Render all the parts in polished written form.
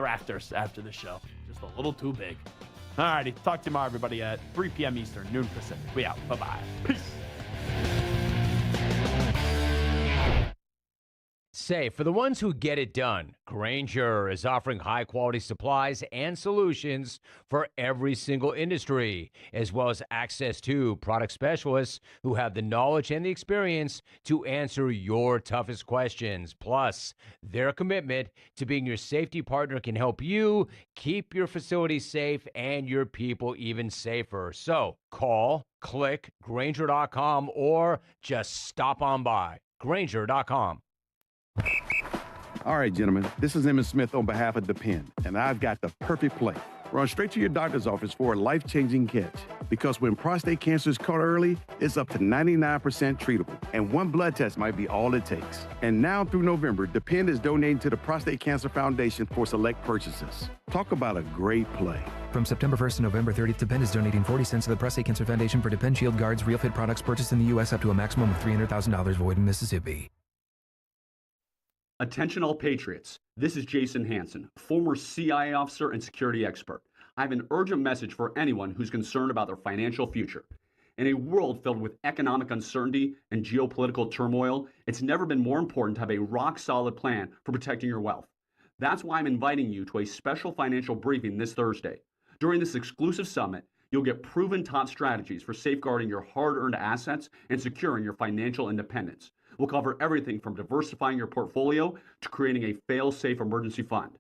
rafters after the show. Just a little too big. All righty. Talk to you tomorrow, everybody, at 3 p.m. Eastern, noon Pacific. We out. Bye-bye. Peace. Say, for the ones who get it done, Grainger is offering high-quality supplies and solutions for every single industry, as well as access to product specialists who have the knowledge and the experience to answer your toughest questions. Plus, their commitment to being your safety partner can help you keep your facility safe and your people even safer. So, call, click, Grainger.com, or just stop on by. Grainger.com. All right, gentlemen, this is Emmett Smith on behalf of Depend, and I've got the perfect play. Run straight to your doctor's office for a life-changing catch. Because when prostate cancer is caught early, it's up to 99% treatable, and one blood test might be all it takes. And now through November, Depend is donating to the Prostate Cancer Foundation for select purchases. Talk about a great play. From September 1st to November 30th, Depend is donating 40 cents to the Prostate Cancer Foundation for Depend Shield Guards Real Fit products purchased in the U.S. up to a maximum of $300,000 void in Mississippi. Attention all patriots. This is Jason Hansen, former CIA officer and security expert. I have an urgent message for anyone who's concerned about their financial future. In a world filled with economic uncertainty and geopolitical turmoil, it's never been more important to have a rock-solid plan for protecting your wealth. That's why I'm inviting you to a special financial briefing this Thursday. During this exclusive summit, you'll get proven top strategies for safeguarding your hard-earned assets and securing your financial independence. We'll cover everything from diversifying your portfolio to creating a fail-safe emergency fund.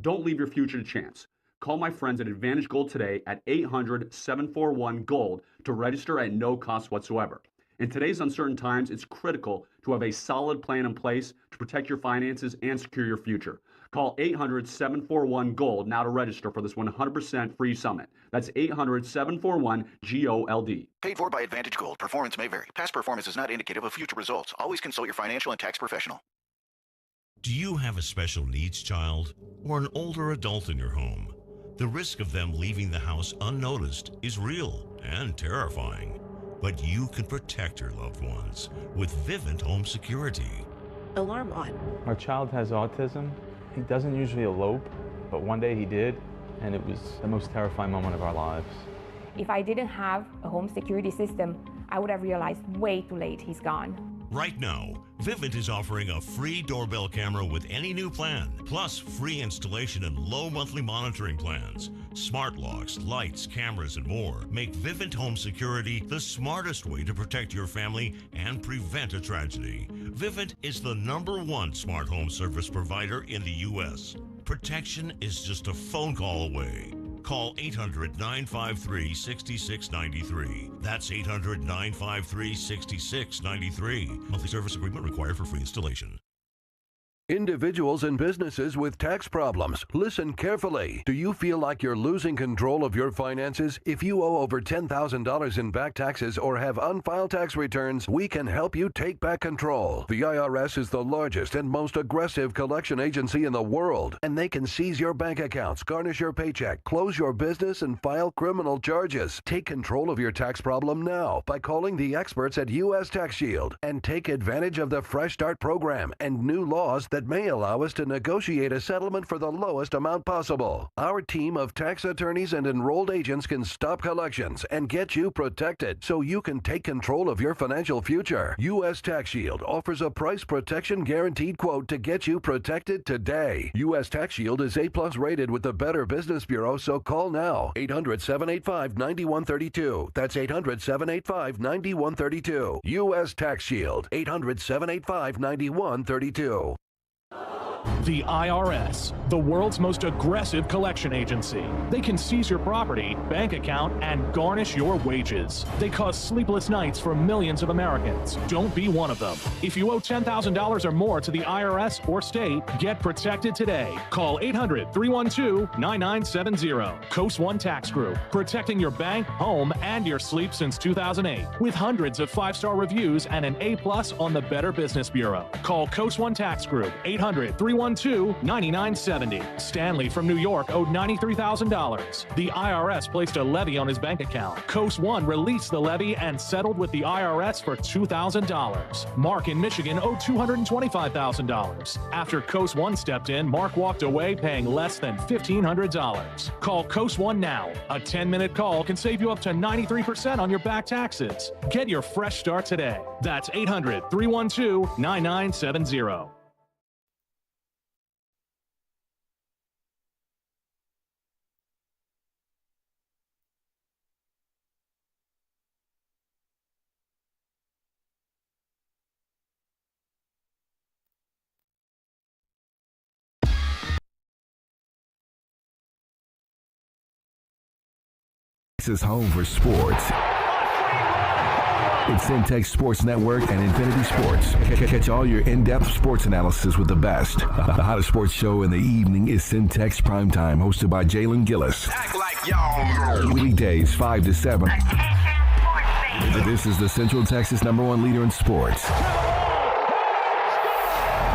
Don't leave your future to chance. Call my friends at Advantage Gold today at 800-741-GOLD to register at no cost whatsoever. In today's uncertain times, it's critical to have a solid plan in place to protect your finances and secure your future. Call 800-741-GOLD now to register for this 100% free summit. That's 800-741-GOLD. Paid for by Advantage Gold. Performance may vary. Past performance is not indicative of future results. Always consult your financial and tax professional. Do you have a special needs child or an older adult in your home? The risk of them leaving the house unnoticed is real and terrifying. But you can protect your loved ones with Vivint Home Security. Alarm on. Our child has autism. He doesn't usually elope, but one day he did, and it was the most terrifying moment of our lives. If I didn't have a home security system, I would have realized way too late he's gone. Right now, Vivint is offering a free doorbell camera with any new plan, plus free installation and low monthly monitoring plans. Smart locks, lights, cameras, and more make Vivint Home Security the smartest way to protect your family and prevent a tragedy. Vivint is the #1 smart home service provider in the U.S. Protection is just a phone call away. Call 800-953-6693. That's 800-953-6693. Monthly service agreement required for free installation. Individuals and businesses with tax problems, listen carefully. Do you feel like you're losing control of your finances? If you owe over $10,000 in back taxes or have unfiled tax returns, we can help you take back control. The IRS is the largest and most aggressive collection agency in the world, and they can seize your bank accounts, garnish your paycheck, close your business, and file criminal charges. Take control of your tax problem now by calling the experts at U.S. Tax Shield and take advantage of the Fresh Start program and new laws that may allow us to negotiate a settlement for the lowest amount possible. Our team of tax attorneys and enrolled agents can stop collections and get you protected so you can take control of your financial future. U.S. Tax Shield offers a price protection guaranteed quote to get you protected today. U.S. Tax Shield is A+ rated with the Better Business Bureau, so call now. 800-785-9132. That's 800-785-9132. U.S. Tax Shield. 800-785-9132. The IRS, the world's most aggressive collection agency. They can seize your property, bank account, and garnish your wages. They cause sleepless nights for millions of Americans. Don't be one of them. If you owe $10,000 or more to the IRS or state, get protected today. Call 800-312-9970. Coast One Tax Group, protecting your bank, home, and your sleep since 2008. With hundreds of 5-star reviews and an A+ on the Better Business Bureau. Call Coast One Tax Group, 800-312-9970. 800-312-9970. Stanley from New York owed $93,000. The IRS placed a levy on his bank account. Coast One released the levy and settled with the IRS for $2,000. Mark in Michigan owed $225,000. After Coast One stepped in, Mark walked away paying less than $1,500. Call Coast One now. A 10-minute call can save you up to 93% on your back taxes. Get your fresh start today. That's 800-312-9970. This is home for sports. It's Centex Sports Network and Infinity Sports. Catch all your in-depth sports analysis with the best. The hottest sports show in the evening is Centex Primetime, hosted by Jalen Gillis. Act like y'all. Weekdays 5 to 7. This is the Central Texas #1 leader in sports.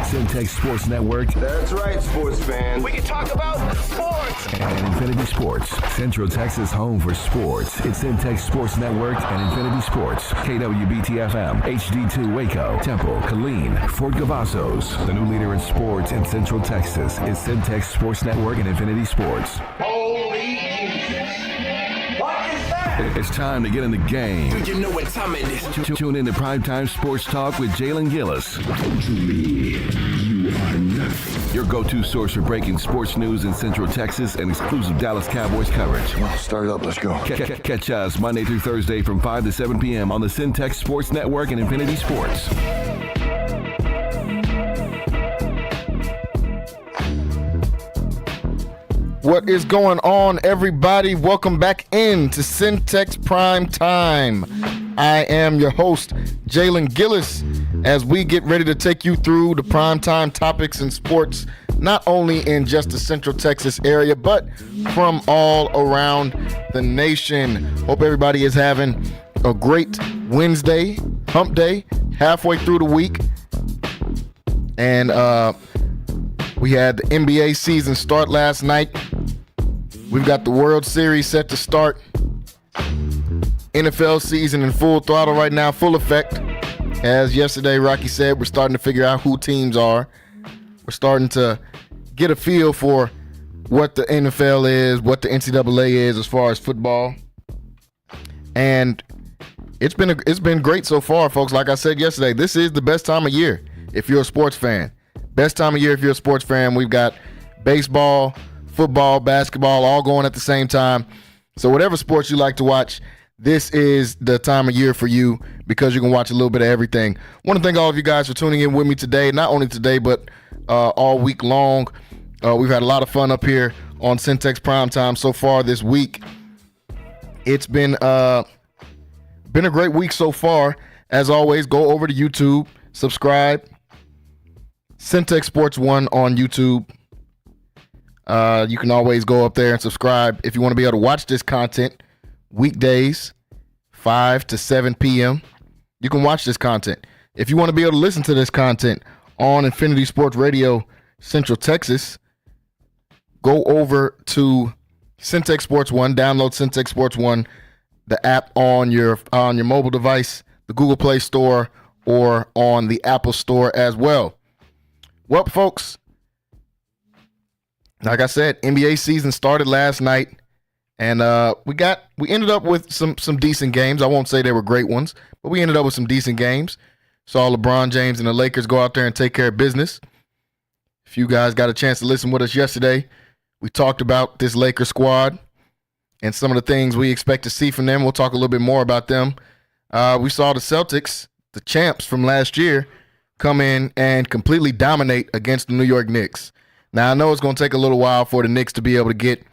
Centex Sports Network. That's right, sports fans. We can talk about sports. And Infinity Sports. Central Texas home for sports. It's Centex Sports Network and Infinity Sports. KWBT-FM, HD2 Waco, Temple, Killeen, Fort Cavazos. The new leader in sports in Central Texas is Centex Sports Network and Infinity Sports. Holy Jesus. What is that? It's time to get in the game. Do you know what time it is? Tune in to Primetime Sports Talk with Jalen Gillis. To me, you are nothing. Your go-to source for breaking sports news in Central Texas and exclusive Dallas Cowboys coverage. Well, start it up. Let's go. Catch us Monday through Thursday from 5 to 7 p.m. on the Centex Sports Network and Infinity Sports. What is going on, everybody? Welcome back in to Centex Prime Time. I am your host, Jalen Gillis, as we get ready to take you through the primetime topics in sports, not only in just the Central Texas area, but from all around the nation. Hope everybody is having a great Wednesday, hump day, halfway through the week. And we had the NBA season start last night. We've got the World Series set to start. NFL season in full throttle right now, full effect. As yesterday Rocky said, we're starting to figure out who teams are. We're starting to get a feel for what the NFL is, what the NCAA is as far as football. And it's been great so far, folks. Like I said yesterday, this is the best time of year if you're a sports fan. Best time of year if you're a sports fan. We've got baseball, football, basketball, all going at the same time. So whatever sports you like to watch, this is the time of year for you because you can watch a little bit of everything. I want to thank all of you guys for tuning in with me today. Not only today, but all week long. We've had a lot of fun up here on Centex Primetime so far this week. It's been a great week so far. As always, go over to YouTube, subscribe. Centex Sports 1 on YouTube. You can always go up there and subscribe if you want to be able to watch this content weekdays 5 to 7 p.m. You can watch this content. If you want to be able to listen to this content on Infinity Sports Radio Central Texas, go over to Centex Sports 1, download Centex Sports 1, the app on your mobile device, the Google Play Store, or on the Apple Store as well. Well, folks, like I said, NBA season started last night, and we ended up with some decent games. I won't say they were great ones, but we ended up with some decent games. Saw LeBron James and the Lakers go out there and take care of business. If you guys got a chance to listen with us yesterday, we talked about this Lakers squad and some of the things we expect to see from them. We'll talk a little bit more about them. We saw the Celtics, the champs from last year, come in and completely dominate against the New York Knicks. Now, I know it's going to take a little while for the Knicks to be able to get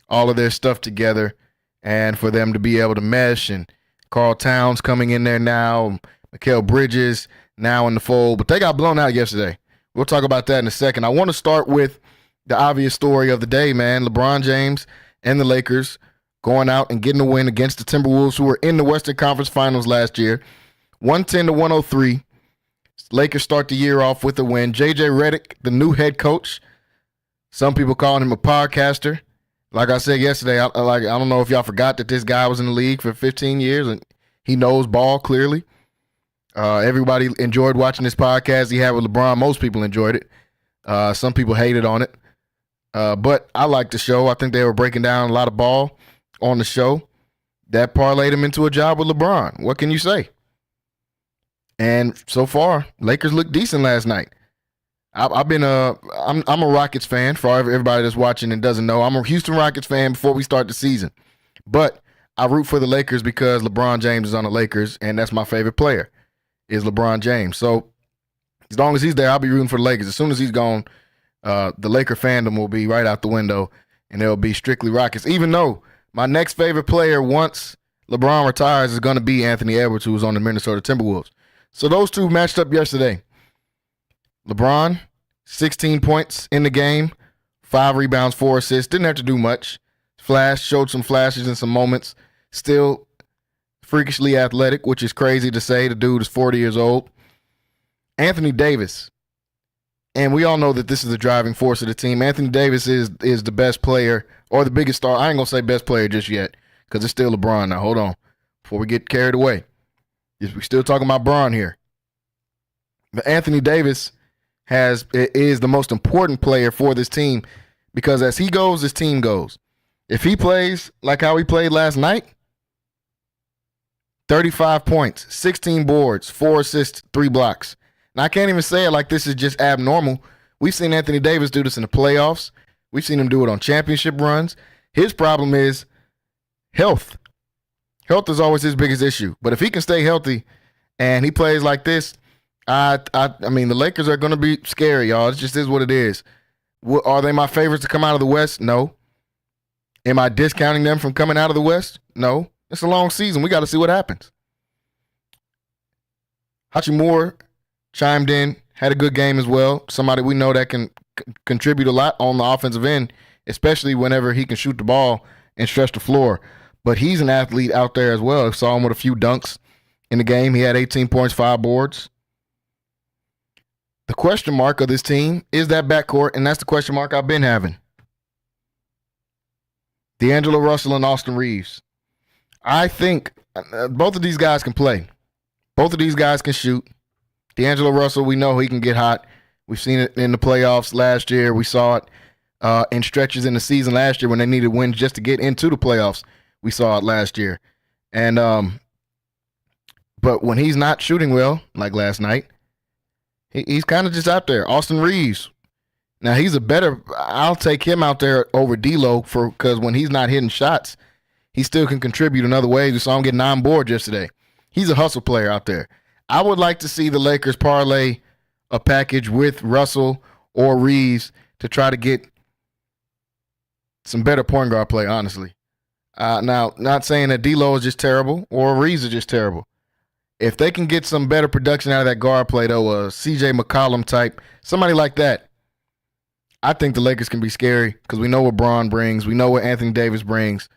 all of their stuff together and for them to be able to mesh, and Karl Towns coming in there now, Mikal Bridges now in the fold, but they got blown out yesterday. We'll talk about that in a second. I want to start with the obvious story of the day, man. LeBron James and the Lakers going out and getting a win against the Timberwolves, who were in the Western Conference Finals last year, 110-103. Lakers start the year off with a win. J.J. Redick, the new head coach. Some people calling him a podcaster. Like I said yesterday, I don't know if y'all forgot that this guy was in the league for 15 years and he knows ball clearly. Everybody enjoyed watching this podcast he had with LeBron. Most people enjoyed it. Some people hated on it. But I liked the show. I think they were breaking down a lot of ball on the show. That parlayed him into a job with LeBron. What can you say? And so far, Lakers looked decent last night. I'm a Rockets fan. For everybody that's watching and doesn't know, I'm a Houston Rockets fan before we start the season. But I root for the Lakers because LeBron James is on the Lakers, and that's my favorite player, is LeBron James. So as long as he's there, I'll be rooting for the Lakers. As soon as he's gone, the Laker fandom will be right out the window, and it'll be strictly Rockets. Even though my next favorite player once LeBron retires is going to be Anthony Edwards, who was on the Minnesota Timberwolves. So those two matched up yesterday. LeBron, 16 points in the game, 5 rebounds, 4 assists. Didn't have to do much. Showed some flashes and some moments. Still freakishly athletic, which is crazy to say. The dude is 40 years old. Anthony Davis. And we all know that this is the driving force of the team. Anthony Davis is the best player or the biggest star. I ain't going to say best player just yet because it's still LeBron. Now, hold on. Before we get carried away. We're still talking about Bron here. But Anthony Davis is the most important player for this team because as he goes, this team goes. If he plays like how he played last night, 35 points, 16 boards, 4 assists, 3 blocks. Now, I can't even say it like this is just abnormal. We've seen Anthony Davis do this in the playoffs. We've seen him do it on championship runs. His problem is health. Health is always his biggest issue. But if he can stay healthy and he plays like this, I mean, the Lakers are going to be scary, y'all. It just is what it is. Are they my favorites to come out of the West? No. Am I discounting them from coming out of the West? No. It's a long season. We got to see what happens. Hachimura chimed in, had a good game as well. Somebody we know that can contribute a lot on the offensive end, especially whenever he can shoot the ball and stretch the floor. But he's an athlete out there as well. I saw him with a few dunks in the game. He had 18 points, 5 boards. The question mark of this team is that backcourt, and that's the question mark I've been having. D'Angelo Russell and Austin Reeves. I think both of these guys can play. Both of these guys can shoot. D'Angelo Russell, we know he can get hot. We've seen it in the playoffs last year. We saw it in stretches in the season last year when they needed wins just to get into the playoffs. We saw it last year. And but when he's not shooting well, like last night, he's kind of just out there. Austin Reeves. Now, I'll take him out there over D'Lo because when he's not hitting shots, he still can contribute in other ways. We saw him get 9 boards yesterday. He's a hustle player out there. I would like to see the Lakers parlay a package with Russell or Reeves to try to get some better point guard play, honestly. Now, not saying that D'Lo is just terrible or Reeves is just terrible. If they can get some better production out of that guard play, though, a C.J. McCollum type, somebody like that, I think the Lakers can be scary because we know what Bron brings. We know what Anthony Davis brings.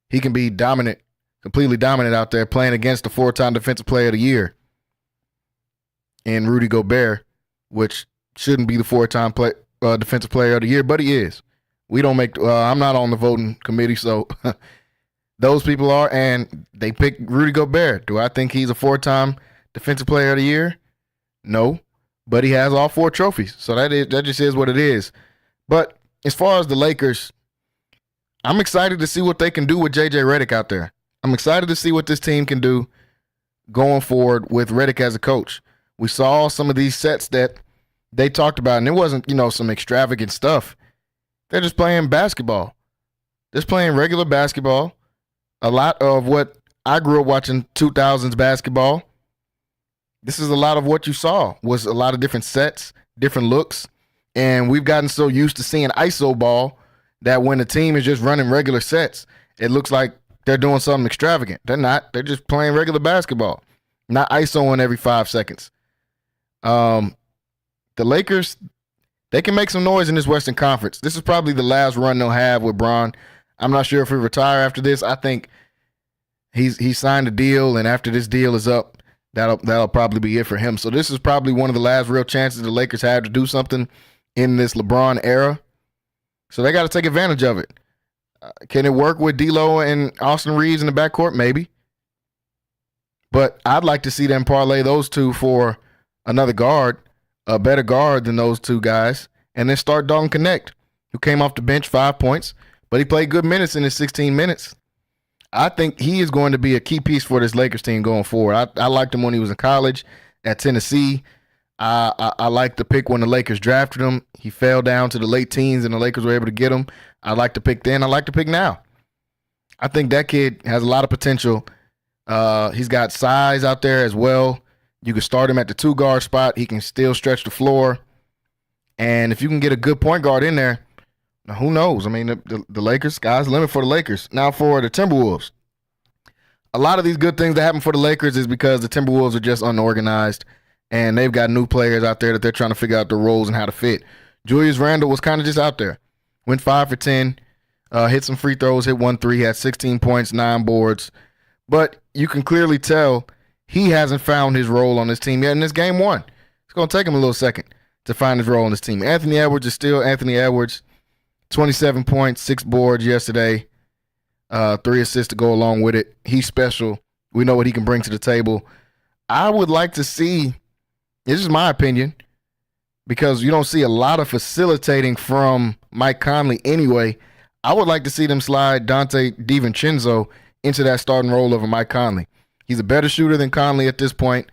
He can be dominant, completely dominant out there playing against the 4-time Defensive Player of the Year in Rudy Gobert, which shouldn't be the 4-time Defensive Player of the Year, but he is. We don't make I'm not on the voting committee, so those people are, and they picked Rudy Gobert. Do I think he's a 4-time Defensive Player of the Year? No, but he has all 4 trophies, so that just is what it is. But as far as the Lakers, I'm excited to see what they can do with J.J. Redick out there. I'm excited to see what this team can do going forward with Redick as a coach. We saw some of these sets that they talked about, and it wasn't, some extravagant stuff. They're just playing basketball. Just playing regular basketball. A lot of what I grew up watching 2000s basketball. This is a lot of what you saw was a lot of different sets, different looks, and we've gotten so used to seeing ISO ball that when the team is just running regular sets, it looks like they're doing something extravagant. They're not. They're just playing regular basketball, not ISOing every 5 seconds. The Lakers, they can make some noise in this Western Conference. This is probably the last run they'll have with Bron. I'm not sure if he'll retire after this. I think he signed a deal, and after this deal is up, that'll probably be it for him. So this is probably one of the last real chances the Lakers have to do something in this LeBron era. So they got to take advantage of it. Can it work with D'Lo and Austin Reeves in the backcourt? Maybe. But I'd like to see them parlay those two for another guard, a better guard than those two guys, and then start Dalton Connect, who came off the bench 5 points, but he played good minutes in his 16 minutes. I think he is going to be a key piece for this Lakers team going forward. I liked him when he was in college at Tennessee. I liked the pick when the Lakers drafted him. He fell down to the late teens, and the Lakers were able to get him. I like the pick then. I like the pick now. I think that kid has a lot of potential. He's got size out there as well. You can start him at the 2-guard spot. He can still stretch the floor. And if you can get a good point guard in there, who knows? I mean, the Lakers, sky's the limit for the Lakers. Now for the Timberwolves. A lot of these good things that happen for the Lakers is because the Timberwolves are just unorganized, and they've got new players out there that they're trying to figure out the roles and how to fit. Julius Randle was kind of just out there. Went 5 for 10, hit some free throws, hit 1 3, had 16 points, 9 boards. But you can clearly tell he hasn't found his role on this team yet in this game 1. It's going to take him a little second to find his role on this team. Anthony Edwards is still Anthony Edwards. 27 points, 6 boards yesterday, 3 assists to go along with it. He's special. We know what he can bring to the table. I would like to see, this is my opinion, because you don't see a lot of facilitating from Mike Conley anyway. I would like to see them slide Dante DiVincenzo into that starting role over Mike Conley. He's a better shooter than Conley at this point.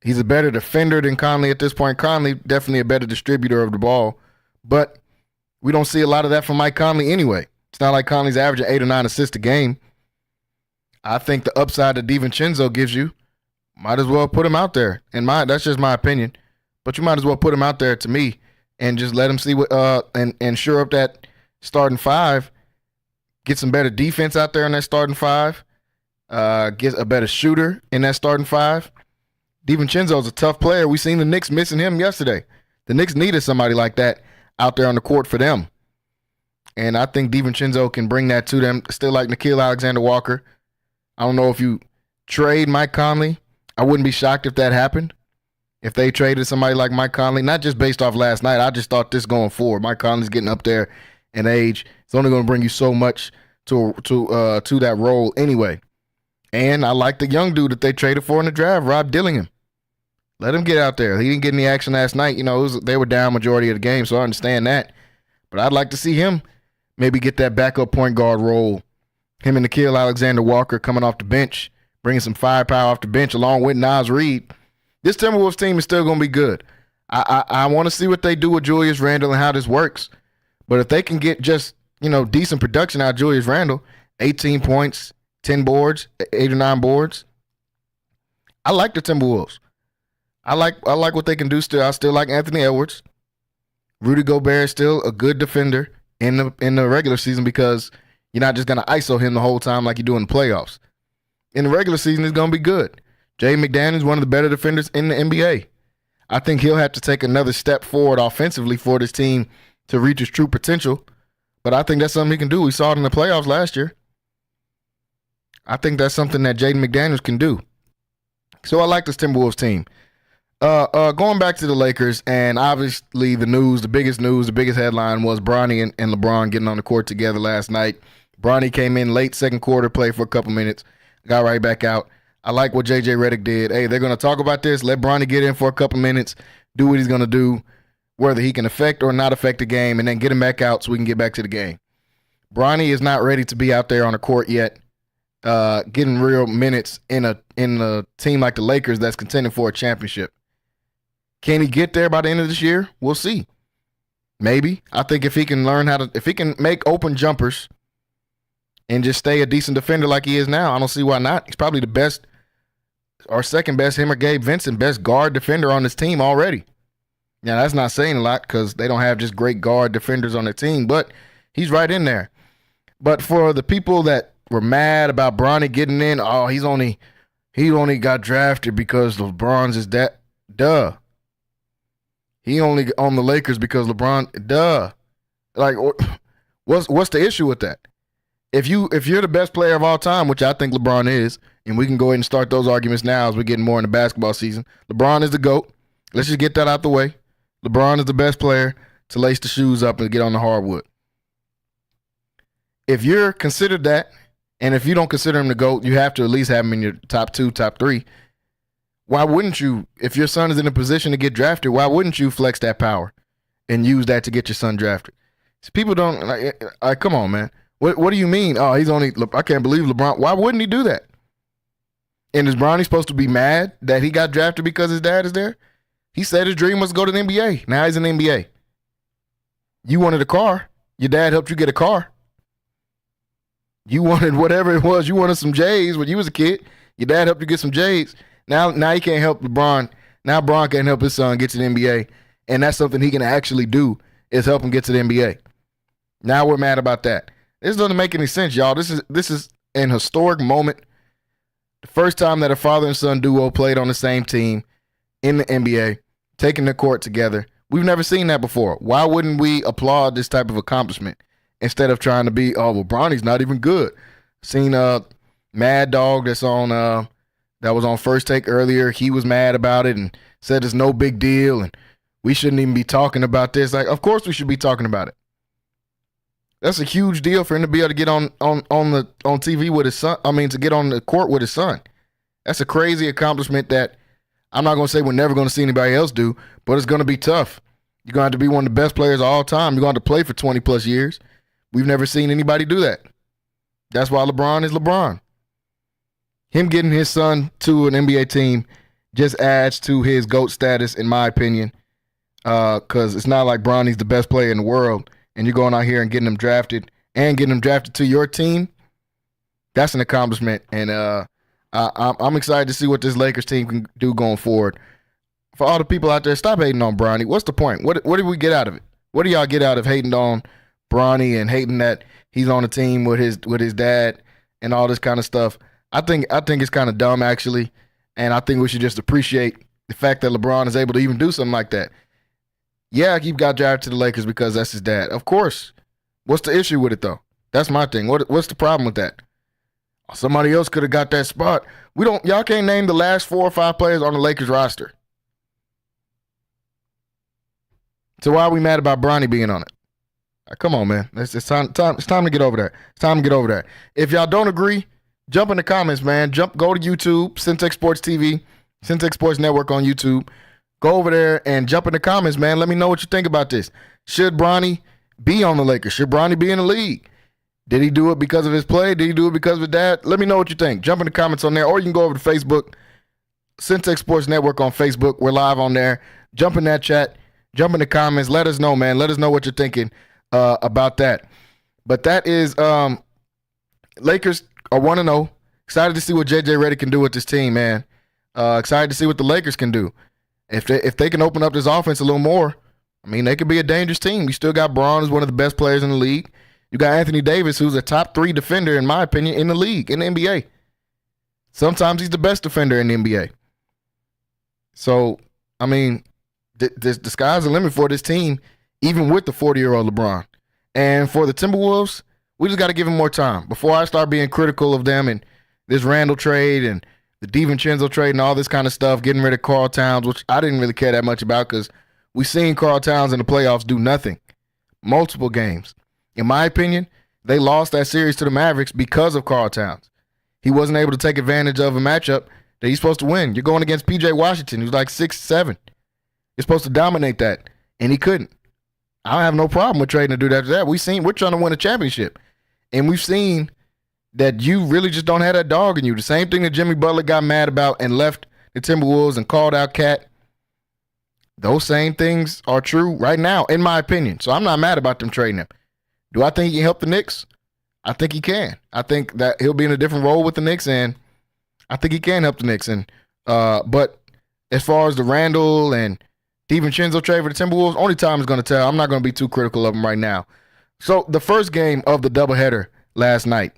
He's a better defender than Conley at this point. Conley definitely a better distributor of the ball, but we don't see a lot of that from Mike Conley anyway. It's not like Conley's averaging 8 or 9 assists a game. I think the upside that DiVincenzo gives you, might as well put him out there. And that's just my opinion. But you might as well put him out there to me and just let him see what and shore up that starting 5. Get some better defense out there in that starting 5. Get a better shooter in that starting 5. DiVincenzo's a tough player. We seen the Knicks missing him yesterday. The Knicks needed somebody like that out there on the court for them. And I think DiVincenzo can bring that to them. Still like Nickeil Alexander-Walker. I don't know if you trade Mike Conley. I wouldn't be shocked if that happened. If they traded somebody like Mike Conley, not just based off last night. I just thought this going forward. Mike Conley's getting up there in age. It's only going to bring you so much to that role anyway. And I like the young dude that they traded for in the draft, Rob Dillingham. Let him get out there. He didn't get any action last night. You know, they were down majority of the game, so I understand that. But I'd like to see him maybe get that backup point guard role. Him and Nickeil Alexander-Walker coming off the bench, bringing some firepower off the bench along with Naz Reid. This Timberwolves team is still going to be good. I want to see what they do with Julius Randle and how this works. But if they can get just, decent production out of Julius Randle, 18 points, 10 boards, 8 or 9 boards, I like the Timberwolves. I like what they can do still. I still like Anthony Edwards. Rudy Gobert is still a good defender in the regular season because you're not just going to ISO him the whole time like you do in the playoffs. In the regular season, it's going to be good. Jay McDaniels, one of the better defenders in the NBA. I think he'll have to take another step forward offensively for this team to reach his true potential. But I think that's something he can do. We saw it in the playoffs last year. I think that's something that Jaden McDaniels can do. So I like this Timberwolves team. Going back to the Lakers, and obviously the biggest headline was Bronny and LeBron getting on the court together last night. Bronny came in late second quarter, played for a couple minutes, got right back out. I like what J.J. Redick did. Hey, they're going to talk about this. Let Bronny get in for a couple minutes, do what he's going to do, whether he can affect or not affect the game, and then get him back out so we can get back to the game. Bronny is not ready to be out there on the court yet, getting real minutes in a team like the Lakers that's contending for a championship. Can he get there by the end of this year? We'll see. Maybe. I think if he can if he can make open jumpers and just stay a decent defender like he is now, I don't see why not. He's probably the best or second best, him or Gabe Vincent, best guard defender on this team already. Now, that's not saying a lot because they don't have just great guard defenders on their team, but he's right in there. But for the people that were mad about Bronny getting in, he only got drafted because LeBron's is that. Duh. He only on the Lakers because LeBron. Duh. Like, what's the issue with that? If you're the best player of all time, which I think LeBron is, and we can go ahead and start those arguments now as we're getting more into basketball season. LeBron is the GOAT. Let's just get that out the way. LeBron is the best player to lace the shoes up and get on the hardwood. If you're considered that, and if you don't consider him the GOAT, you have to at least have him in your top 2, top 3. Why wouldn't you, if your son is in a position to get drafted, why wouldn't you flex that power and use that to get your son drafted? So people don't, like, come on, man. What do you mean? Oh, I can't believe LeBron. Why wouldn't he do that? And is Bronny supposed to be mad that he got drafted because his dad is there? He said his dream was to go to the NBA. Now he's in the NBA. You wanted a car. Your dad helped you get a car. You wanted whatever it was. You wanted some J's when you was a kid. Your dad helped you get some J's. Now he can't help LeBron. Now Bron can't help his son get to the NBA. And that's something he can actually do is help him get to the NBA. Now we're mad about that. This doesn't make any sense, y'all. This is an historic moment. The first time that a father and son duo played on the same team in the NBA, taking the court together. We've never seen that before. Why wouldn't we applaud this type of accomplishment instead of trying to be, oh, well, Bronny's not even good? Seen Mad Dog that was on First Take earlier. He was mad about it and said it's no big deal and we shouldn't even be talking about this. Like, of course we should be talking about it. That's a huge deal for him to be able to get on TV with his son. I mean, to get on the court with his son. That's a crazy accomplishment that I'm not going to say we're never going to see anybody else do, but it's going to be tough. You're going to have to be one of the best players of all time. You're going to have to play for 20 plus years. We've never seen anybody do that. That's why LeBron is LeBron. Him getting his son to an NBA team just adds to his GOAT status, in my opinion, because it's not like Bronny's the best player in the world. And you're going out here and getting them drafted to your team, that's an accomplishment. And I'm excited to see what this Lakers team can do going forward. For all the people out there, stop hating on Bronny. What's the point? What did we get out of it? What do y'all get out of hating on Bronny and hating that he's on a team with his dad and all this kind of stuff? I think it's kind of dumb, actually. And I think we should just appreciate the fact that LeBron is able to even do something like that. Yeah, he got drafted to the Lakers because that's his dad. Of course. What's the issue with it, though? That's my thing. What's the problem with that? Somebody else could have got that spot. Y'all can't name the last 4 or 5 players on the Lakers roster. So why are we mad about Bronny being on it? Come on, man. It's time to get over that. It's time to get over that. If y'all don't agree, jump in the comments, man. Go to YouTube, Centex Sports TV, Centex Sports Network on YouTube. Go over there and jump in the comments, man. Let me know what you think about this. Should Bronny be on the Lakers? Should Bronny be in the league? Did he do it because of his play? Did he do it because of his dad? Let me know what you think. Jump in the comments on there, or you can go over to Facebook, Centex Sports Network on Facebook. We're live on there. Jump in that chat. Jump in the comments. Let us know, man. Let us know what you're thinking about that. But that is Lakers are 1-0. Excited to see what J.J. Redick can do with this team, man. Excited to see what the Lakers can do. If they can open up this offense a little more, I mean, they could be a dangerous team. You still got Braun, who's one of the best players in the league. You got Anthony Davis, who's a top 3 defender, in my opinion, in the league, in the NBA. Sometimes he's the best defender in the NBA. So, I mean, the sky's the limit for this team, even with the 40-year-old LeBron. And for the Timberwolves, we just got to give them more time. Before I start being critical of them and this Randall trade and the DiVincenzo trade and all this kind of stuff, getting rid of Karl Towns, which I didn't really care that much about because we've seen Karl Towns in the playoffs do nothing. Multiple games. In my opinion, they lost that series to the Mavericks because of Karl Towns. He wasn't able to take advantage of a matchup that he's supposed to win. You're going against P.J. Washington, who's like 6'7". You're supposed to dominate that, and he couldn't. I don't have no problem with trading to do that. We're trying to win a championship, and we've seen that you really just don't have that dog in you. The same thing that Jimmy Butler got mad about and left the Timberwolves and called out Cat. Those same things are true right now, in my opinion. So I'm not mad about them trading him. Do I think he can help the Knicks? I think he can. I think that he'll be in a different role with the Knicks, and I think he can help the Knicks. And but as far as the Randall and DiVincenzo trade for the Timberwolves, only time is going to tell. I'm not going to be too critical of them right now. So the first game of the doubleheader last night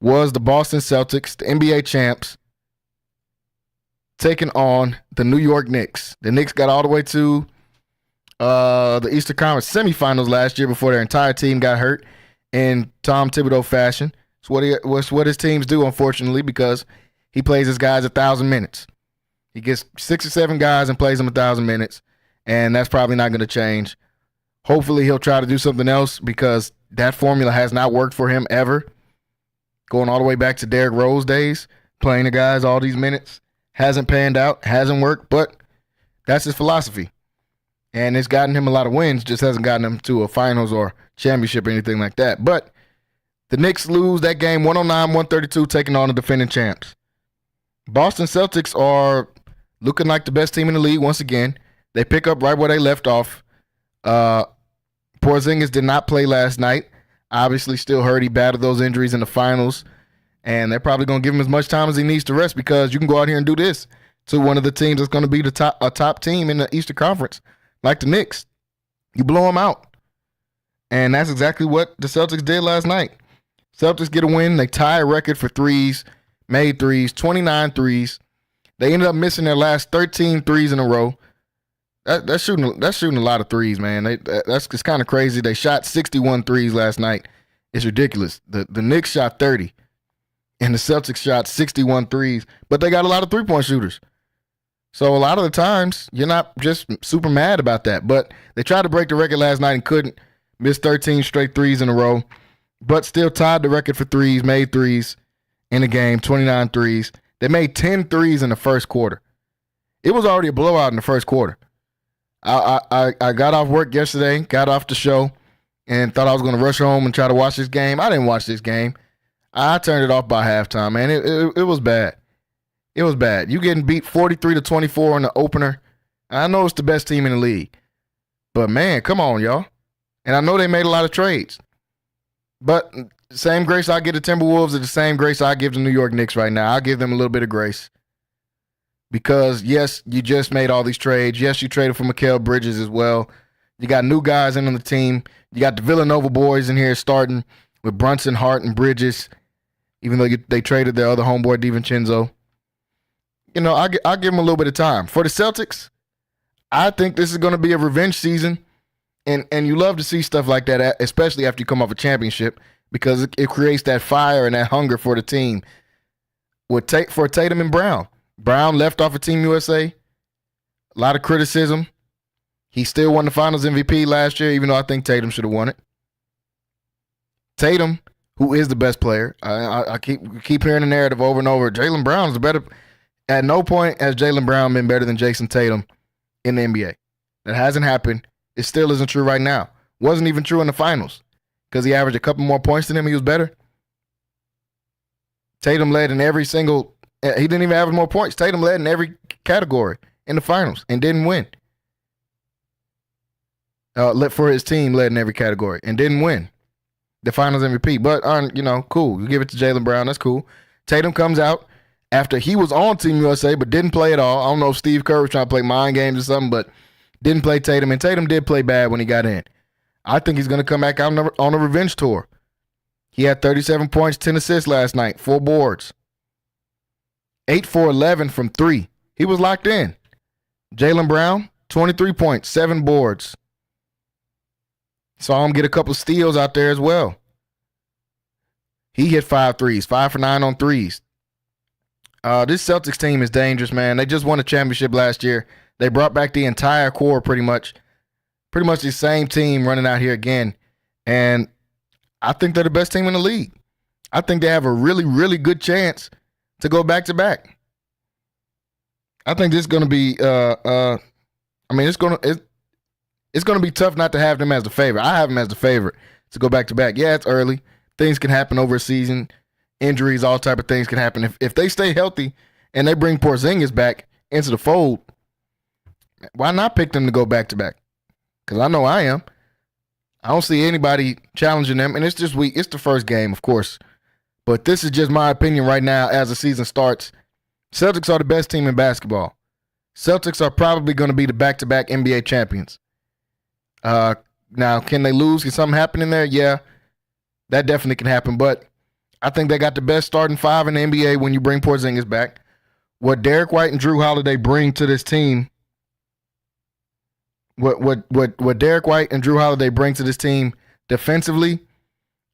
was the Boston Celtics, the NBA champs, taking on the New York Knicks. The Knicks got all the way to the Eastern Conference semifinals last year before their entire team got hurt. in Tom Thibodeau fashion. It's what his teams do, unfortunately, because he plays his guys 1,000 minutes. He gets 6 or 7 guys and plays them 1,000 minutes, and that's probably not going to change. Hopefully he'll try to do something else because that formula has not worked for him ever. Going all the way back to Derrick Rose days, playing the guys all these minutes, hasn't panned out, hasn't worked, but that's his philosophy. And it's gotten him a lot of wins, just hasn't gotten him to a finals or championship or anything like that. But the Knicks lose that game 109-132, taking on the defending champs. Boston Celtics are looking like the best team in the league once again. They pick up right where they left off. Porzingis did not play last night. Obviously still hurt. He battled those injuries in the finals. And they're probably going to give him as much time as he needs to rest because you can go out here and do this to one of the teams that's going to be a top team in the Eastern Conference, like the Knicks. You blow them out. And that's exactly what the Celtics did last night. Celtics get a win. They tie a record for threes, made threes, 29 threes. They ended up missing their last 13 threes in a row. That's shooting a lot of threes, man. It's kind of crazy. They shot 61 threes last night. It's ridiculous. The Knicks shot 30, and the Celtics shot 61 threes, but they got a lot of three-point shooters. So a lot of the times, you're not just super mad about that. But they tried to break the record last night and couldn't. Missed 13 straight threes in a row, but still tied the record for threes, made threes in the game, 29 threes. They made 10 threes in the first quarter. It was already a blowout in the first quarter. I got off work yesterday, got off the show, and thought I was going to rush home and try to watch this game. I didn't watch this game. I turned it off by halftime, man. It was bad. It was bad. You getting beat 43-24 in the opener. I know it's the best team in the league. But, man, come on, y'all. And I know they made a lot of trades. But the same grace I give the Timberwolves is the same grace I give the New York Knicks right now. I'll give them a little bit of grace. Because, yes, you just made all these trades. Yes, you traded for Mikal Bridges as well. You got new guys in on the team. You got the Villanova boys in here starting with Brunson, Hart, and Bridges, even though they traded their other homeboy, DiVincenzo. You know, I'll give them a little bit of time. For the Celtics, I think this is going to be a revenge season, and you love to see stuff like that, especially after you come off a championship, because it creates that fire and that hunger for the team. For Tatum and Brown. Brown left off of Team USA. A lot of criticism. He still won the Finals MVP last year, even though I think Tatum should have won it. Tatum, who is the best player, I keep hearing the narrative over and over. Jalen Brown is the better. At no point has Jalen Brown been better than Jason Tatum in the NBA. That hasn't happened. It still isn't true right now. Wasn't even true in the Finals because he averaged a couple more points than him. He was better. Tatum led in every single. He didn't even average more points. Tatum led in every category in the Finals and didn't win. For his team, led in every category and didn't win the Finals MVP. But, cool. You give it to Jalen Brown. That's cool. Tatum comes out after he was on Team USA but didn't play at all. I don't know if Steve Kerr was trying to play mind games or something, but didn't play Tatum. And Tatum did play bad when he got in. I think he's going to come back out on a revenge tour. He had 37 points, 10 assists last night, 4 boards. 8 for 11 from 3. He was locked in. Jalen Brown, 23 points, 7 boards. Saw him get a couple of steals out there as well. He hit 5 threes, 5 for 9 on threes. This Celtics team is dangerous, man. They just won a championship last year. They brought back the entire core pretty much. Pretty much the same team running out here again. And I think they're the best team in the league. I think they have a really, really good chance to go back-to-back. I think this is going to be it's going to be tough not to have them as the favorite. I have them as the favorite to go back-to-back. Yeah, it's early. Things can happen over a season. Injuries, all type of things can happen. If they stay healthy and they bring Porzingis back into the fold, why not pick them to go back-to-back? Because I know I am. I don't see anybody challenging them, and it's just week. It's the first game, of course. But this is just my opinion right now as the season starts. Celtics are the best team in basketball. Celtics are probably going to be the back-to-back NBA champions. Now, can they lose? Can something happen in there? Yeah, that definitely can happen. But I think they got the best starting 5 in the NBA when you bring Porzingis back. What Derek White and Drew Holiday bring to this team, what Derek White and Drew Holiday bring to this team defensively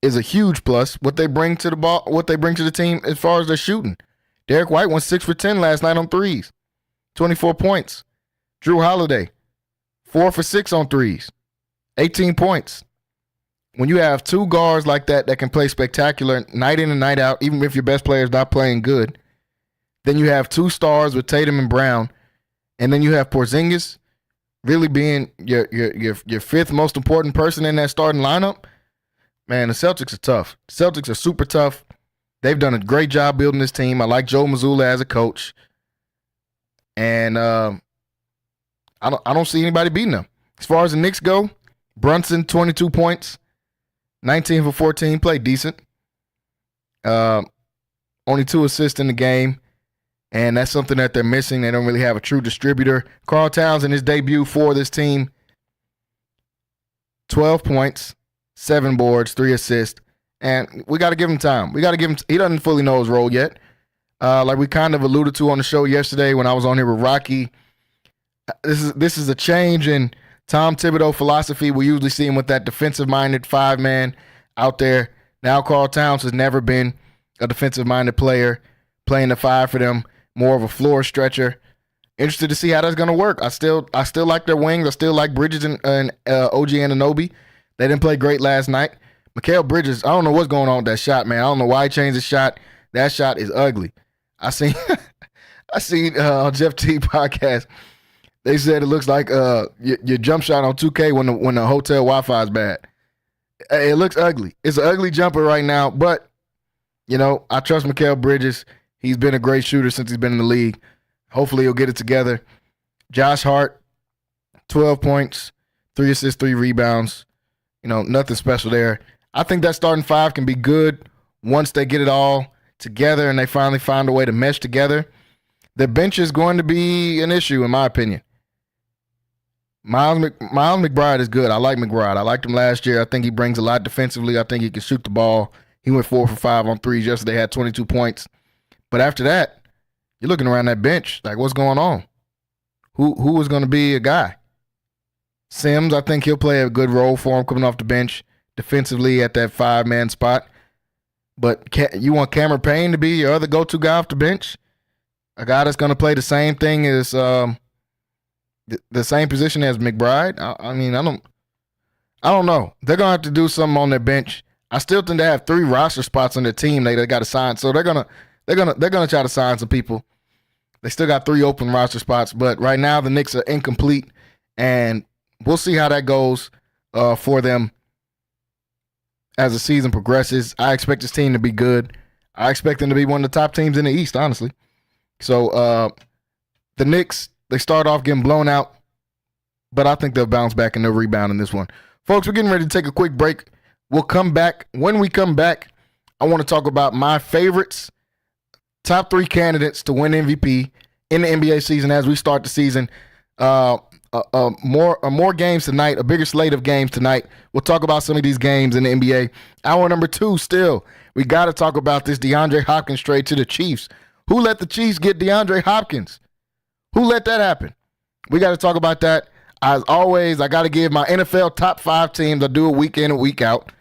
is a huge plus. What they bring to the ball, what they bring to the team as far as their shooting. Derek White went 6 for 10 last night on threes, 24 points. Drew Holiday, 4 for 6 on threes, 18 points. When you have two guards like that can play spectacular night in and night out, even if your best player is not playing good, then you have two stars with Tatum and Brown, and then you have Porzingis really being your fifth most important person in that starting lineup. Man, the Celtics are tough. The Celtics are super tough. They've done a great job building this team. I like Joe Mazzulla as a coach, and I don't see anybody beating them. As far as the Knicks go, Brunson 22 points, 19 for 14, played decent. Only 2 assists in the game. And that's something that they're missing. They don't really have a true distributor. Karl Towns in his debut for this team, 12 points, 7 boards, 3 assists. And we got to give him time. We got to give him – he doesn't fully know his role yet. Like we kind of alluded to on the show yesterday when I was on here with Rocky, this is a change in Tom Thibodeau philosophy. We usually see him with that defensive-minded 5-man out there. Now Karl Towns has never been a defensive-minded player playing the 5 for them. More of a floor stretcher. Interested to see how that's going to work. I still like their wings. I still like Bridges and OG Anunoby. They didn't play great last night. Mikal Bridges, I don't know what's going on with that shot, man. I don't know why he changed his shot. That shot is ugly. I seen on Jeff T podcast, they said it looks like your jump shot on 2K when the hotel Wi-Fi is bad. It looks ugly. It's an ugly jumper right now, but I trust Mikal Bridges. He's been a great shooter since he's been in the league. Hopefully he'll get it together. Josh Hart, 12 points, 3 assists, 3 rebounds. Nothing special there. I think that starting 5 can be good once they get it all together and they finally find a way to mesh together. The bench is going to be an issue, in my opinion. Miles McBride is good. I like McBride. I liked him last year. I think he brings a lot defensively. I think he can shoot the ball. He went 4 for 5 on threes yesterday, had 22 points. But after that, you're looking around that bench, like what's going on? Who is going to be a guy? Sims, I think he'll play a good role for him coming off the bench defensively at that 5-man spot. But you want Cameron Payne to be your other go-to guy off the bench? A guy that's going to play the same thing as the same position as McBride? I don't know. They're going to have to do something on their bench. I still think they have 3 roster spots on their team they got to sign. So they're gonna try to sign some people. They still got 3 open roster spots, but right now the Knicks are incomplete, and we'll see how that goes for them as the season progresses. I expect this team to be good. I expect them to be one of the top teams in the East, honestly. So the Knicks, they start off getting blown out, but I think they'll bounce back and they'll rebound in this one. Folks, we're getting ready to take a quick break. We'll come back. When we come back, I want to talk about my favorites, top 3 candidates to win MVP in the NBA season as we start the season. More games tonight, a bigger slate of games tonight. We'll talk about some of these games in the NBA. Hour number 2 still. We got to talk about this DeAndre Hopkins trade to the Chiefs. Who let the Chiefs get DeAndre Hopkins? Who let that happen? We got to talk about that. As always, I got to give my NFL top 5 teams. I do it week in and week out.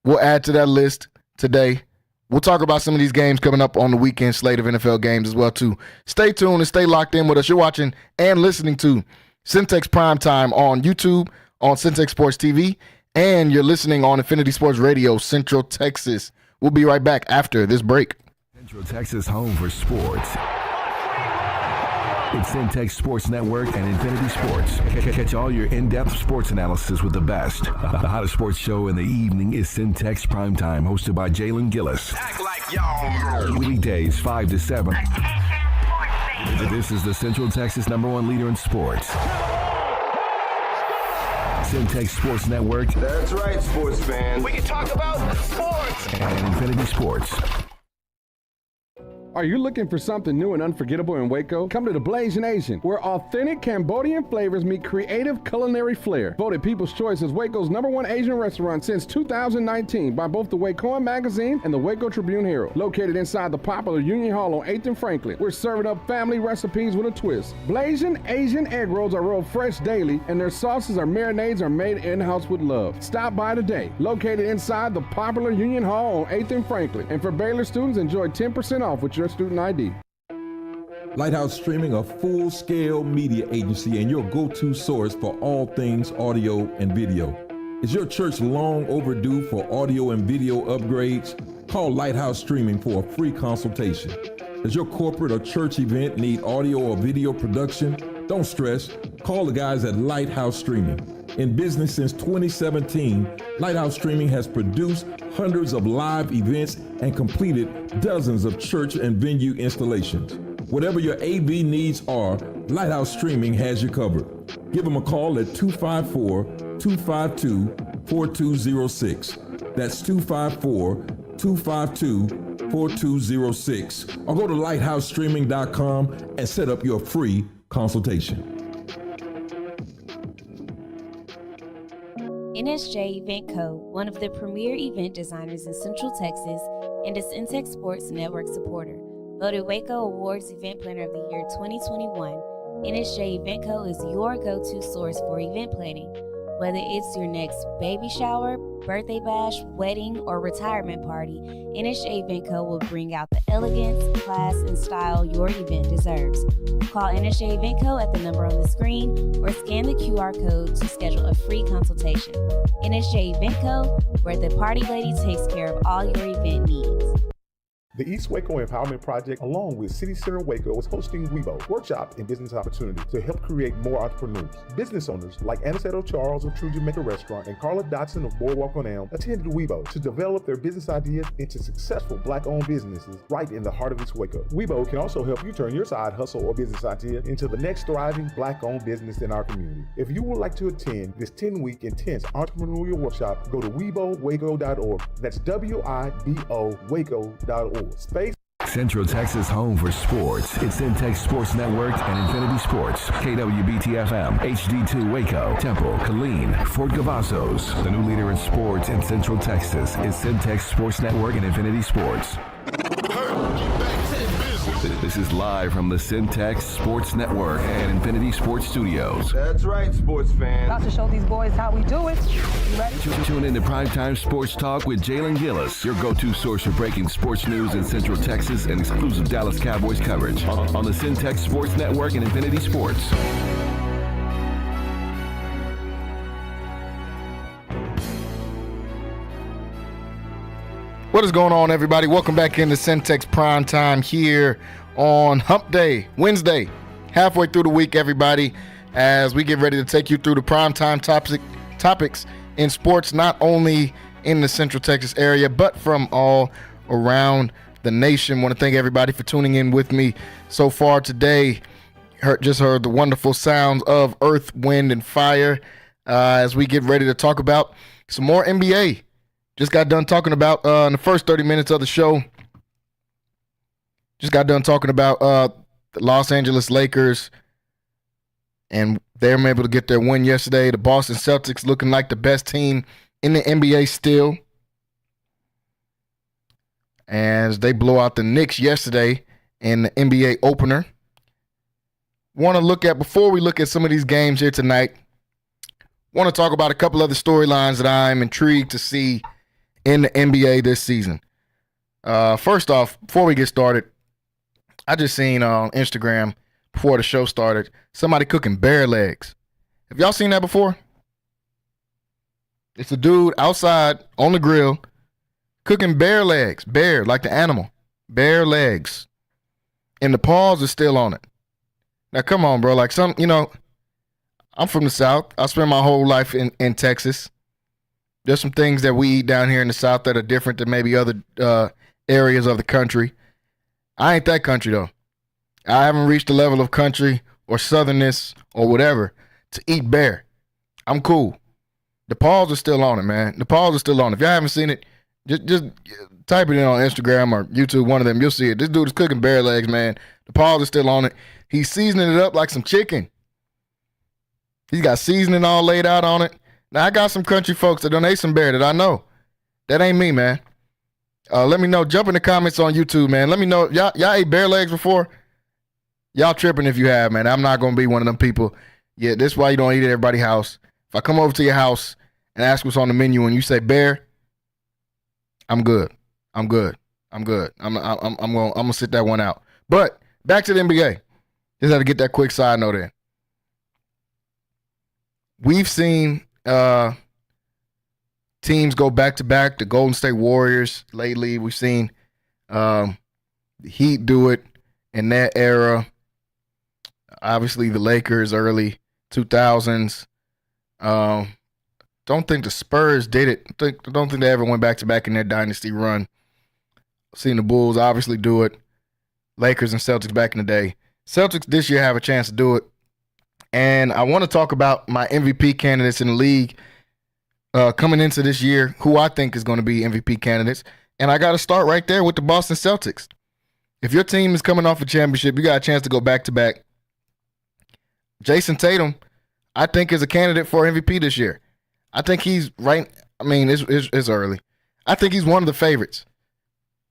We'll add to that list today. We'll talk about some of these games coming up on the weekend slate of NFL games as well, too. Stay tuned and stay locked in with us. You're watching and listening to Centex Primetime on YouTube, on Centex Sports TV, and you're listening on Infinity Sports Radio, Central Texas. We'll be right back after this break. Central Texas home for sports. It's Centex Sports Network and Infinity Sports. Catch all your in-depth sports analysis with the best. The hottest sports show in the evening is Centex Primetime, hosted by Jalen Gillis. Act like y'all. Weekdays 5 to 7. This is the Central Texas #1 leader in sports. Centex Sports Network. That's right, sports fans. We can talk about sports. And Infinity Sports. Are you looking for something new and unforgettable in Waco? Come to the Blazing Asian, where authentic Cambodian flavors meet creative culinary flair. Voted People's Choice as Waco's #1 Asian restaurant since 2019 by both the Wacoan Magazine and the Waco Tribune Herald. Located inside the popular Union Hall on 8th and Franklin, we're serving up family recipes with a twist. Blazing Asian egg rolls are rolled fresh daily, and their sauces or marinades are made in-house with love. Stop by today. Located inside the popular Union Hall on 8th and Franklin. And for Baylor students, enjoy 10% off with your student ID. Lighthouse Streaming, a full-scale media agency and your go-to source for all things audio and video. Is your church long overdue for audio and video upgrades? Call Lighthouse Streaming for a free consultation. Does your corporate or church event need audio or video production? Don't stress. Call the guys at Lighthouse Streaming. In business since 2017, Lighthouse Streaming has produced hundreds of live events and completed dozens of church and venue installations. Whatever your AV needs are, Lighthouse Streaming has you covered. Give them a call at 254-252-4206. That's 254-252-4206. Or go to lighthousestreaming.com and set up your free consultation. NSJ Event Co., one of the premier event designers in Central Texas and a Centex Sports Network supporter. Voted Waco Awards Event Planner of the Year 2021, NSJ Event Co. is your go-to source for event planning. Whether it's your next baby shower, birthday bash, wedding, or retirement party, NSJ Event Co. will bring out the elegance, class, and style your event deserves. Call NSJ Event Co. at the number on the screen or scan the QR code to schedule a free consultation. NSJ Event Co., where the party lady takes care of all your event needs. The East Waco Empowerment Project, along with City Center Waco, is hosting WeBo, Workshop in Business Opportunity, to help create more entrepreneurs. Business owners like Aniceto Charles of True Jamaica Restaurant and Carla Dotson of Boardwalk on Elm attended WeBo to develop their business ideas into successful Black-owned businesses right in the heart of East Waco. WeBo can also help you turn your side hustle or business idea into the next thriving Black-owned business in our community. If you would like to attend this 10-week intense entrepreneurial workshop, go to WeBoWaco.org. That's WIBO Waco.org. Space. Central Texas home for sports. It's Centex Sports Network and Infinity Sports. KWBT-FM, HD2 Waco, Temple, Killeen, Fort Cavazos. The new leader in sports in Central Texas is Centex Sports Network and Infinity Sports. This is live from the Centex Sports Network and Infinity Sports Studios. That's right, sports fans. About to show these boys how we do it. You ready? Tune in to Primetime Sports Talk with Jalen Gillis, your go-to source for breaking sports news in Central Texas and exclusive Dallas Cowboys coverage on the Centex Sports Network and Infinity Sports. What is going on, everybody? Welcome back into Centex Prime Time here on Hump Day, Wednesday, halfway through the week, everybody, as we get ready to take you through the primetime topics in sports, not only in the Central Texas area, but from all around the nation. Want to thank everybody for tuning in with me so far today. Just heard the wonderful sounds of Earth, Wind, and Fire as we get ready to talk about some more NBA. Just got done talking about in the first 30 minutes of the show. Just got done talking about the Los Angeles Lakers, and they were able to get their win yesterday. The Boston Celtics looking like the best team in the NBA still, as they blow out the Knicks yesterday in the NBA opener. Want to look at, before we look at some of these games here tonight, want to talk about a couple other storylines that I'm intrigued to see in the NBA this season. First off, before we get started, I just seen on Instagram before the show started, somebody cooking bear legs. Have y'all seen that before? It's a dude outside on the grill cooking bear legs. Bear, like the animal. Bear legs. And the paws are still on it. Now, come on, bro. Like I'm from the South. I spent my whole life in Texas. There's some things that we eat down here in the South that are different than maybe other areas of the country. I ain't that country, though. I haven't reached the level of country or southernness or whatever to eat bear. I'm cool. The paws are still on it, man. The paws are still on it. If y'all haven't seen it, Just type it in on Instagram or YouTube, one of them. You'll see it. This dude is cooking bear legs, man. The paws are still on it. He's seasoning it up like some chicken. He's got seasoning all laid out on it. Now, I got some country folks that done ate some bear that I know. That ain't me, man. Let me know. Jump in the comments on YouTube, man. Let me know. Y'all ate bear legs before? Y'all tripping if you have, man. I'm not going to be one of them people. Yeah, this is why you don't eat at everybody's house. If I come over to your house and ask what's on the menu and you say bear, I'm good. I'm good. I'm gonna sit that one out. But back to the NBA. Just had to get that quick side note in. We've seen teams go back to back. The Golden State Warriors lately. We've seen the Heat do it in that era. Obviously, the Lakers early 2000s. Don't think the Spurs did it. Don't think they ever went back to back in their dynasty run. Seen the Bulls obviously do it. Lakers and Celtics back in the day. Celtics this year have a chance to do it. And I want to talk about my MVP candidates in the league coming into this year, who I think is going to be MVP candidates. And I got to start right there with the Boston Celtics. If your team is coming off a championship, you got a chance to go back to back. Jason Tatum, I think, is a candidate for MVP this year. I think he's right. I mean, it's early. I think he's one of the favorites.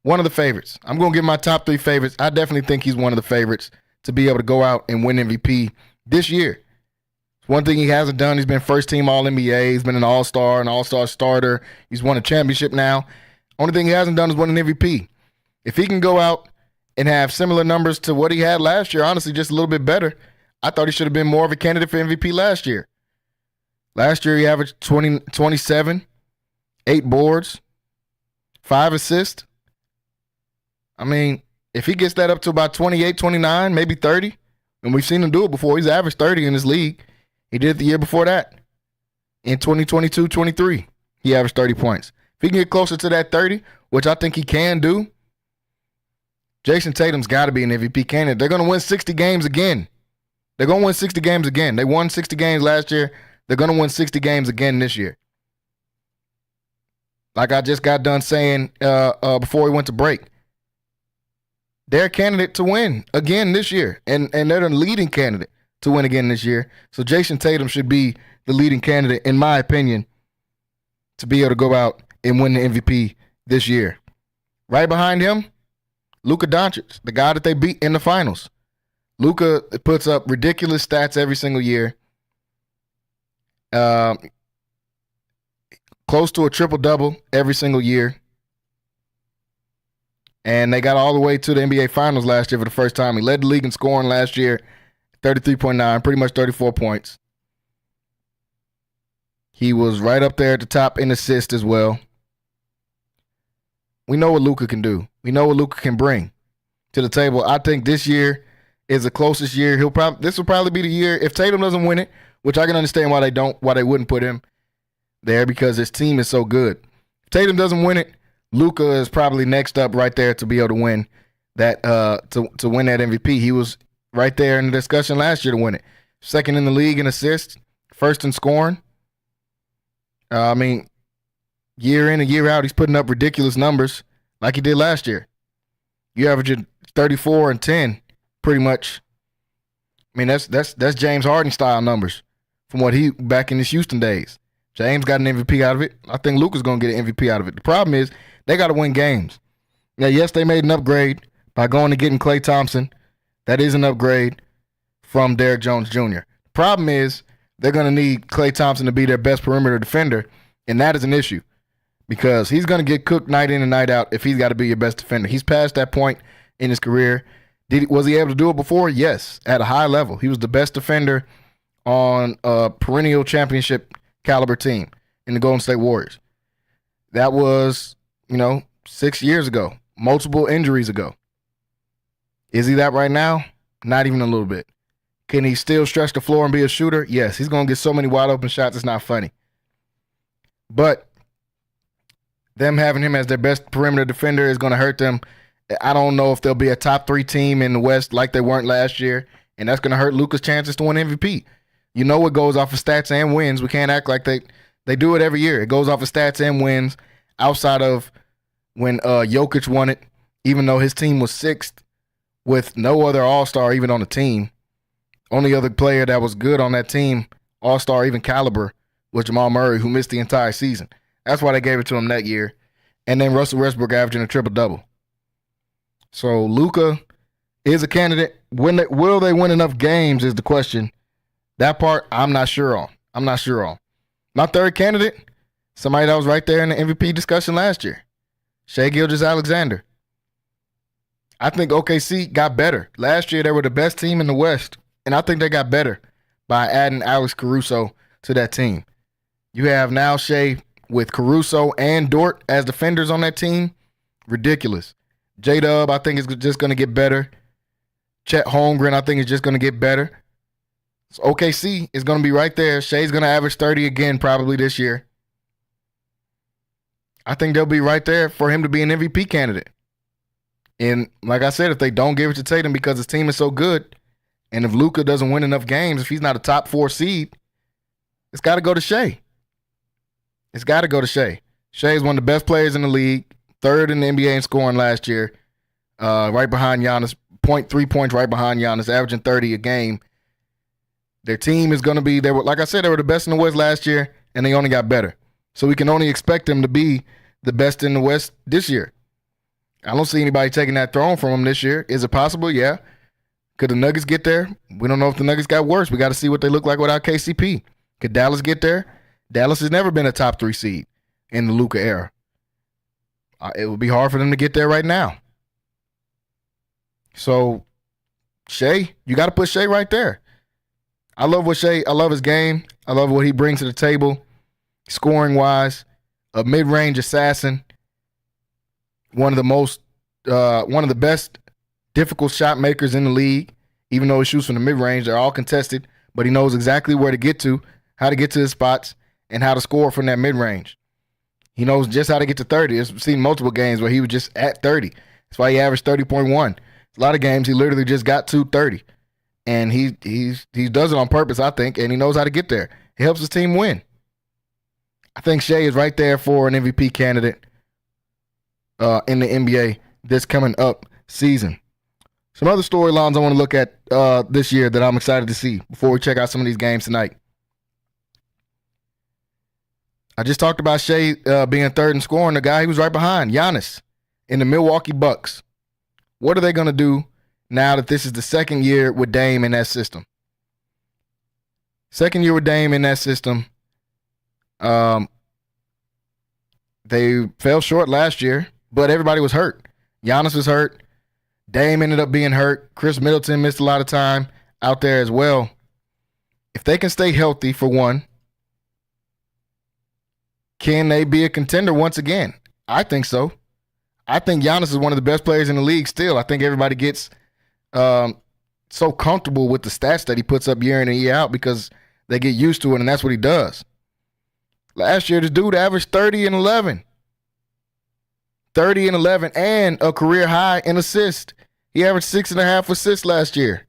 One of the favorites. I'm going to give my top 3 favorites. I definitely think he's one of the favorites to be able to go out and win MVP this year. One thing he hasn't done, he's been first team All-NBA. He's been an All-Star, an All-Star starter. He's won a championship now. Only thing he hasn't done is win an MVP. If he can go out and have similar numbers to what he had last year, honestly, just a little bit better, I thought he should have been more of a candidate for MVP last year. Last year, he averaged 27, 8 boards, 5 assists. I mean, if he gets that up to about 28, 29, maybe 30, and we've seen him do it before. He's averaged 30 in this league. He did it the year before that. In 2022-23, he averaged 30 points. If he can get closer to that 30, which I think he can do, Jason Tatum's got to be an MVP candidate. They're going to win 60 games again. They're going to win 60 games again. They won 60 games last year. They're going to win 60 games again this year. Like I just got done saying before we went to break. They're a candidate to win again this year. And they're the leading candidate to win again this year. So Jason Tatum should be the leading candidate, in my opinion, to be able to go out and win the MVP this year. Right behind him, Luka Doncic, the guy that they beat in the finals. Luka puts up ridiculous stats every single year. Close to a triple-double every single year. And they got all the way to the NBA Finals last year for the first time. He led the league in scoring last year, 33.9, pretty much 34 points. He was right up there at the top in assists as well. We know what Luka can do. We know what Luka can bring to the table. I think this year is the closest year. This will probably be the year if Tatum doesn't win it, which I can understand why they wouldn't put him there because his team is so good. If Tatum doesn't win it, Luka is probably next up right there to be able to win that to win that MVP. He was right there in the discussion last year to win it. Second in the league in assists, first in scoring. I mean, year in and year out, he's putting up ridiculous numbers like he did last year. You averaging 34 and 10, pretty much. I mean, that's James Harden style numbers from what he back in his Houston days. James got an MVP out of it. I think Luka's going to get an MVP out of it. The problem is they got to win games. Now, yes, they made an upgrade by going and getting Klay Thompson. That is an upgrade from Derrick Jones Jr. The problem is they're going to need Klay Thompson to be their best perimeter defender, and that is an issue because he's going to get cooked night in and night out if he's got to be your best defender. He's past that point in his career. Was he able to do it before? Yes, at a high level. He was the best defender on a perennial championship caliber team in the Golden State Warriors. That was, 6 years ago, multiple injuries ago. Is he that right now? Not even a little bit. Can he still stretch the floor and be a shooter? Yes, he's going to get so many wide open shots, it's not funny. But them having him as their best perimeter defender is going to hurt them. I don't know if they'll be a top 3 team in the West like they weren't last year, and that's going to hurt Luka's chances to win MVP. You know it goes off of stats and wins. We can't act like they do it every year. It goes off of stats and wins outside of when Jokic won it, even though his team was 6th with no other All-Star even on the team. Only other player that was good on that team, All-Star even caliber, was Jamal Murray, who missed the entire season. That's why they gave it to him that year. And then Russell Westbrook averaging a triple-double. So Luka is a candidate. Will they win enough games is the question. That part, I'm not sure on. My third candidate, somebody that was right there in the MVP discussion last year, Shai Gilgeous-Alexander. I think OKC got better. Last year, they were the best team in the West, and I think they got better by adding Alex Caruso to that team. You have now Shai with Caruso and Dort as defenders on that team. Ridiculous. J-Dub, I think, is just going to get better. Chet Holmgren, I think, is just going to get better. So OKC is going to be right there. Shai's going to average 30 again probably this year. I think they'll be right there for him to be an MVP candidate. And like I said, if they don't give it to Tatum because his team is so good, and if Luka doesn't win enough games, if he's not a top 4 seed, it's got to go to Shai. It's got to go to Shai. Shai is one of the best players in the league, 3rd in the NBA in scoring last year, right behind Giannis, 0.3 points right behind Giannis, averaging 30 a game. Their team is going to be, like I said, they were the best in the West last year, and they only got better. So we can only expect them to be the best in the West this year. I don't see anybody taking that throne from them this year. Is it possible? Yeah. Could the Nuggets get there? We don't know if the Nuggets got worse. We got to see what they look like without KCP. Could Dallas get there? Dallas has never been a top 3 seed in the Luka era. It would be hard for them to get there right now. So, Shai, you got to put Shai right there. I love his game. I love what he brings to the table, scoring-wise. A mid-range assassin. One of the best difficult shot makers in the league. Even though he shoots from the mid-range, they're all contested, but he knows exactly where to get to, how to get to his spots, and how to score from that mid-range. He knows just how to get to 30. I've seen multiple games where he was just at 30. That's why he averaged 30.1. A lot of games he literally just got to 30. And he does it on purpose, I think, and he knows how to get there. He helps his team win. I think Shai is right there for an MVP candidate in the NBA this coming up season. Some other storylines I want to look at this year that I'm excited to see before we check out some of these games tonight. I just talked about Shai being 3rd in scoring. The guy he was right behind, Giannis, in the Milwaukee Bucks. What are they going to do now that this is the 2nd year with Dame in that system? 2nd year with Dame in that system. They fell short last year, but everybody was hurt. Giannis was hurt. Dame ended up being hurt. Chris Middleton missed a lot of time out there as well. If they can stay healthy, for one, can they be a contender once again? I think so. I think Giannis is one of the best players in the league still. I think everybody gets so comfortable with the stats that he puts up year in and year out because they get used to it, and that's what he does. Last year, this dude averaged 30 and 11. 30 and 11 and a career high in assists. He averaged 6.5 assists last year.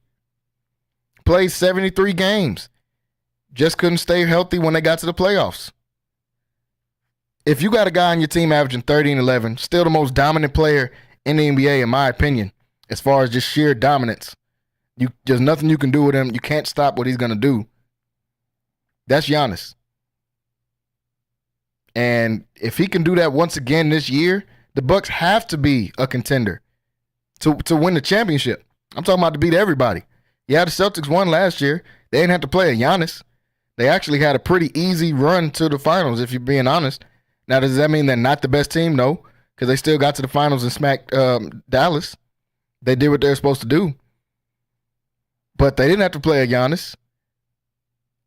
Played 73 games. Just couldn't stay healthy when they got to the playoffs. If you got a guy on your team averaging 30 and 11, still the most dominant player in the NBA, in my opinion, as far as just sheer dominance, there's nothing you can do with him. You can't stop what he's going to do. That's Giannis. And if he can do that once again this year, the Bucks have to be a contender to win the championship. I'm talking about to beat everybody. Yeah, the Celtics won last year. They didn't have to play a Giannis. They actually had a pretty easy run to the finals, if you're being honest. Now, does that mean they're not the best team? No, because they still got to the finals and smacked Dallas. They did what they were supposed to do. But they didn't have to play a Giannis.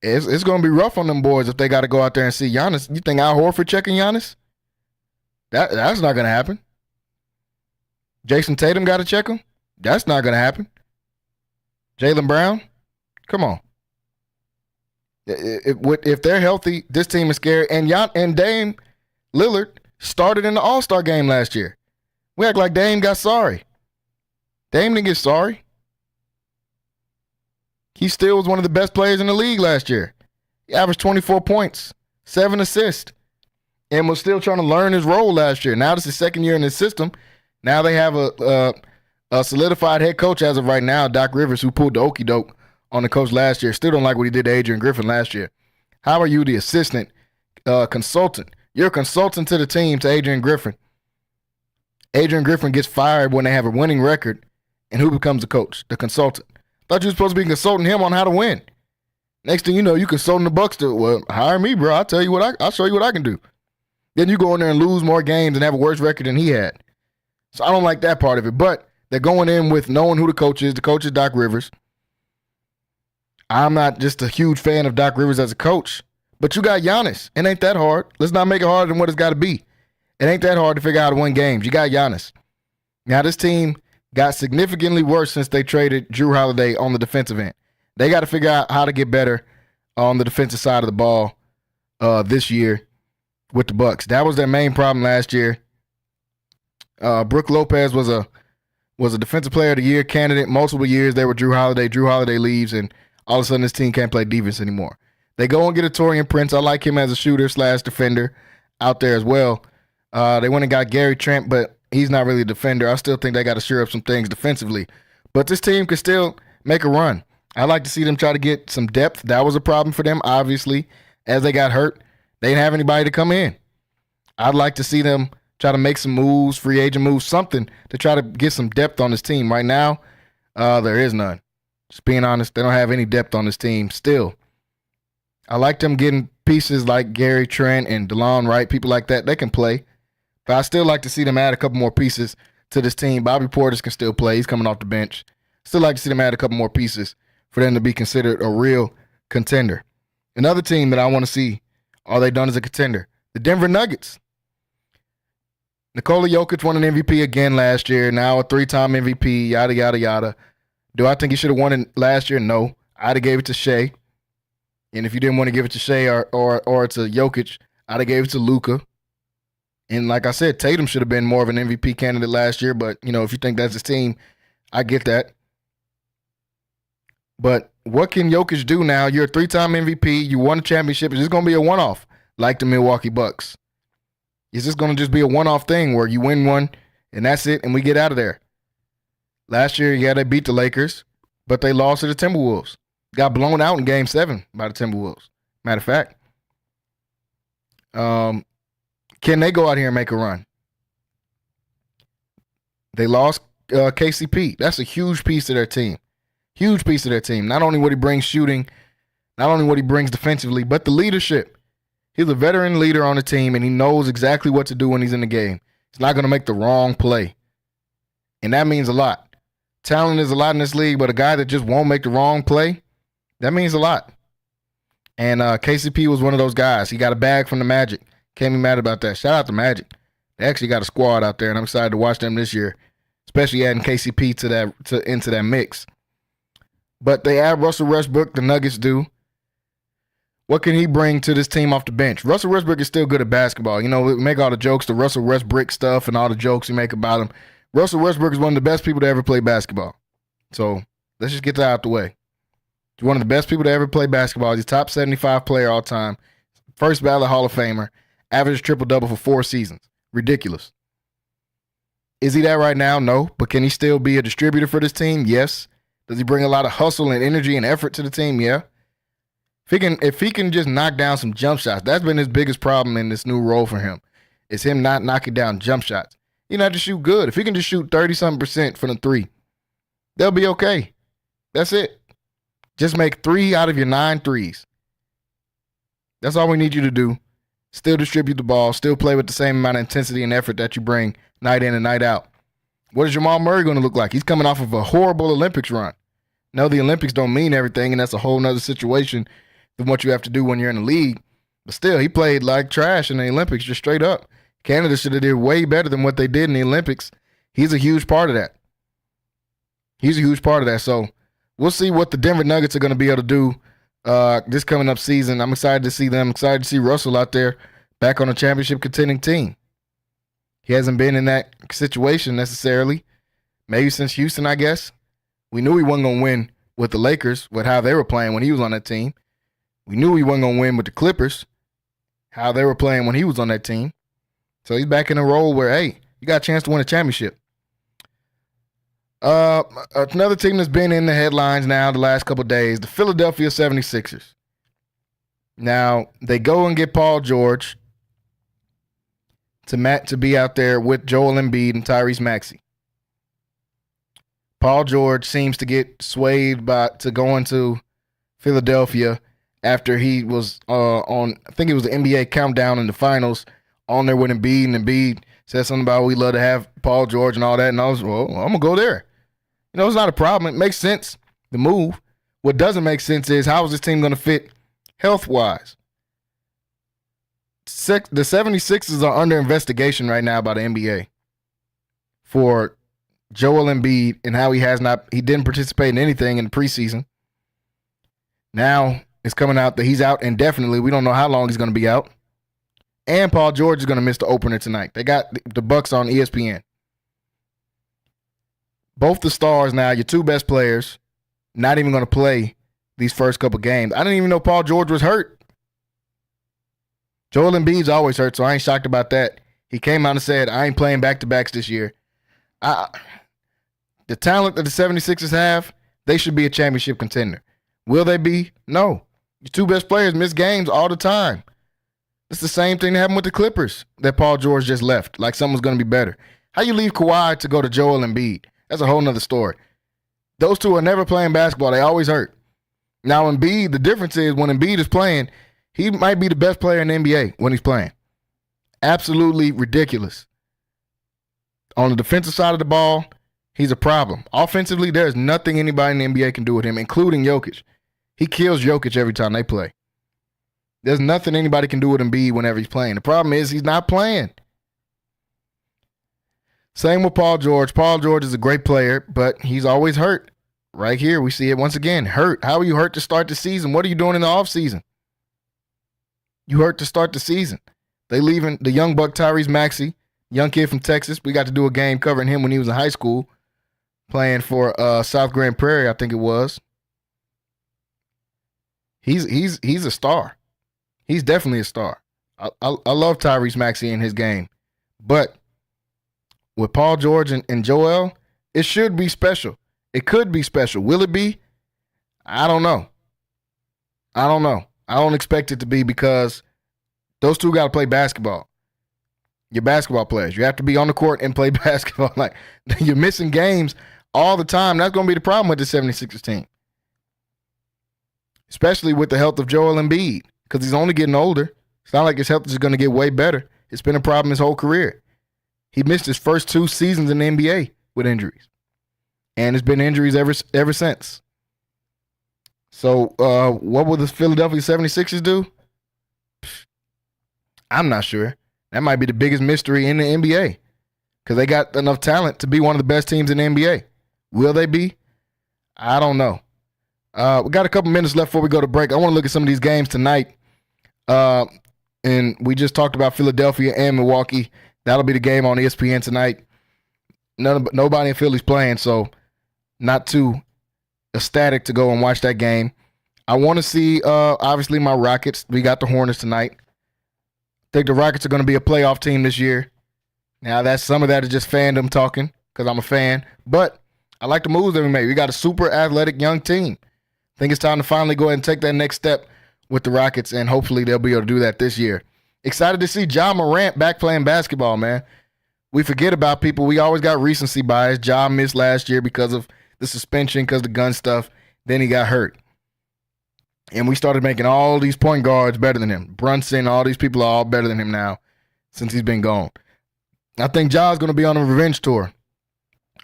It's going to be rough on them boys if they got to go out there and see Giannis. You think Al Horford checking Giannis? That's not going to happen. Jason Tatum got to check him? That's not going to happen. Jalen Brown? Come on. If they're healthy, this team is scary. And Dame Lillard started in the All-Star game last year. We act like Dame got sorry. Dame didn't get sorry. He still was one of the best players in the league last year. He averaged 24 points, 7 assists. and was still trying to learn his role last year. Now this is his second year in his system. Now they have a solidified head coach as of right now, Doc Rivers, who pulled the okie doke on the coach last year. Still don't like what he did to Adrian Griffin last year. How are you the assistant consultant? You're a consultant to the team, to Adrian Griffin. Adrian Griffin gets fired when they have a winning record, and who becomes the coach? The consultant. Thought you were supposed to be consulting him on how to win. Next thing you know, you consulting the Bucks to, well, hire me, bro. I'll show you what I can do. Then you go in there and lose more games and have a worse record than he had. So I don't like that part of it. But they're going in with knowing who the coach is. The coach is Doc Rivers. I'm not just a huge fan of Doc Rivers as a coach, but you got Giannis. It ain't that hard. Let's not make it harder than what it's got to be. It ain't that hard to figure out how to win games. You got Giannis. Now, this team got significantly worse since they traded Jrue Holiday on the defensive end. They got to figure out how to get better on the defensive side of the ball this year with the Bucks. That was their main problem last year. Brook Lopez was a defensive player of the year candidate multiple years. They were Jrue Holiday. Jrue Holiday leaves, and all of a sudden this team can't play defense anymore. They go and get a Taurean Prince. I like him as a shooter/defender out there as well. They went and got Gary Trent, but he's not really a defender. I still think they got to shore up some things defensively. But this team could still make a run. I like to see them try to get some depth. That was a problem for them, obviously. As they got hurt, they didn't have anybody to come in. I'd like to see them try to make some moves, free agent moves, something to try to get some depth on this team. Right now, there is none. Just being honest, they don't have any depth on this team still. I like them getting pieces like Gary Trent and DeLon Wright, people like that. They can play. But I still like to see them add a couple more pieces to this team. Bobby Portis can still play. He's coming off the bench. Still like to see them add a couple more pieces for them to be considered a real contender. Another team that I want to see, are they done as a contender? The Denver Nuggets. Nikola Jokic won an MVP again last year. Now a 3-time MVP, yada, yada, yada. Do I think he should have won it last year? No. I'd have gave it to Shea. And if you didn't want to give it to Shea or to Jokic, I'd have gave it to Luka. And like I said, Tatum should have been more of an MVP candidate last year. But, you know, if you think that's his team, I get that. But what can Jokic do now? You're a 3-time MVP. You won a championship. It's just going to be a one-off like the Milwaukee Bucks. It's just going to just be a one-off thing where you win one and that's it and we get out of there. Last year, yeah, they beat the Lakers, but they lost to the Timberwolves. Got blown out in Game 7 by the Timberwolves. Matter of fact. Can they go out here and make a run? They lost KCP. That's a huge piece of their team. Huge piece of their team. Not only what he brings shooting, not only what he brings defensively, but the leadership. He's a veteran leader on the team, and he knows exactly what to do when he's in the game. He's not going to make the wrong play. And that means a lot. Talent is a lot in this league, but a guy that just won't make the wrong play, that means a lot. And KCP was one of those guys. He got a bag from the Magic. Can't be mad about that. Shout out to Magic. They actually got a squad out there, and I'm excited to watch them this year, especially adding KCP into that mix. But they add Russell Westbrook, the Nuggets do. What can he bring to this team off the bench? Russell Westbrook is still good at basketball. You know, we make all the jokes, the Russell Westbrook stuff and all the jokes we make about him. Russell Westbrook is one of the best people to ever play basketball. So let's just get that out the way. He's one of the best people to ever play basketball. He's a top 75 player all time. First ballot Hall of Famer. Average triple-double for 4 seasons. Ridiculous. Is he that right now? No. But can he still be a distributor for this team? Yes. Does he bring a lot of hustle and energy and effort to the team? Yeah. If he can just knock down some jump shots, that's been his biggest problem in this new role for him. Is him not knocking down jump shots. He not to shoot good. If he can just shoot 30-something% from the 3, they'll be okay. That's it. Just make 3 out of your 9 threes. That's all we need you to do. Still distribute the ball. Still play with the same amount of intensity and effort that you bring night in and night out. What is Jamal Murray going to look like? He's coming off of a horrible Olympics run. No, the Olympics don't mean everything, and that's a whole nother situation than what you have to do when you're in the league. But still, he played like trash in the Olympics, just straight up. Canada should have did way better than what they did in the Olympics. He's a huge part of that. So we'll see what the Denver Nuggets are going to be able to do this coming up season. I'm excited to see them. Excited to see Russell out there back on a championship contending team. He hasn't been in that situation necessarily. Maybe since Houston, I guess. We knew he wasn't going to win with the Lakers with how they were playing when he was on that team. We knew he wasn't going to win with the Clippers. how they were playing when he was on that team. So he's back in a role where, hey, you got a chance to win a championship. Another team that's been in the headlines now the last couple of days, the Philadelphia 76ers. Now, they go and get Paul George to be out there with Joel Embiid and Tyrese Maxey. Paul George seems to get swayed to going to Philadelphia after he was on, I think it was the NBA countdown in the finals, on there with Embiid, and Embiid said something about we love to have Paul George and all that, and I was, well, I'm going to go there. You know, it's not a problem. It makes sense, the move. What doesn't make sense is how is this team going to fit health-wise? The 76ers are under investigation right now by the NBA for Joel Embiid and how he didn't participate in anything in the preseason. Now it's coming out that he's out indefinitely. We don't know how long he's going to be out. And Paul George is going to miss the opener tonight. They got the Bucks on ESPN. Both the stars now, your two best players, not even going to play these first couple games. I didn't even know Paul George was hurt. Joel Embiid's always hurt, so I ain't shocked about that. He came out and said, I ain't playing back-to-backs this year. The talent that the 76ers have, they should be a championship contender. Will they be? No. Your two best players miss games all the time. It's the same thing that happened with the Clippers that Paul George just left, like someone's going to be better. How you leave Kawhi to go to Joel Embiid? That's a whole nother story. Those two are never playing basketball. They always hurt. Now, Embiid, the difference is when Embiid is playing, he might be the best player in the NBA when he's playing. Absolutely ridiculous. On the defensive side of the ball, he's a problem. Offensively, there's nothing anybody in the NBA can do with him, including Jokic. He kills Jokic every time they play. There's nothing anybody can do with Embiid whenever he's playing. The problem is he's not playing. Same with Paul George. Paul George is a great player, but he's always hurt. Right here, we see it once again. Hurt. How are you hurt to start the season? What are you doing in the offseason? You hurt to start the season. They leaving the young buck Tyrese Maxey, young kid from Texas. We got to do a game covering him when he was in high school, playing for South Grand Prairie, I think it was. He's a star. He's definitely a star. I love Tyrese Maxey in his game. But with Paul George and Joel, it should be special. It could be special. Will it be? I don't know. I don't expect it to be because those two got to play basketball. You're basketball players. You have to be on the court and play basketball. Like, you're missing games all the time. That's going to be the problem with the 76ers team. Especially with the health of Joel Embiid, because he's only getting older. It's not like his health is going to get way better. It's been a problem his whole career. He missed his first 2 seasons in the NBA with injuries. And it's been injuries ever since. So what will the Philadelphia 76ers do? I'm not sure. That might be the biggest mystery in the NBA because they got enough talent to be one of the best teams in the NBA. Will they be? I don't know. We got a couple minutes left before we go to break. I want to look at some of these games tonight. And we just talked about Philadelphia and Milwaukee. That'll be the game on ESPN tonight. Nobody in Philly's playing, so not too ecstatic to go and watch that game. I want to see, obviously, my Rockets. We got the Hornets tonight. I think the Rockets are going to be a playoff team this year. Now, some of that is just fandom talking because I'm a fan. But I like the moves that we made. We got a super athletic young team. I think it's time to finally go ahead and take that next step with the Rockets, and hopefully they'll be able to do that this year. Excited to see Ja Morant back playing basketball, man. We forget about people. We always got recency bias. Ja missed last year because of the suspension, because of the gun stuff. Then he got hurt. And we started making all these point guards better than him. Brunson, all these people are all better than him now since he's been gone. I think Ja's going to be on a revenge tour.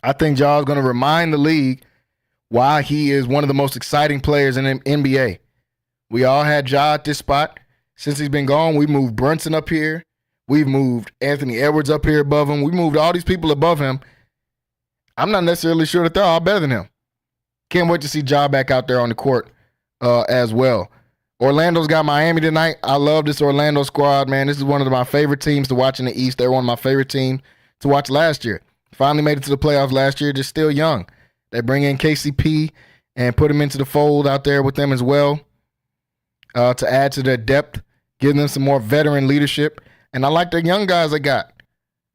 I think Ja's going to remind the league why he is one of the most exciting players in the NBA. We all had Ja at this spot. Since he's been gone, we moved Brunson up here. We've moved Anthony Edwards up here above him. We moved all these people above him. I'm not necessarily sure that they're all better than him. Can't wait to see Ja back out there on the court as well. Orlando's got Miami tonight. I love this Orlando squad, man. This is one of my favorite teams to watch in the East. They're one of my favorite teams to watch last year. Finally made it to the playoffs last year, just still young. They bring in KCP and put him into the fold out there with them as well to add to their depth. give them some more veteran leadership. And I like the young guys they got.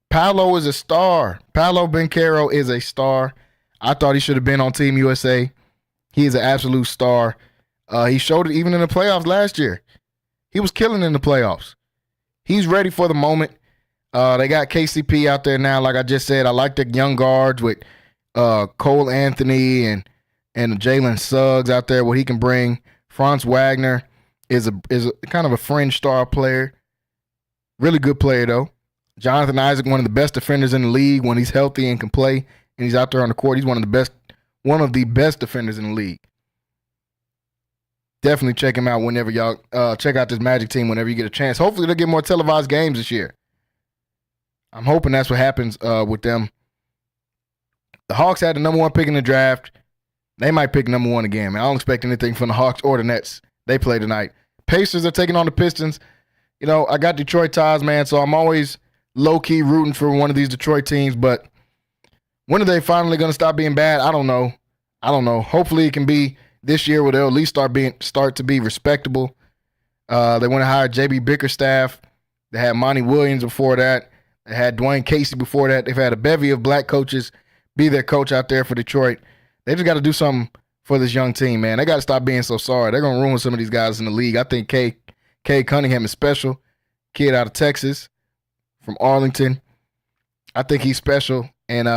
Paolo is a star. Paolo Banchero is a star. I thought he should have been on Team USA. He is an absolute star. He showed it even in the playoffs last year. He was killing in the playoffs. He's ready for the moment. They got KCP out there now, like I just said. I like the young guards with Cole Anthony and Jalen Suggs out there, what he can bring. Franz Wagner is a kind of a fringe star player. Really good player, though. Jonathan Isaac, one of the best defenders in the league when he's healthy and can play, and he's out there on the court. He's one of the best defenders in the league. Definitely check him out whenever y'all check out this Magic team whenever you get a chance. Hopefully they'll get more televised games this year. I'm hoping that's what happens with them. The Hawks had the number 1 pick in the draft. They might pick number 1 again, man. I don't expect anything from the Hawks or the Nets. They play tonight. Pacers are taking on the Pistons. You know, I got Detroit ties, man, so I'm always low-key rooting for one of these Detroit teams, but when are they finally going to stop being bad? I don't know. Hopefully it can be this year where they'll at least start to be respectable. They want to hire J.B. Bickerstaff. They had Monty Williams before that. They had Dwayne Casey before that. They've had a bevy of black coaches be their coach out there for Detroit. They just got to do something for this young team, man. They got to stop being so sorry. They're going to ruin some of these guys in the league. I think Cade Cunningham is special. Kid out of Texas from Arlington. I think he's special, and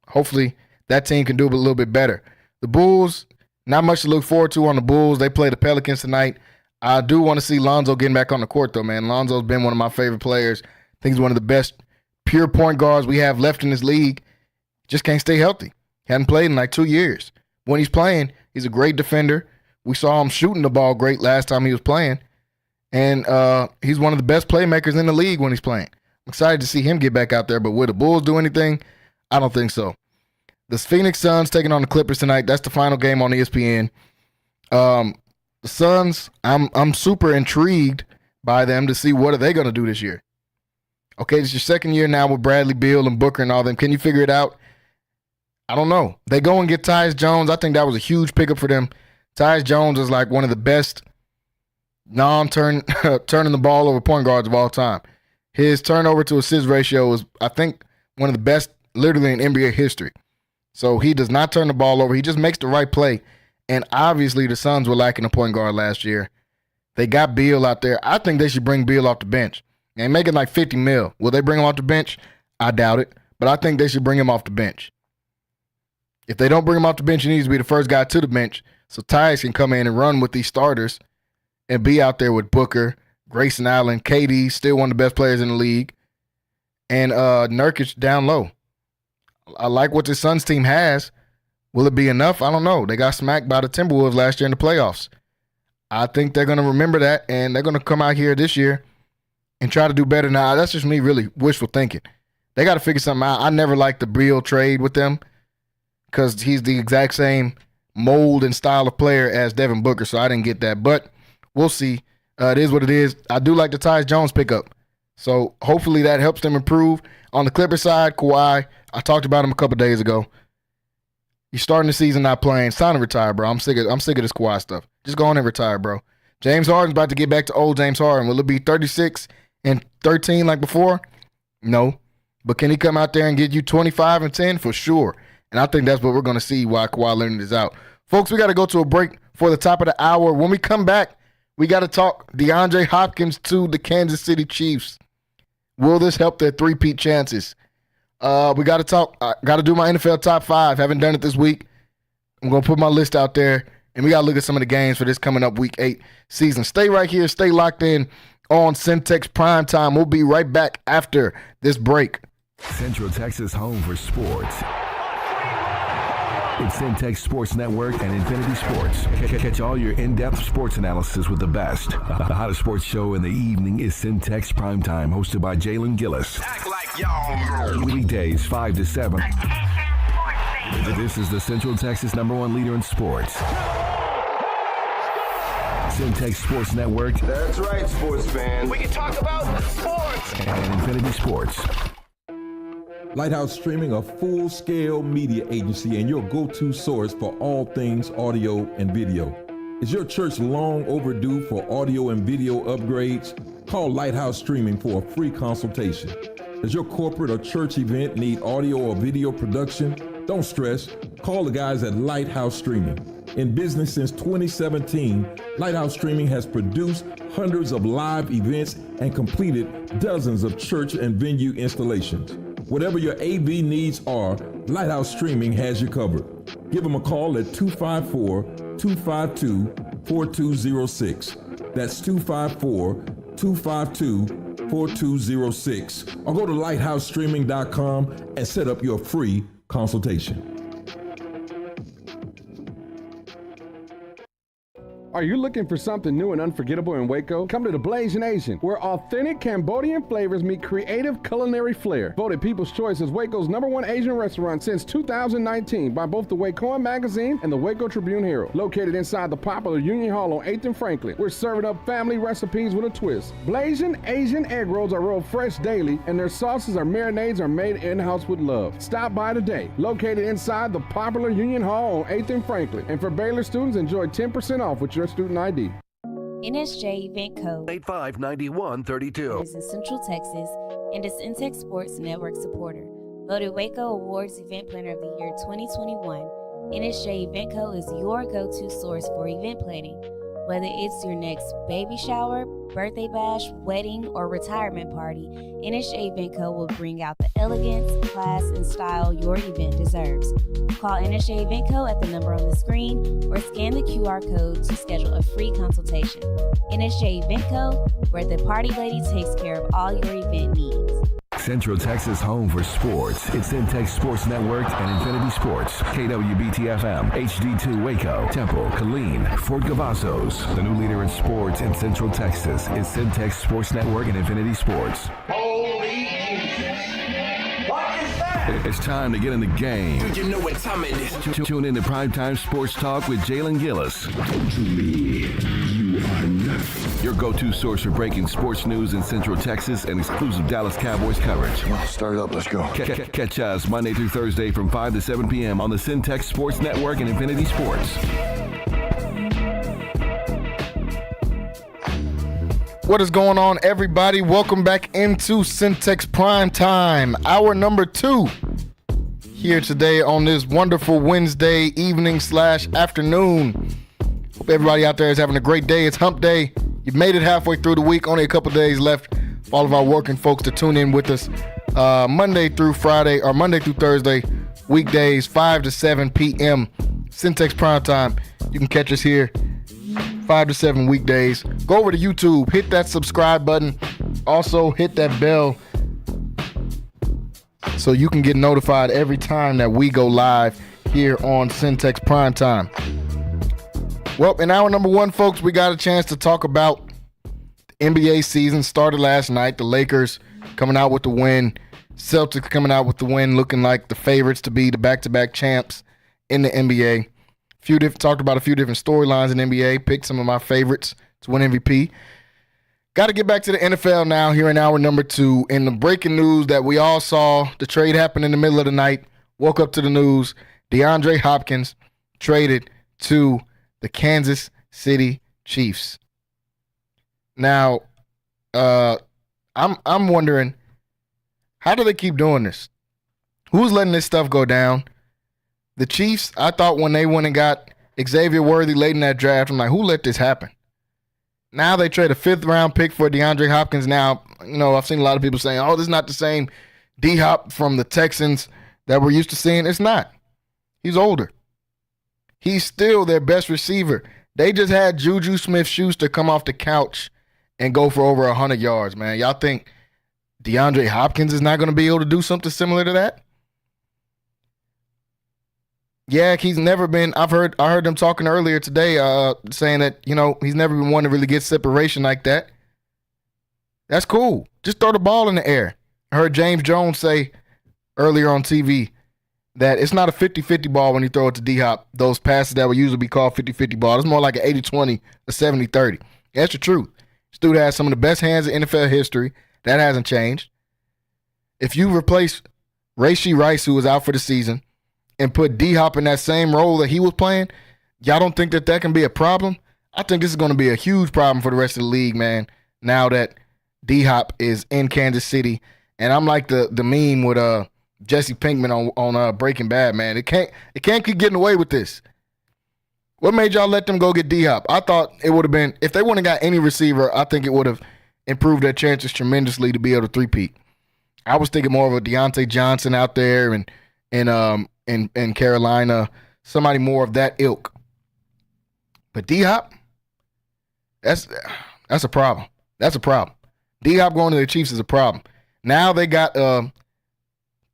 hopefully that team can do a little bit better. The Bulls, not much to look forward to on the Bulls. They play the Pelicans tonight. I do want to see Lonzo getting back on the court, though, man. Lonzo's been one of my favorite players. I think he's one of the best pure point guards we have left in this league. Just can't stay healthy. Hadn't played in like 2 years. When he's playing, he's a great defender. We saw him shooting the ball great last time he was playing. And he's one of the best playmakers in the league when he's playing. I'm excited to see him get back out there, but will the Bulls do anything? I don't think so. The Phoenix Suns taking on the Clippers tonight. That's the final game on ESPN. The Suns, I'm super intrigued by them to see what are they going to do this year. Okay, it's your second year now with Bradley Beal and Booker and all them. Can you figure it out? I don't know. They go and get Tyus Jones. I think that was a huge pickup for them. Tyus Jones is like one of the best turning the ball over point guards of all time. His turnover to assist ratio is, I think, one of the best literally in NBA history. So he does not turn the ball over. He just makes the right play. And obviously the Suns were lacking a point guard last year. They got Beal out there. I think they should bring Beal off the bench. They make it like $50 million. Will they bring him off the bench? I doubt it. But I think they should bring him off the bench. If they don't bring him off the bench, he needs to be the first guy to the bench so Tyus can come in and run with these starters and be out there with Booker, Grayson Allen, KD, still one of the best players in the league, and Nurkic down low. I like what the Suns team has. Will it be enough? I don't know. They got smacked by the Timberwolves last year in the playoffs. I think they're going to remember that, and they're going to come out here this year and try to do better. Now, that's just me really wishful thinking. They got to figure something out. I never liked the Beal trade with them because he's the exact same mold and style of player as Devin Booker, so I didn't get that. But we'll see. It is what it is. I do like the Tyus Jones pickup. So hopefully that helps them improve. On the Clippers side, Kawhi, I talked about him a couple days ago. You're starting the season not playing. It's time to retire, bro. I'm sick of this Kawhi stuff. Just go on and retire, bro. James Harden's about to get back to old James Harden. Will it be 36 and 13 like before? No. But can he come out there and get you 25 and 10? For sure. And I think that's what we're going to see while Kawhi Leonard is out. Folks, we got to go to a break for the top of the hour. When we come back, we got to talk DeAndre Hopkins to the Kansas City Chiefs. Will this help their three-peat chances? We got to talk. I got to do my NFL top 5. Haven't done it this week. I'm going to put my list out there, and we got to look at some of the games for this coming up Week 8 season. Stay right here. Stay locked in on Centex Primetime. We'll be right back after this break. Central Texas home for sports. It's Centex Sports Network and Infinity Sports. Catch all your in-depth sports analysis with the best. The hottest sports show in the evening is Centex Primetime, hosted by Jalen Gillis. Act like y'all. Weekdays 5 to 7. This is the Central Texas #1 leader in sports. Centex Sports Network. That's right, sports fans. We can talk about sports. And Infinity Sports. Lighthouse Streaming, a full-scale media agency and your go-to source for all things audio and video. Is your church long overdue for audio and video upgrades? Call Lighthouse Streaming for a free consultation. Does your corporate or church event need audio or video production? Don't stress. Call the guys at Lighthouse Streaming. In business since 2017, Lighthouse Streaming has produced hundreds of live events and completed dozens of church and venue installations. Whatever your AV needs are, Lighthouse Streaming has you covered. Give them a call at 254-252-4206. That's 254-252-4206. Or go to lighthousestreaming.com and set up your free consultation. Are you looking for something new and unforgettable in Waco? Come to the Blazing Asian, where authentic Cambodian flavors meet creative culinary flair. Voted People's Choice as Waco's #1 Asian restaurant since 2019 by both the Wacoan Magazine and the Waco Tribune Herald. Located inside the popular Union Hall on 8th and Franklin, we're serving up family recipes with a twist. Blazing Asian egg rolls are rolled fresh daily, and their sauces or marinades are made in-house with love. Stop by today. Located inside the popular Union Hall on 8th and Franklin. And for Baylor students, enjoy 10% off with your student ID. NSJ Event Code 859132 is in Central Texas and is Centex Sports Network supporter. Voted Waco Awards Event Planner of the Year 2021, NSJ Event Code is your go-to source for event planning. Whether it's your next baby shower, birthday bash, wedding, or retirement party, NSJ Event Co. will bring out the elegance, class, and style your event deserves. Call NSJ Event Co. at the number on the screen or scan the QR code to schedule a free consultation. NSJ Event Co., where the party lady takes care of all your event needs. Central Texas home for sports. It's Centex Sports Network and Infinity Sports. KWBT-FM, HD2 Waco, Temple, Killeen, Fort Cavazos. The new leader in sports in Central Texas is Centex Sports Network and Infinity Sports. Holy Jesus. What is that? It's time to get in the game. Do you know what time it is? Tune in to Primetime Sports Talk with Jalen Gillis. To me, you are nothing. Your go-to source for breaking sports news in Central Texas and exclusive Dallas Cowboys coverage. Start it up, let's go. Catch us Monday through Thursday from 5 to 7 p.m. on the Centex Sports Network and Infinity Sports. What is going on, everybody? Welcome back into Centex Primetime, hour number 2. Here today on this wonderful Wednesday evening/afternoon. Hope everybody out there is having a great day. It's hump day. You've made it halfway through the week. Only a couple days left for all of our working folks to tune in with us Monday through Thursday, weekdays 5 to 7 p.m. Centex Primetime. You can catch us here 5 to 7 weekdays. Go over to YouTube, hit that subscribe button. Also hit that bell so you can get notified every time that we go live here on Centex Primetime. Well, in hour number 1, folks, we got a chance to talk about the NBA season. Started last night. The Lakers coming out with the win. Celtics coming out with the win, looking like the favorites to be the back-to-back champs in the NBA. Talked about a few different storylines in the NBA. Picked some of my favorites to win MVP. Got to get back to the NFL now here in hour number 2. In the breaking news that we all saw, the trade happened in the middle of the night. Woke up to the news. DeAndre Hopkins traded to the Kansas City Chiefs. Now, I'm wondering, how do they keep doing this? Who's letting this stuff go down? The Chiefs, I thought when they went and got Xavier Worthy late in that draft, I'm like, who let this happen? Now they trade a 5th-round pick for DeAndre Hopkins. Now, I've seen a lot of people saying, oh, this is not the same D-Hop from the Texans that we're used to seeing. It's not. He's older. He's still their best receiver. They just had Juju Smith-Schuster come off the couch and go for over 100 yards, man. Y'all think DeAndre Hopkins is not going to be able to do something similar to that? Yeah, he's never been. I heard them talking earlier today, saying that he's never been one to really get separation like that. That's cool. Just throw the ball in the air. I heard James Jones say earlier on TV that it's not a 50-50 ball when you throw it to D-Hop. Those passes that would usually be called 50-50 ball. It's more like an 80-20, a 70-30. That's the truth. This dude has some of the best hands in NFL history. That hasn't changed. If you replace Rashee Rice, who was out for the season, and put D-Hop in that same role that he was playing, y'all don't think that can be a problem? I think this is going to be a huge problem for the rest of the league, man, now that D-Hop is in Kansas City. And I'm like the meme with Jesse Pinkman on Breaking Bad, man. It can't keep getting away with this. What made y'all let them go get D-Hop? I thought it would have been, if they wouldn't have got any receiver, I think it would have improved their chances tremendously to be able to three-peat. I was thinking more of a Deontay Johnson out there and in Carolina, somebody more of that ilk. But D-Hop, that's a problem. That's a problem. D-Hop going to the Chiefs is a problem. Now they got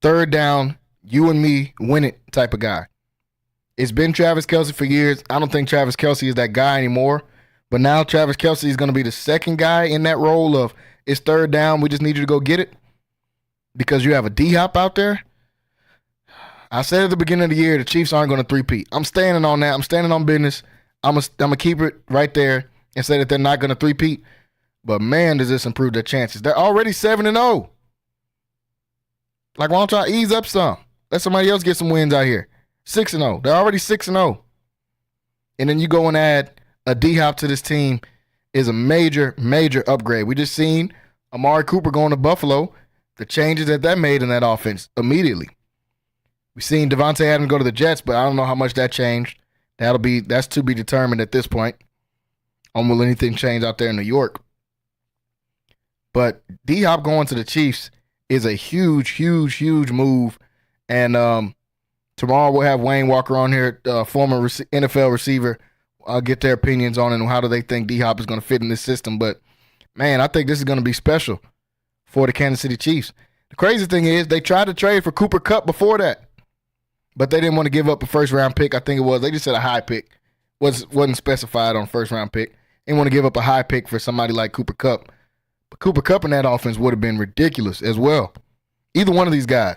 third down, you and me win it type of guy. It's been Travis Kelce for years. I don't think Travis Kelce is that guy anymore. But now Travis Kelce is going to be the second guy in that role of it's third down, we just need you to go get it. Because you have a D-Hop out there. I said at the beginning of the year the Chiefs aren't going to three-peat. I'm standing on that. I'm standing on business. I'm going to keep it right there and say that they're not going to three-peat. But, man, does this improve their chances. They're already 7-0. Like, why don't y'all ease up some? Let somebody else get some wins out here. 6-0. They're already 6-0. And then you go and add a D-Hop to this team is a major, major upgrade. We just seen Amari Cooper going to Buffalo, the changes that made in that offense immediately. We seen Devontae Adams go to the Jets, but I don't know how much that changed. That's to be determined at this point. Will anything change out there in New York? But D-Hop going to the Chiefs is a huge, huge, huge move. And tomorrow we'll have Wayne Walker on here, former NFL receiver. I'll get their opinions on it and how do they think D-Hop is going to fit in this system. But, man, I think this is going to be special for the Kansas City Chiefs. The crazy thing is they tried to trade for Cooper Kupp before that, but they didn't want to give up a first-round pick. I think it was. They just said a high pick. Wasn't specified on first-round pick. They didn't want to give up a high pick for somebody like Cooper Kupp. But Cooper Kupp in that offense would have been ridiculous as well. Either one of these guys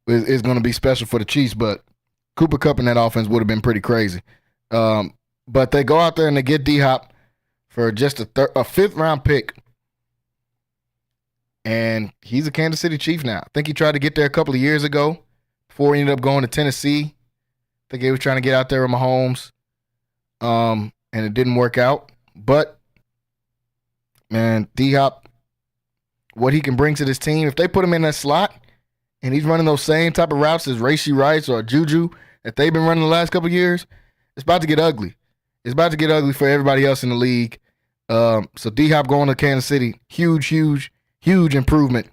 is going to be special for the Chiefs, but Cooper Kupp in that offense would have been pretty crazy. But they go out there and they get D-Hop for just a fifth-round pick. And he's a Kansas City Chief now. I think he tried to get there a couple of years ago before he ended up going to Tennessee. I think he was trying to get out there with Mahomes, and it didn't work out. But, man, D-Hop, what he can bring to this team, if they put him in that slot and he's running those same type of routes as Rashee Rice or Juju that they've been running the last couple of years, it's about to get ugly. It's about to get ugly for everybody else in the league. So D-Hop going to Kansas City, huge, huge, huge improvement.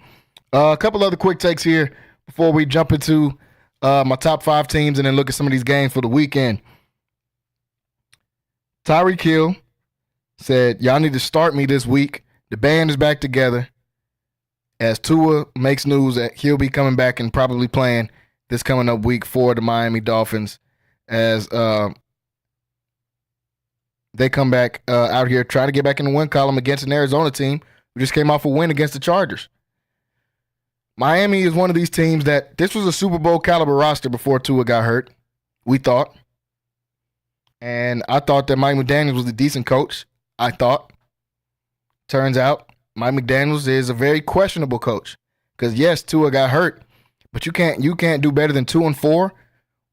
A couple other quick takes here before we jump into my top 5 teams and then look at some of these games for the weekend. Tyreek Hill said, y'all need to start me this week. The band is back together. As Tua makes news that he'll be coming back and probably playing this coming up week for the Miami Dolphins as they come back out here, try to get back in the win column against an Arizona team who just came off a win against the Chargers. Miami is one of these teams that this was a Super Bowl caliber roster before Tua got hurt, we thought. And I thought that Mike McDaniels was a decent coach, I thought. Turns out Mike McDaniels is a very questionable coach. Because, yes, Tua got hurt, but you can't do better than 2-4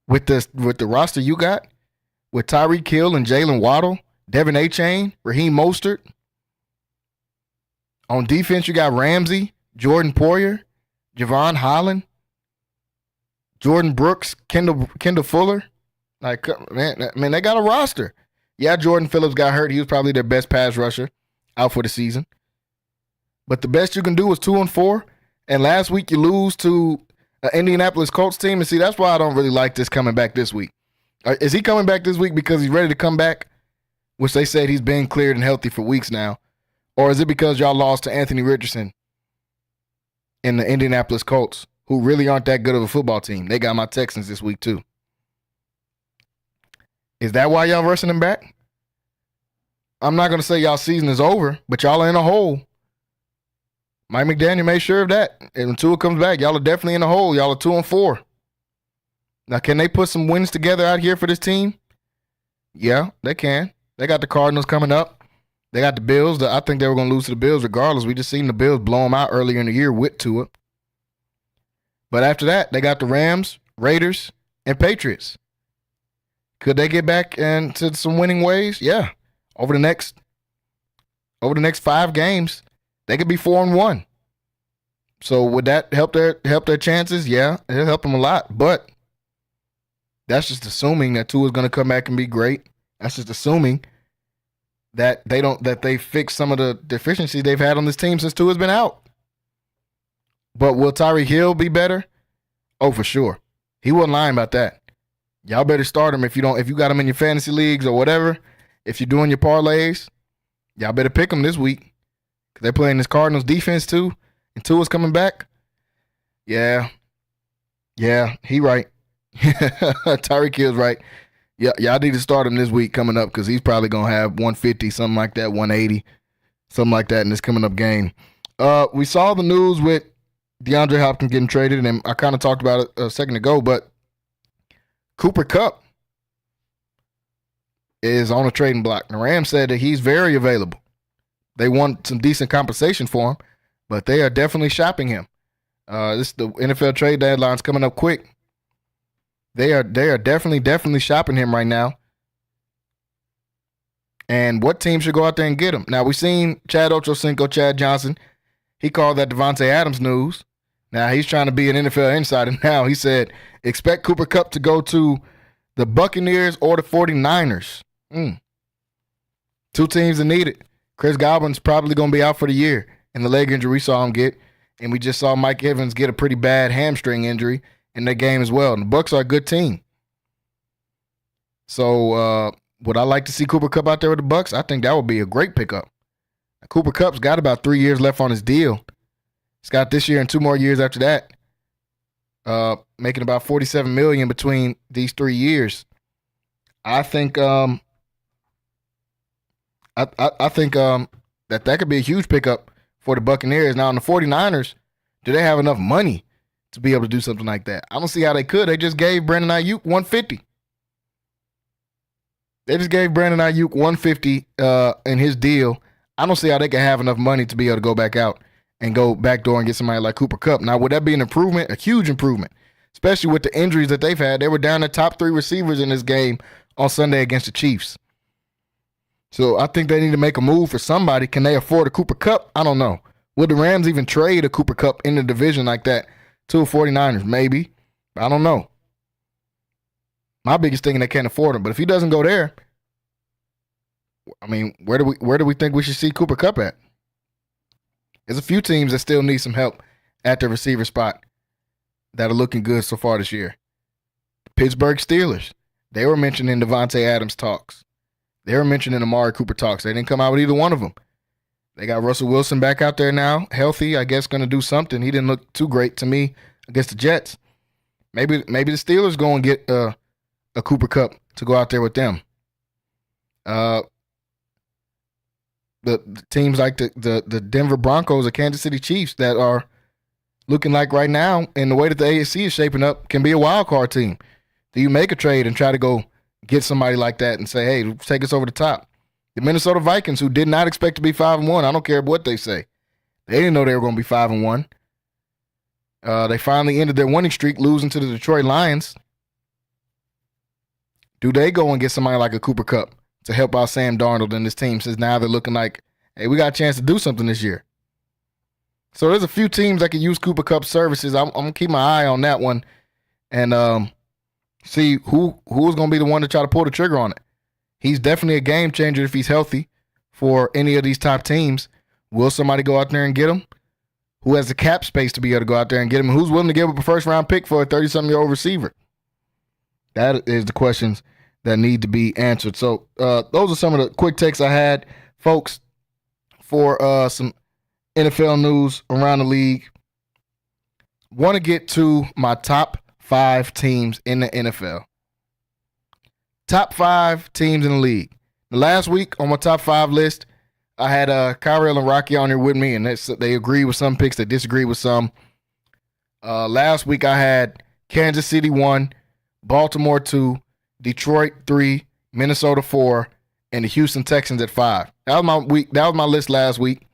with the roster you got, with Tyreek Hill and Jalen Waddle, Devin Achane, Raheem Mostert. On defense, you got Ramsey, Jordan Poyer, Javon Holland, Jordan Brooks, Kendall Fuller. Like, man, they got a roster. Yeah, Jordan Phillips got hurt. He was probably their best pass rusher out for the season. But the best you can do is 2-4. And last week you lose to an Indianapolis Colts team. And see, that's why I don't really like this coming back this week. Is he coming back this week because he's ready to come back, which they said he's been cleared and healthy for weeks now? Or is it because y'all lost to Anthony Richardson in the Indianapolis Colts, who really aren't that good of a football team? They got my Texans this week too. Is that why y'all rushing him back? I'm not going to say y'all season is over, but y'all are in a hole. Mike McDaniel made sure of that. And when Tua comes back, y'all are definitely in a hole. Y'all are 2-4. Now, can they put some wins together out here for this team? Yeah, they can. They got the Cardinals coming up. They got the Bills. I think they were going to lose to the Bills regardless. We just seen the Bills blow them out earlier in the year with Tua. But after that, they got the Rams, Raiders, and Patriots. Could they get back into some winning ways? Yeah. Over the next 5 games, They could be 4-1. So would that help their chances? Yeah, it'll help them a lot. But that's just assuming that Tua's going to come back and be great. That's just assuming that they fix some of the deficiencies they've had on this team since Tua's been out. But will Tyreek Hill be better? Oh, for sure. He wasn't lying about that. Y'all better start him if you got him in your fantasy leagues or whatever. If you're doing your parlays, y'all better pick him this week. Because they're playing this Cardinals defense too. And Tua's coming back. Yeah, he right. Tyreek Hill's right. Yeah, y'all need to start him this week coming up because he's probably going to have 150, something like that, 180, something like that in this coming up game. We saw the news with DeAndre Hopkins getting traded, and I kind of talked about it a second ago, but Cooper Kupp is on a trading block. The Rams said that he's very available. They want some decent compensation for him, but they are definitely shopping him. The NFL trade deadline's coming up quick. They are definitely shopping him right now. And what team should go out there and get him? Now, we've seen Chad Ochocinco, Chad Johnson. He called that Devontae Adams news. Now, he's trying to be an NFL insider now. He said, expect Cooper Kupp to go to the Buccaneers or the 49ers. Two teams that need it. Chris Godwin's probably going to be out for the year and the leg injury we saw him get. And we just saw Mike Evans get a pretty bad hamstring injury in that game as well. And the Bucs are a good team. So would I like to see Cooper Kupp out there with the Bucs? I think that would be a great pickup. Cooper Kupp's got about 3 years left on his deal. He's got this year and 2 more years after that. Making about $47 million between these 3 years. I think I think that could be a huge pickup for the Buccaneers. Now, in the 49ers, do they have enough money to be able to do something like that? I don't see how they could. They just gave Brandon Ayuk $150. They just gave Brandon Ayuk $150 in his deal. I don't see how they can have enough money to be able to go back out and go backdoor and get somebody like Cooper Kupp. Now, would that be an improvement? A huge improvement, especially with the injuries that they've had. They were down the top 3 receivers in this game on Sunday against the Chiefs. So I think they need to make a move for somebody. Can they afford a Cooper Kupp? I don't know. Would the Rams even trade a Cooper Kupp in the division like that to the 49ers? Maybe. I don't know. My biggest thing, they can't afford him. But if he doesn't go there, I mean, where do we think we should see Cooper Kupp at? There's a few teams that still need some help at the receiver spot that are looking good so far this year. Pittsburgh Steelers. They were mentioning Devontae Adams talks. They were mentioning Amari Cooper talks. They didn't come out with either one of them. They got Russell Wilson back out there now, healthy, I guess going to do something. He didn't look too great to me against the Jets. Maybe the Steelers go and get a Cooper Kupp to go out there with them. The teams like the Denver Broncos or Kansas City Chiefs that are looking like right now, and the way that the AFC is shaping up, can be a wild card team. Do you make a trade and try to go get somebody like that and say, hey, take us over the top? The Minnesota Vikings, who did not expect to be 5-1, I don't care what they say. They didn't know they were going to be 5-1. They finally ended their winning streak, losing to the Detroit Lions. Do they go and get somebody like a Cooper Kupp to help out Sam Darnold and this team, since now they're looking like, hey, we got a chance to do something this year? So there's a few teams that can use Cooper Kupp services. I'm going to keep my eye on that one and see who's going to be the one to try to pull the trigger on it. He's definitely a game changer if he's healthy for any of these top teams. Will somebody go out there and get him? Who has the cap space to be able to go out there and get him? Who's willing to give up a first-round pick for a 30-something-year-old receiver? That is the questions that need to be answered. So those are some of the quick takes I had, folks, for some NFL news around the league. Want to get to my top 5 teams in the NFL. Top 5 teams in the league. The last week on my top 5 list, I had Kyrell and Rocky on here with me, and they agree with some picks, they disagree with some. Last week I had Kansas City 1, Baltimore 2, Detroit 3, Minnesota 4, and the Houston Texans at 5. That was my week. That was my list last week.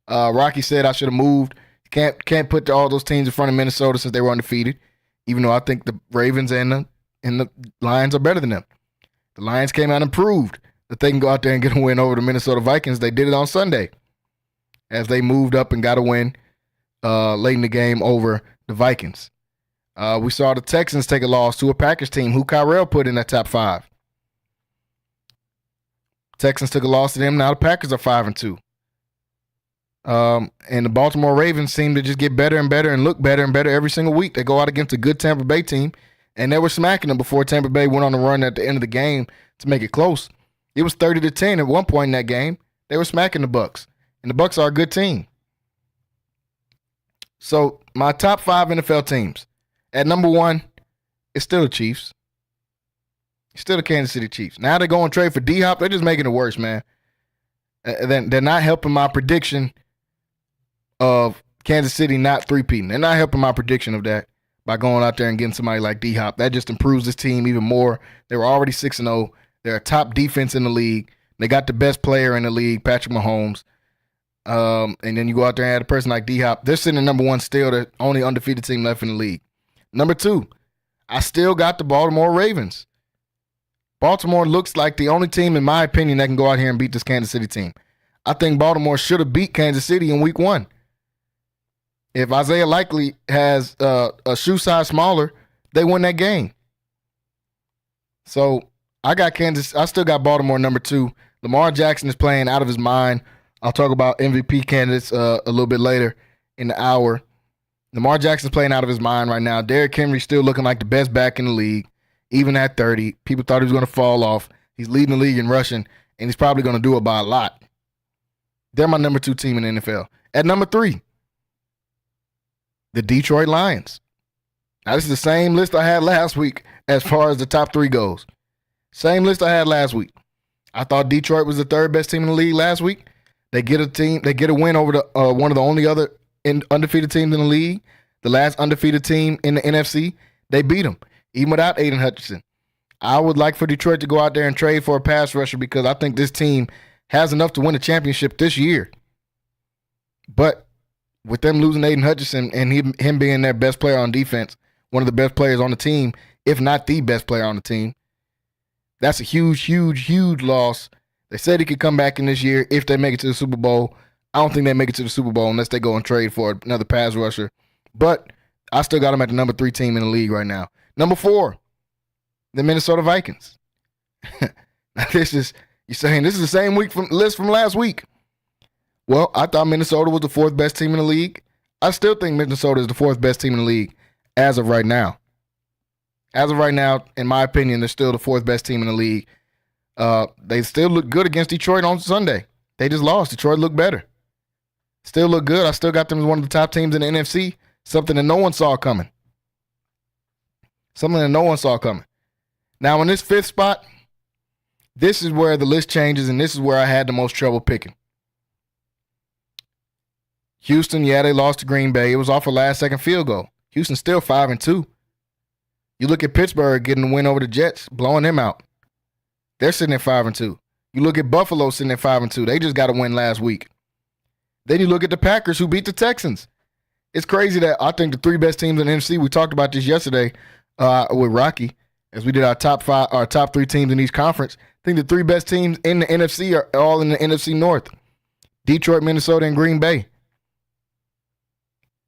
Rocky said I should have moved. Can't put all those teams in front of Minnesota since they were undefeated, even though I think the Ravens and the Lions are better than them. The Lions came out and proved that they can go out there and get a win over the Minnesota Vikings. They did it on Sunday. as they moved up and got a win late in the game over the Vikings. We saw the Texans take a loss to a Packers team who Kyrell put in that top 5. Texans took a loss to them. Now the Packers are 5-2. And the Baltimore Ravens seem to just get better and better and look better and better every single week. They go out against a good Tampa Bay team, and they were smacking them before Tampa Bay went on a run at the end of the game to make it close. It was 30-10 at one point in that game. They were smacking the Bucs, and the Bucs are a good team. So my top 5 NFL teams. At number 1, it's still the Chiefs. It's still the Kansas City Chiefs. Now they're going to trade for D-Hop. They're just making it worse, man. They're not helping my prediction of Kansas City not three-peating. They're not helping my prediction of that by going out there and getting somebody like D-Hop. That just improves this team even more. They were already 6-0. They're a top defense in the league. They got the best player in the league, Patrick Mahomes. And then you go out there and add a person like D-Hop. They're sitting at number 1 still, the only undefeated team left in the league. Number 2, I still got the Baltimore Ravens. Baltimore looks like the only team, in my opinion, that can go out here and beat this Kansas City team. I think Baltimore should have beat Kansas City in week 1. If Isaiah Likely has a shoe size smaller, they win that game. So I still got Baltimore number 2. Lamar Jackson is playing out of his mind. I'll talk about MVP candidates a little bit later in the hour. Lamar Jackson's playing out of his mind right now. Derrick Henry's still looking like the best back in the league, even at 30. People thought he was going to fall off. He's leading the league in rushing, and he's probably going to do it by a lot. They're my number 2 team in the NFL. At number 3, the Detroit Lions. Now, this is the same list I had last week as far as the top 3 goes. Same list I had last week. I thought Detroit was the 3rd best team in the league last week. They get a win over the one of the only other undefeated teams in the league, the last undefeated team in the NFC. They beat them, even without Aiden Hutchinson. I would like for Detroit to go out there and trade for a pass rusher because I think this team has enough to win a championship this year. But with them losing Aiden Hutchinson and him being their best player on defense, one of the best players on the team, if not the best player on the team, that's a huge, huge, huge loss. They said he could come back in this year if they make it to the Super Bowl. I don't think they make it to the Super Bowl unless they go and trade for another pass rusher. But I still got them at the number 3 team in the league right now. Number 4, the Minnesota Vikings. Now you're saying this is the same list from last week. Well, I thought Minnesota was the 4th best team in the league. I still think Minnesota is the 4th best team in the league as of right now. As of right now, in my opinion, they're still the 4th best team in the league. They still look good against Detroit on Sunday. They just lost. Detroit looked better. Still look good. I still got them as one of the top teams in the NFC. Something that no one saw coming. Now, in this 5th spot, this is where the list changes, and this is where I had the most trouble picking. Houston, yeah, they lost to Green Bay. It was off a last-second field goal. Houston's still 5-2. You look at Pittsburgh getting the win over the Jets, blowing them out. They're sitting at 5-2. You look at Buffalo sitting at 5-2. They just got a win last week. Then you look at the Packers who beat the Texans. It's crazy that I think the 3 best teams in the NFC, we talked about this yesterday with Rocky as we did our top 3 teams in each conference. I think the 3 best teams in the NFC are all in the NFC North. Detroit, Minnesota, and Green Bay.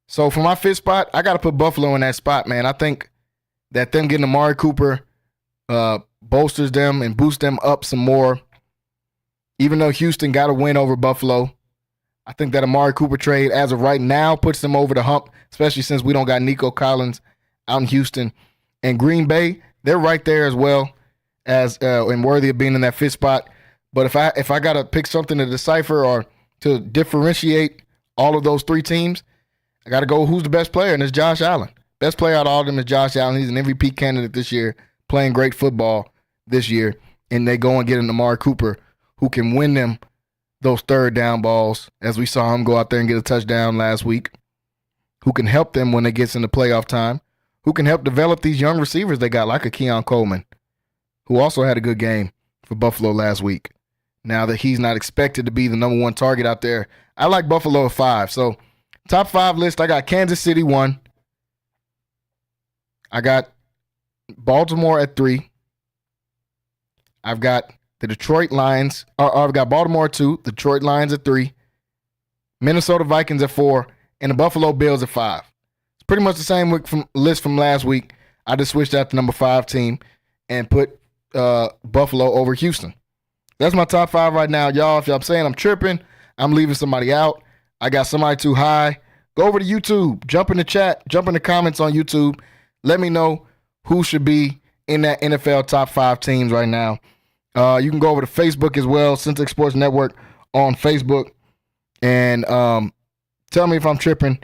So for my 5th spot, I got to put Buffalo in that spot, man. I think that them getting Amari Cooper bolsters them and boosts them up some more. Even though Houston got a win over Buffalo, I think that Amari Cooper trade as of right now puts them over the hump, especially since we don't got Nico Collins out in Houston. And Green Bay, they're right there as well as and worthy of being in that 5th spot. But if I got to pick something to decipher or to differentiate all of those 3 teams, I got to go who's the best player, and it's Josh Allen. Best player out of all of them is Josh Allen. He's an MVP candidate this year, playing great football this year. And they go and get an Amari Cooper who can win them those 3rd down balls, as we saw him go out there and get a touchdown last week, who can help them when it gets into playoff time, who can help develop these young receivers they got, like a Keon Coleman, who also had a good game for Buffalo last week. Now that he's not expected to be the number 1 target out there, I like Buffalo at 5. So top 5 list, I got Kansas City 1. I got Baltimore at 3. I've got the Detroit Lions. I've got Baltimore at 2, Detroit Lions at 3, Minnesota Vikings at 4, and the Buffalo Bills at 5. It's pretty much the same list from last week. I just switched out the number 5 team and put Buffalo over Houston. That's my top 5 right now, y'all. If y'all saying I'm tripping, I'm leaving somebody out, I got somebody too high, go over to YouTube. Jump in the chat. Jump in the comments on YouTube. Let me know who should be in that NFL top 5 teams right now. You can go over to Facebook as well, Centex Sports Network on Facebook. And tell me if I'm tripping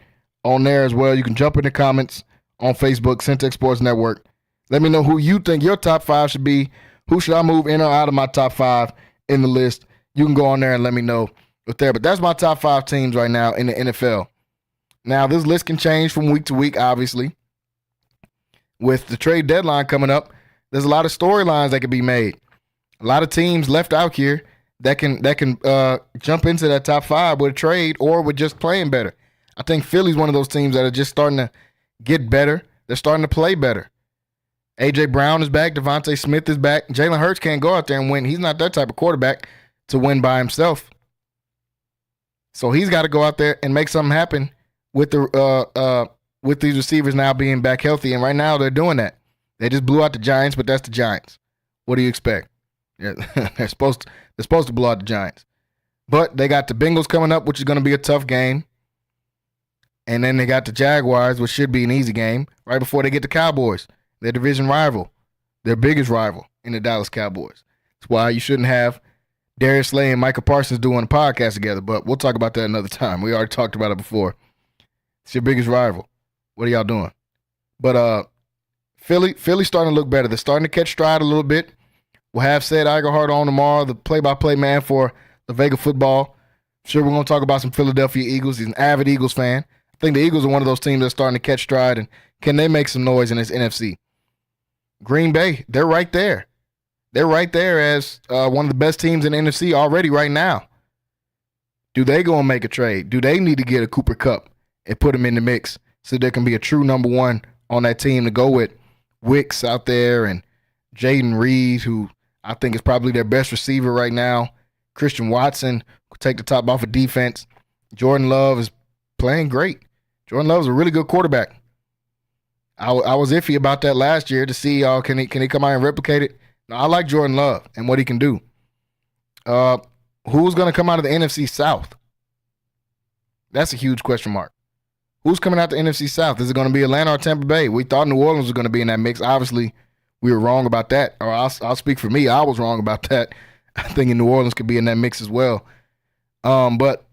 on there as well. You can jump in the comments on Facebook, Centex Sports Network. Let me know who you think your top 5 should be. Who should I move in or out of my top 5 in the list? You can go on there and let me know what's there. But that's my top 5 teams right now in the NFL. Now, this list can change from week to week, obviously. With the trade deadline coming up, there's a lot of storylines that can be made. A lot of teams left out here that can jump into that top 5 with a trade or with just playing better. I think Philly's one of those teams that are just starting to get better. They're starting to play better. A.J. Brown is back. Devontae Smith is back. Jalen Hurts can't go out there and win. He's not that type of quarterback to win by himself. So he's got to go out there and make something happen with these receivers now being back healthy. And right now they're doing that. They just blew out the Giants, but that's the Giants. What do you expect? Yeah, they're supposed to blow out the Giants. But they got the Bengals coming up, which is going to be a tough game. And then they got the Jaguars, which should be an easy game, right before they get the Cowboys, their division rival, their biggest rival in the Dallas Cowboys. That's why you shouldn't have Darius Slay and Micah Parsons doing a podcast together, but we'll talk about that another time. We already talked about it before. It's your biggest rival. What are y'all doing? But Philly's starting to look better. They're starting to catch stride a little bit. We'll have Sid Igerhart on tomorrow, the play-by-play man for the Vega football. I'm sure we're going to talk about some Philadelphia Eagles. He's an avid Eagles fan. I think the Eagles are one of those teams that's starting to catch stride, and can they make some noise in this NFC? Green Bay, they're right there. They're right there as one of the best teams in the NFC already right now. Do they go and make a trade? Do they need to get a Cooper Kupp and put him in the mix so there can be a true number 1 on that team to go with Wicks out there and Jaden Reed, who I think is probably their best receiver right now. Christian Watson will take the top off of defense. Jordan Love is playing great. Jordan Love is a really good quarterback. I was iffy about that last year to see can he come out and replicate it. No, I like Jordan Love and what he can do. Who's going to come out of the NFC South? That's a huge question mark. Who's coming out the NFC South? Is it going to be Atlanta or Tampa Bay? We thought New Orleans was going to be in that mix. Obviously, we were wrong about that. Or I'll speak for me. I was wrong about that. I think New Orleans could be in that mix as well. But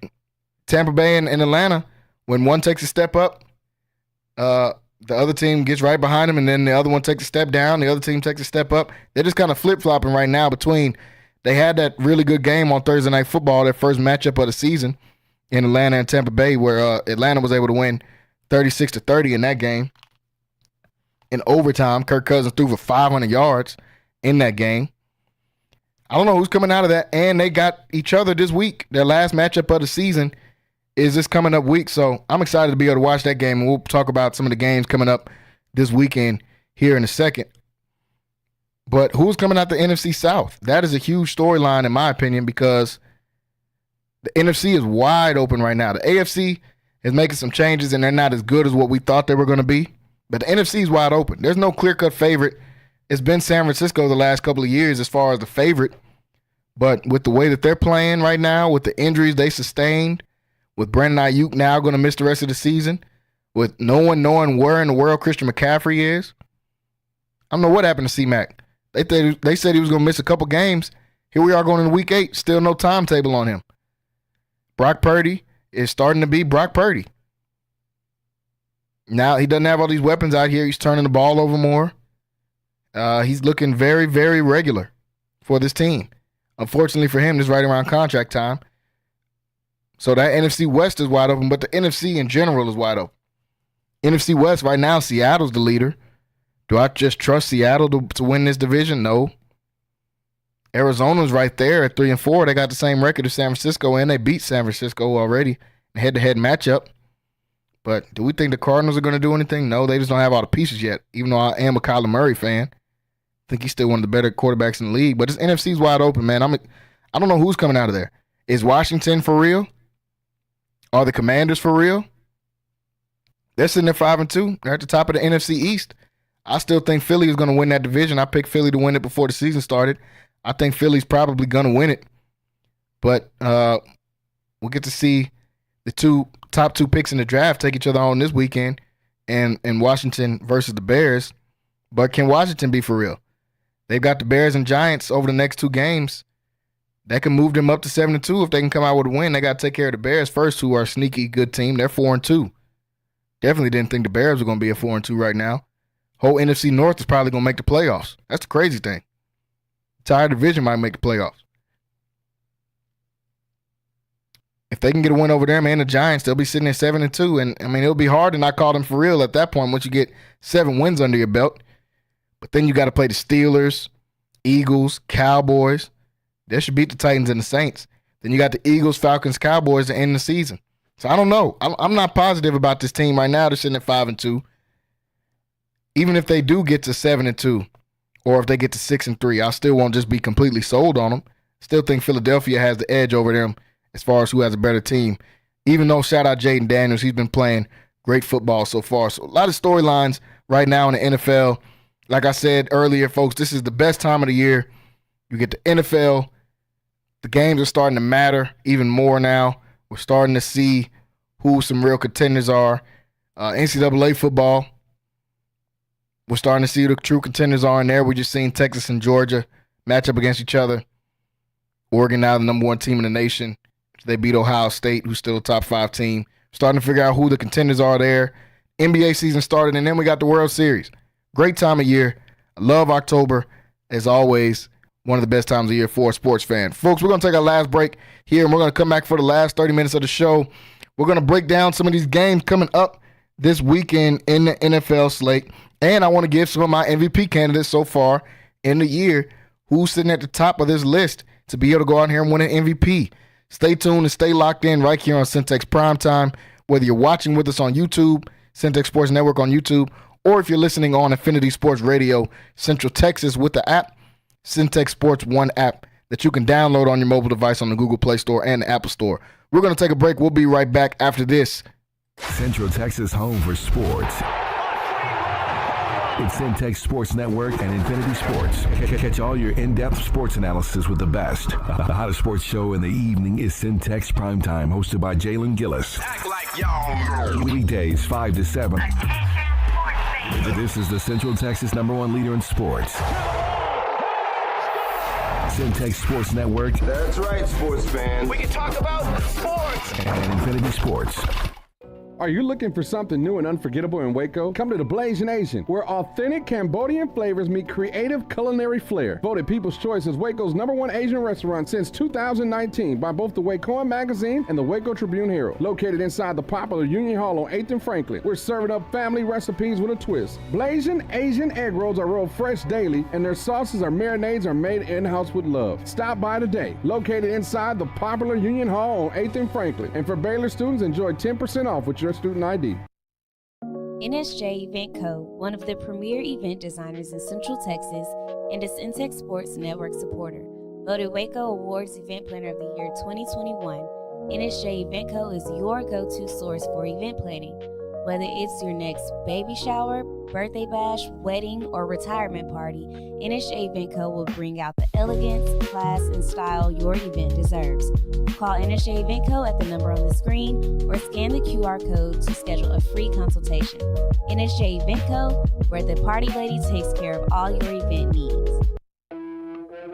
Tampa Bay and Atlanta, when one takes a step up, the other team gets right behind them, and then the other one takes a step down. The other team takes a step up. They're just kind of flip-flopping right now between they had that really good game on Thursday Night Football, their first matchup of the season in Atlanta and Tampa Bay, where Atlanta was able to win 36-30 in that game. In overtime, Kirk Cousins threw for 500 yards in that game. I don't know who's coming out of that, and they got each other this week. Their last matchup of the season is this coming up week, so I'm excited to be able to watch that game, and we'll talk about some of the games coming up this weekend here in a second. But who's coming out the NFC South? That is a huge storyline in my opinion because the NFC is wide open right now. The AFC is making some changes, and they're not as good as what we thought they were going to be. But the NFC is wide open. There's no clear-cut favorite. It's been San Francisco the last couple of years as far as the favorite. But with the way that they're playing right now, with the injuries they sustained, with Brandon Ayuk now going to miss the rest of the season, with no one knowing where in the world Christian McCaffrey is. I don't know what happened to C-Mac. They said he was going to miss a couple games. Here we are going into week 8, still no timetable on him. Brock Purdy is starting to be Brock Purdy. Now he doesn't have all these weapons out here. He's turning the ball over more. He's looking very, very regular for this team. Unfortunately for him, this is right around contract time. So that NFC West is wide open, but the NFC in general is wide open. NFC West right now, Seattle's the leader. Do I just trust Seattle to win this division? No. Arizona's right there at 3-4. They got the same record as San Francisco, and they beat San Francisco already in head-to-head matchup. But do we think the Cardinals are going to do anything? No, they just don't have all the pieces yet, even though I am a Kyler Murray fan. I think he's still one of the better quarterbacks in the league. But this NFC's wide open, man. I don't know who's coming out of there. Is Washington for real? Are the Commanders for real? They're sitting at 5-2. They're at the top of the NFC East. I still think Philly is going to win that division. I picked Philly to win it before the season started. I think Philly's probably going to win it. But we'll get to see the top two picks in the draft take each other on this weekend, and Washington versus the Bears. But can Washington be for real? They've got the Bears and Giants over the next two games. That can move them up to 7-2 if they can come out with a win. They got to take care of the Bears first, who are a sneaky good team. They're 4-2. Definitely didn't think the Bears were going to be a 4-2 right now. Whole NFC North is probably going to make the playoffs. That's the crazy thing. Entire division might make the playoffs. If they can get a win over them and the Giants, they'll be sitting at 7-2. And I mean, it'll be hard to not call them for real at that point once you get 7 wins under your belt. But then you got to play the Steelers, Eagles, Cowboys. They should beat the Titans and the Saints. Then you got the Eagles, Falcons, Cowboys to end the season. So I don't know. I'm not positive about this team right now. They're sitting at 5-2. Even if they do get to 7-2, or if they get to 6-3, I still won't just be completely sold on them. Still think Philadelphia has the edge over them as far as who has a better team. Even though, shout out Jaden Daniels, he's been playing great football so far. So a lot of storylines right now in the NFL. Like I said earlier, folks, this is the best time of the year. You get the NFL. The games are starting to matter even more now. We're starting to see who some real contenders are. NCAA football, we're starting to see who the true contenders are in there. We just seen Texas and Georgia match up against each other. Oregon now the number 1 team in the nation. They beat Ohio State, who's still a top 5 team. Starting to figure out who the contenders are there. NBA season started, and then we got the World Series. Great time of year. I love October. As always, one of the best times of year for a sports fan. Folks, we're going to take our last break here, and we're going to come back for the last 30 minutes of the show. We're going to break down some of these games coming up this weekend in the NFL slate. And I want to give some of my MVP candidates so far in the year who's sitting at the top of this list to be able to go out here and win an MVP. Stay tuned and stay locked in right here on Centex Primetime, whether you're watching with us on YouTube, Centex Sports Network on YouTube, or if you're listening on Affinity Sports Radio, Central Texas with the app, Centex Sports One app that you can download on your mobile device on the Google Play Store and the Apple Store. We're going to take a break. We'll be right back after this. Central Texas home for sports. It's Centex Sports Network and Infinity Sports. Catch all your in-depth sports analysis with the best. The hottest sports show in the evening is Centex Primetime, hosted by Jalen Gillis. Act like y'all. Weekdays 5 to 7. This is the Central Texas #1 leader in sports. Centex Sports Network. That's right, sports fans. We can talk about sports. And Infinity Sports. Are you looking for something new and unforgettable in Waco? Come to the Blazing Asian, where authentic Cambodian flavors meet creative culinary flair. Voted People's Choice as Waco's #1 Asian restaurant since 2019 by both the Wacoan Magazine and the Waco Tribune Herald. Located inside the popular Union Hall on 8th and Franklin, we're serving up family recipes with a twist. Blazing Asian egg rolls are rolled fresh daily, and their sauces or marinades are made in-house with love. Stop by today. Located inside the popular Union Hall on 8th and Franklin. And for Baylor students, enjoy 10% off with your student ID. NSJ Event Co., one of the premier event designers in Central Texas and a Centex Sports Network supporter. Voted Waco Awards Event Planner of the Year 2021, NSJ Event Co. is your go-to source for event planning. Whether it's your next baby shower, birthday bash, wedding, or retirement party, NSJ Event Co. will bring out the elegance, class, and style your event deserves. Call NSJ Event Co. at the number on the screen or scan the QR code to schedule a free consultation. NSJ Event Co., where the party lady takes care of all your event needs.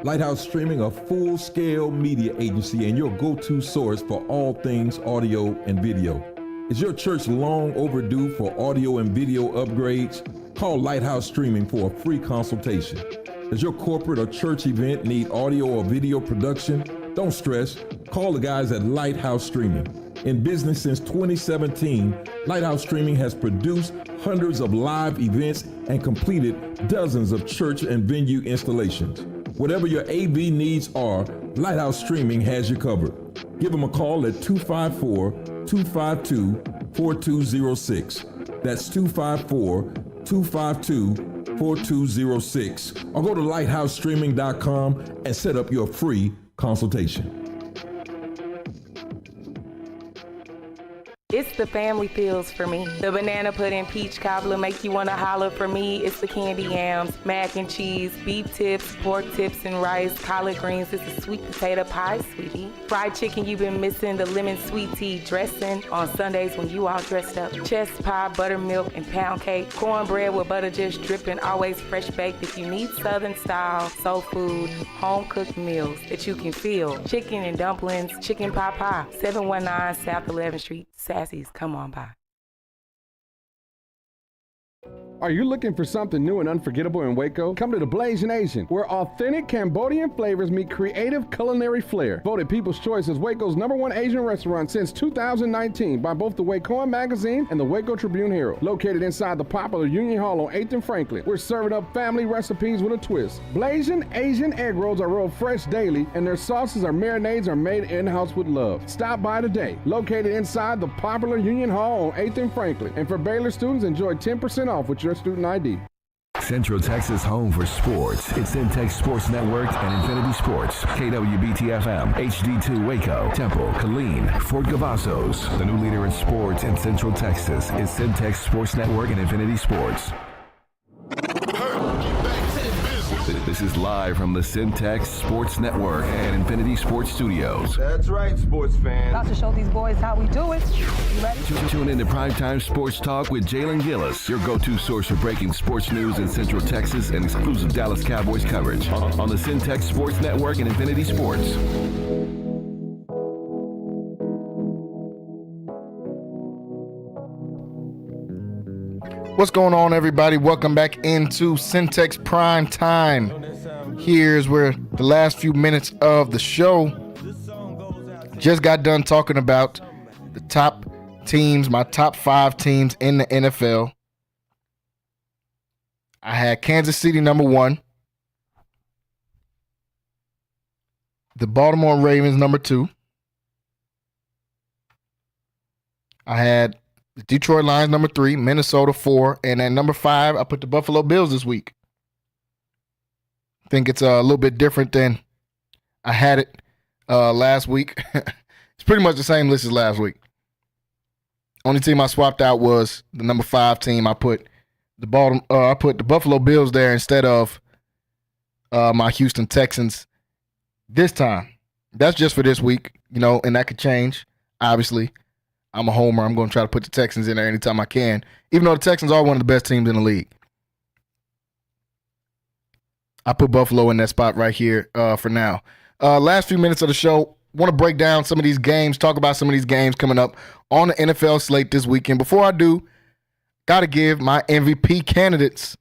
Lighthouse Streaming, a full-scale media agency and your go-to source for all things audio and video. Is your church long overdue for audio and video upgrades? Call Lighthouse Streaming for a free consultation. Does your corporate or church event need audio or video production? Don't stress. Call the guys at Lighthouse Streaming. In business since 2017, Lighthouse Streaming has produced hundreds of live events and completed dozens of church and venue installations. Whatever your AV needs are, Lighthouse Streaming has you covered. Give them a call at 254-252-4206. That's 254-252-4206. Or go to lighthousestreaming.com and set up your free consultation. the family feels for me. The banana pudding peach cobbler make you wanna holler. For me, it's the candy yams, mac and cheese, beef tips, pork tips and rice, collard greens. It's a sweet potato pie, sweetie. Fried chicken you've been missing, the lemon sweet tea dressing on Sundays when you all dressed up. Chest pie, buttermilk and pound cake. Cornbread with butter just dripping, always fresh baked. If you need Southern style soul food, home cooked meals that you can feel. Chicken and dumplings, chicken pot pie. 719 South 11th Street. Sassy's, come on by. Are you looking for something new and unforgettable in Waco? Come to the Blazing Asian, where authentic Cambodian flavors meet creative culinary flair. Voted People's Choice as Waco's #1 Asian restaurant since 2019 by both the Wacoan Magazine and the Waco Tribune Herald. Located inside the popular Union Hall on 8th and Franklin, we're serving up family recipes with a twist. Blazing Asian egg rolls are rolled fresh daily, and their sauces or marinades are made in-house with love. Stop by today. Located inside the popular Union Hall on 8th and Franklin. And for Baylor students, enjoy 10% off with your student ID. Central Texas home for sports. It's Centex Sports Network and Infinity Sports. KWBT-FM, HD2 Waco, Temple, Killeen, Fort Cavazos. The new leader in sports in Central Texas is Centex Sports Network and Infinity Sports. This is live from the Centex Sports Network and Infinity Sports Studios. That's right, sports fans. About to show these boys how we do it. You ready? Tune in to Primetime Sports Talk with Jalen Gillis, your go-to source for breaking sports news in Central Texas and exclusive Dallas Cowboys coverage on the Centex Sports Network and Infinity Sports. What's going on, everybody? Welcome back into Centex Prime Time. Here's where the last few minutes of the show. Just got done talking about the top teams, my top 5 teams in the NFL. I had Kansas City #1, the Baltimore Ravens #2. I had the Detroit Lions #3, Minnesota 4, and at #5, I put the Buffalo Bills this week. I think it's a little bit different than I had it last week. It's pretty much the same list as last week. Only team I swapped out was the #5 team. I put the Buffalo Bills there instead of my Houston Texans this time. That's just for this week, and that could change, obviously. I'm a homer. I'm going to try to put the Texans in there anytime I can, even though the Texans are one of the best teams in the league. I put Buffalo in that spot right here for now. Last few minutes of the show, want to break down some of these games, talk about some of these games coming up on the NFL slate this weekend. Before I do, got to give my MVP candidates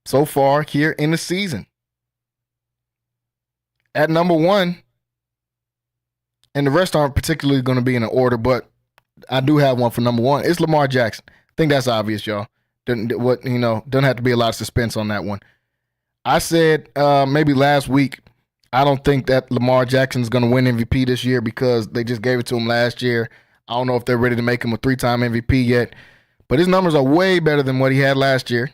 so far here in the season. At #1, and the rest aren't particularly going to be in an order, but I do have one for #1. It's Lamar Jackson. I think that's obvious, y'all. Doesn't have to be a lot of suspense on that one. I said maybe last week, I don't think that Lamar Jackson's going to win MVP this year because they just gave it to him last year. I don't know if they're ready to make him a 3-time MVP yet, but his numbers are way better than what he had last year.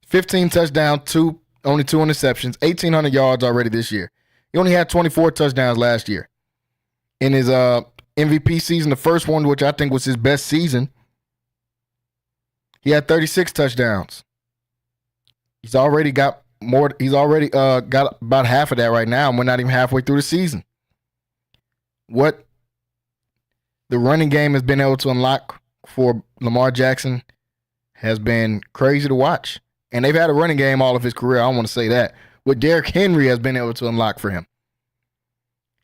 15 touchdowns, only 2 interceptions, 1,800 yards already this year. He only had 24 touchdowns last year. In his MVP season, the first one, which I think was his best season, he had 36 touchdowns. He's already got more. He's already got about half of that right now, and we're not even halfway through the season. What the running game has been able to unlock for Lamar Jackson has been crazy to watch. And they've had a running game all of his career. I don't want to say that. What Derrick Henry has been able to unlock for him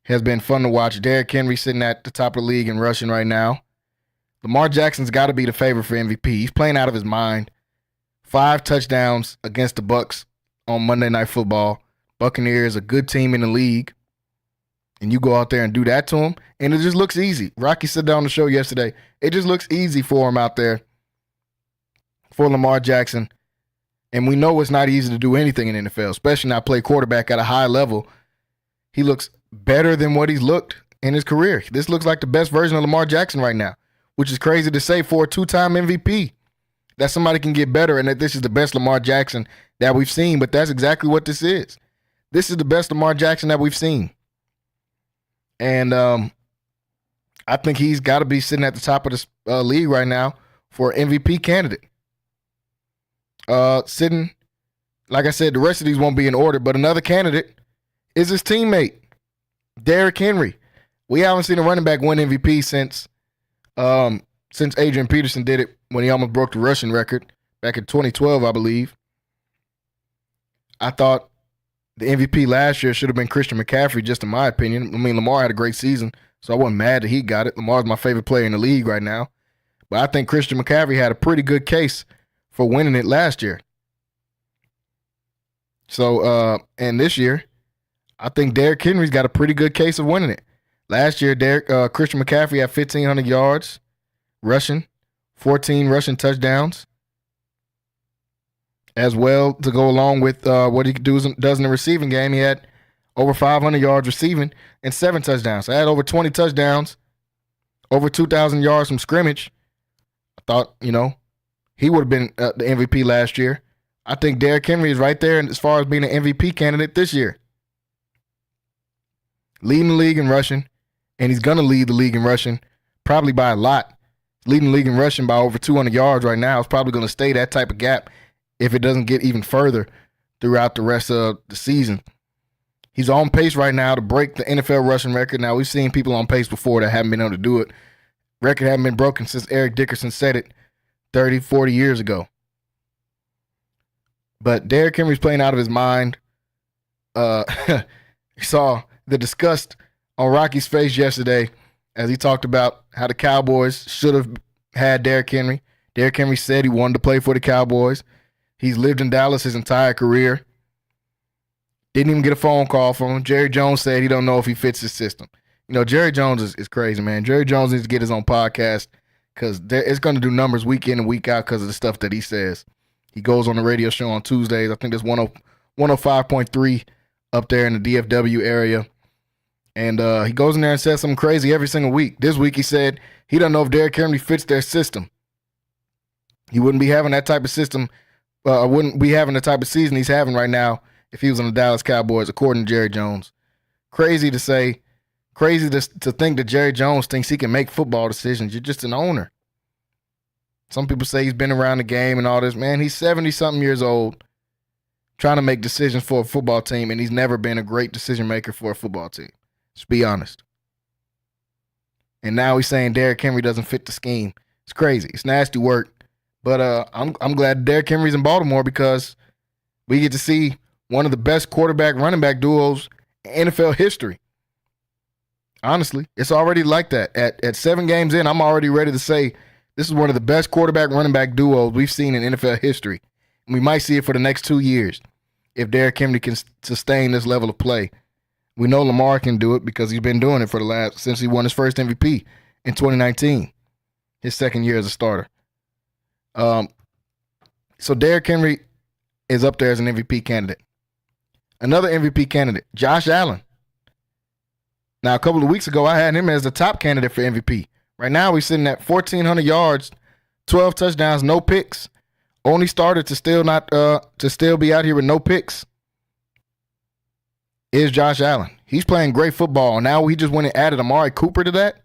has been fun to watch. Derrick Henry sitting at the top of the league in rushing right now. Lamar Jackson's got to be the favorite for MVP. He's playing out of his mind. 5 touchdowns against the Bucs on Monday Night Football. Buccaneers, a good team in the league. And you go out there and do that to him, and it just looks easy. Rocky said that on the show yesterday. It just looks easy for him out there, for Lamar Jackson. And we know it's not easy to do anything in the NFL, especially not play quarterback at a high level. He looks better than what he's looked in his career. This looks like the best version of Lamar Jackson right now, which is crazy to say for a 2-time MVP. That somebody can get better and that this is the best Lamar Jackson that we've seen, but that's exactly what this is. This is the best Lamar Jackson that we've seen. And I think he's got to be sitting at the top of the league right now for MVP candidate. Sitting, like I said, the rest of these won't be in order, but another candidate is his teammate, Derrick Henry. We haven't seen a running back win MVP since Adrian Peterson did it when he almost broke the rushing record back in 2012, I believe. I thought the MVP last year should have been Christian McCaffrey, just in my opinion. I mean, Lamar had a great season, so I wasn't mad that he got it. Lamar's my favorite player in the league right now. But I think Christian McCaffrey had a pretty good case for winning it last year. So, and this year, I think Derrick Henry's got a pretty good case of winning it. Last year, Christian McCaffrey had 1,500 yards rushing, 14 rushing touchdowns, as well to go along with what he does in the receiving game. He had over 500 yards receiving and 7 touchdowns. So I had over 20 touchdowns, over 2,000 yards from scrimmage. I thought, he would have been the MVP last year. I think Derrick Henry is right there as far as being an MVP candidate this year. Leading the league in rushing, and he's going to lead the league in rushing probably by a lot. Leading the league in rushing by over 200 yards right now. It's probably going to stay that type of gap if it doesn't get even further throughout the rest of the season. He's on pace right now to break the NFL rushing record. Now, we've seen people on pace before that haven't been able to do it. Record hadn't been broken since Eric Dickerson said it 30, 40 years ago. But Derrick Henry's playing out of his mind. You saw the disgust on Rocky's face yesterday as he talked about how the Cowboys should have had Derrick Henry. Derrick Henry said he wanted to play for the Cowboys. He's lived in Dallas his entire career. Didn't even get a phone call from him. Jerry Jones said he don't know if he fits his system. Jerry Jones is crazy, man. Jerry Jones needs to get his own podcast because it's going to do numbers week in and week out because of the stuff that he says. He goes on the radio show on Tuesdays. I think there's 105.3 up there in the DFW area. And he goes in there and says something crazy every single week. This week he said he doesn't know if Derrick Henry fits their system. He wouldn't be having that type of system, wouldn't be having the type of season he's having right now if he was on the Dallas Cowboys, according to Jerry Jones. Crazy to say, crazy to think that Jerry Jones thinks he can make football decisions. You're just an owner. Some people say he's been around the game and all this. Man, he's 70-something years old trying to make decisions for a football team, and he's never been a great decision maker for a football team. Let's be honest. And now he's saying Derrick Henry doesn't fit the scheme. It's crazy. It's nasty work. But I'm glad Derrick Henry's in Baltimore because we get to see one of the best quarterback-running back duos in NFL history. Honestly, it's already like that. At 7 games in, I'm already ready to say this is one of the best quarterback-running back duos we've seen in NFL history. And we might see it for the next 2 years if Derrick Henry can sustain this level of play. We know Lamar can do it because he's been doing it since he won his first MVP in 2019, his second year as a starter. So Derrick Henry is up there as an MVP candidate. Another MVP candidate, Josh Allen. Now, a couple of weeks ago, I had him as the top candidate for MVP. Right now, he's sitting at 1,400 yards, 12 touchdowns, no picks. Only starter to still be out here with no picks is Josh Allen. He's playing great football. Now he just went and added Amari Cooper to that.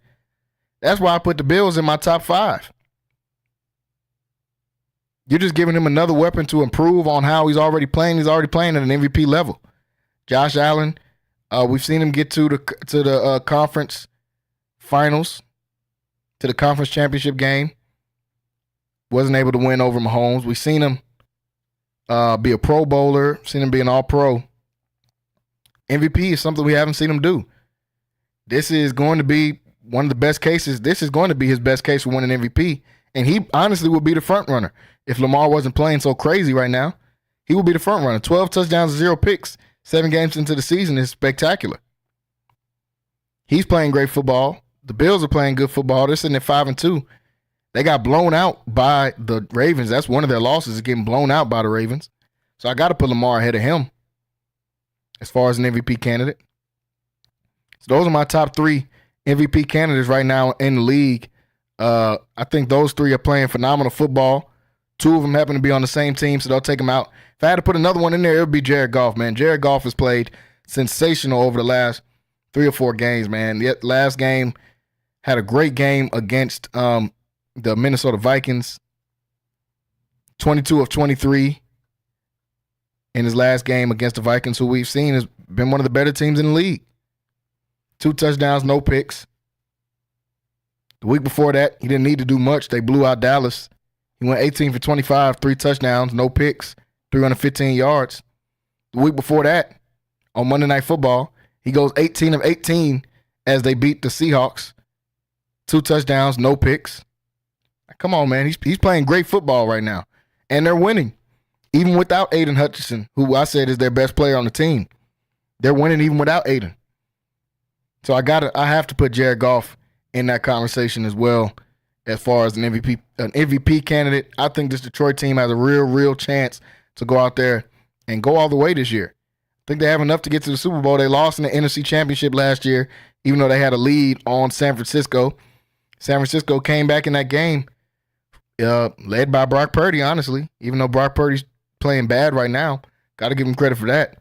That's why I put the Bills in my top 5. You're just giving him another weapon to improve on how he's already playing. He's already playing at an MVP level. Josh Allen, we've seen him get to the conference finals, to the conference championship game. Wasn't able to win over Mahomes. We've seen him be a Pro Bowler, seen him be an All-Pro. MVP is something we haven't seen him do. This is going to be one of the best cases. This is going to be his best case for winning MVP, and he honestly would be the front runner. If Lamar wasn't playing so crazy right now, he would be the front runner. 12 touchdowns, 0 picks, 7 games into the season is spectacular. He's playing great football. The Bills are playing good football. They're sitting at 5-2. They got blown out by the Ravens. That's one of their losses, is getting blown out by the Ravens. So I got to put Lamar ahead of him as far as an MVP candidate. So those are my top 3 MVP candidates right now in the league. I think those 3 are playing phenomenal football. 2 of them happen to be on the same team, so they'll take them out. If I had to put another one in there, it would be Jared Goff, man. Jared Goff has played sensational over the last 3 or 4 games, man. The last game had a great game against the Minnesota Vikings. 22 of 23 in his last game against the Vikings, who we've seen has been one of the better teams in the league. 2 touchdowns, no picks. The week before that, he didn't need to do much. They blew out Dallas. He went 18 for 25, 3 touchdowns, no picks, 315 yards. The week before that, on Monday Night Football, he goes 18 of 18 as they beat the Seahawks. 2 touchdowns, no picks. Come on, man. He's playing great football right now. And they're winning. Even without Aiden Hutchinson, who I said is their best player on the team. They're winning even without Aiden. So I have to put Jared Goff in that conversation as well as far as an MVP candidate. I think this Detroit team has a real chance to go out there and go all the way this year. I think they have enough to get to the Super Bowl. They lost in the NFC Championship last year, even though they had a lead on San Francisco. San Francisco came back in that game led by Brock Purdy, honestly. Even though Brock Purdy's playing bad right now, got to give him credit for that.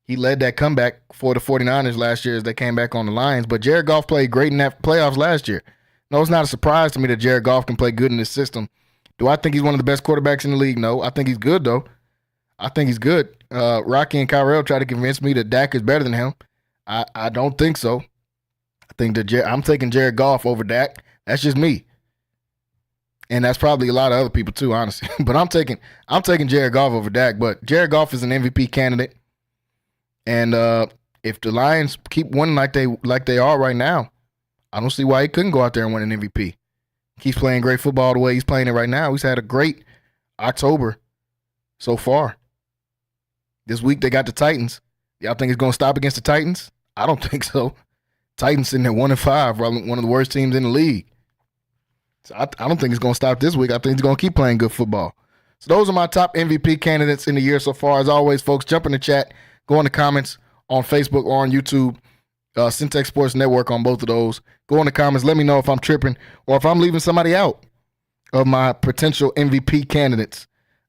He led that comeback for the 49ers last year as they came back on the Lions. But Jared Goff played great in that playoffs last year. No, it's not a surprise to me that Jared Goff can play good in this system. Do I think he's one of the best quarterbacks in the league? No. I think he's good, though. I think he's good. Rocky and Kyrell try to convince me that Dak is better than him. I don't think so. I think that I'm taking Jared Goff over Dak. That's just me. And that's probably a lot of other people too, honestly. But I'm taking Jared Goff over Dak. But Jared Goff is an MVP candidate. And if the Lions keep winning like they are right now, I don't see why he couldn't go out there and win an MVP. He's playing great football the way he's playing it right now. He's had a great October so far. This week they got the Titans. Y'all think it's going to stop against the Titans? I don't think so. Titans sitting at 1-5, one of the worst teams in the league. So I don't think it's going to stop this week. I think he's going to keep playing good football. So those are my top MVP candidates in the year so far. As always, folks, jump in the chat. Go in the comments on Facebook or on YouTube. Centex Sports Network on both of those. Go in the comments. Let me know if I'm tripping or if I'm leaving somebody out of my potential MVP candidates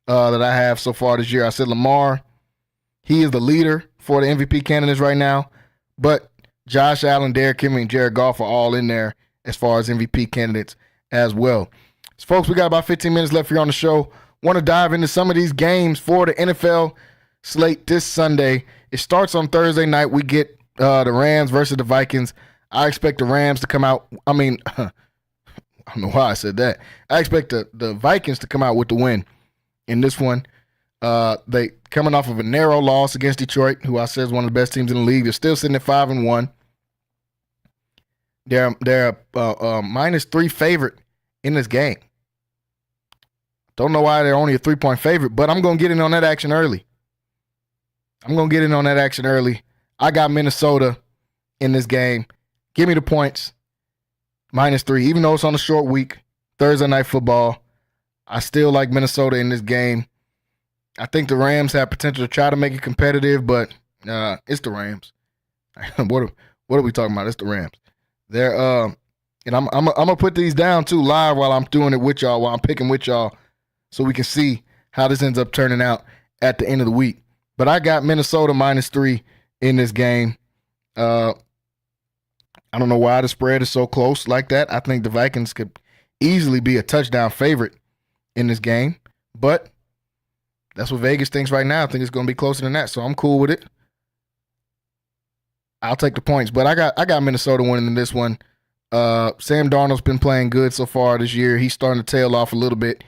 that I have so far this year. I said Lamar. He is the leader for the MVP candidates right now. But Josh Allen, Derrick Henry, and Jared Goff are all in there as far as MVP candidates as well. So, folks, we got about 15 minutes left here on the show. Want to dive into some of these games for the NFL slate this Sunday. It starts on Thursday night. We get the Rams versus the Vikings. I expect the Rams to come out. I don't know why I said that. I expect the Vikings to come out with the win in this one. They coming off of a narrow loss against Detroit, who I said is one of the best teams in the league. They're still sitting at 5-1. They're -3 favorite in this game. Don't know why they're only a 3-point favorite, but I'm going to get in on that action early. I got Minnesota in this game. Give me the points. -3, even though it's on a short week, Thursday night football. I still like Minnesota in this game. I think the Rams have potential to try to make it competitive, but it's the Rams. What are we talking about? It's the Rams. They're and I'm gonna put these down too live while I'm doing it with y'all, while I'm picking with y'all, so we can see how this ends up turning out at the end of the week. But I got Minnesota -3 in this game. I don't know why the spread is so close like that. I think the Vikings could easily be a touchdown favorite in this game, but that's what Vegas thinks right now. I think it's going to be closer than that, so I'm cool with it. I'll take the points, but I got Minnesota winning in this one. Sam Darnold's been playing good so far this year. He's starting to tail off a little bit.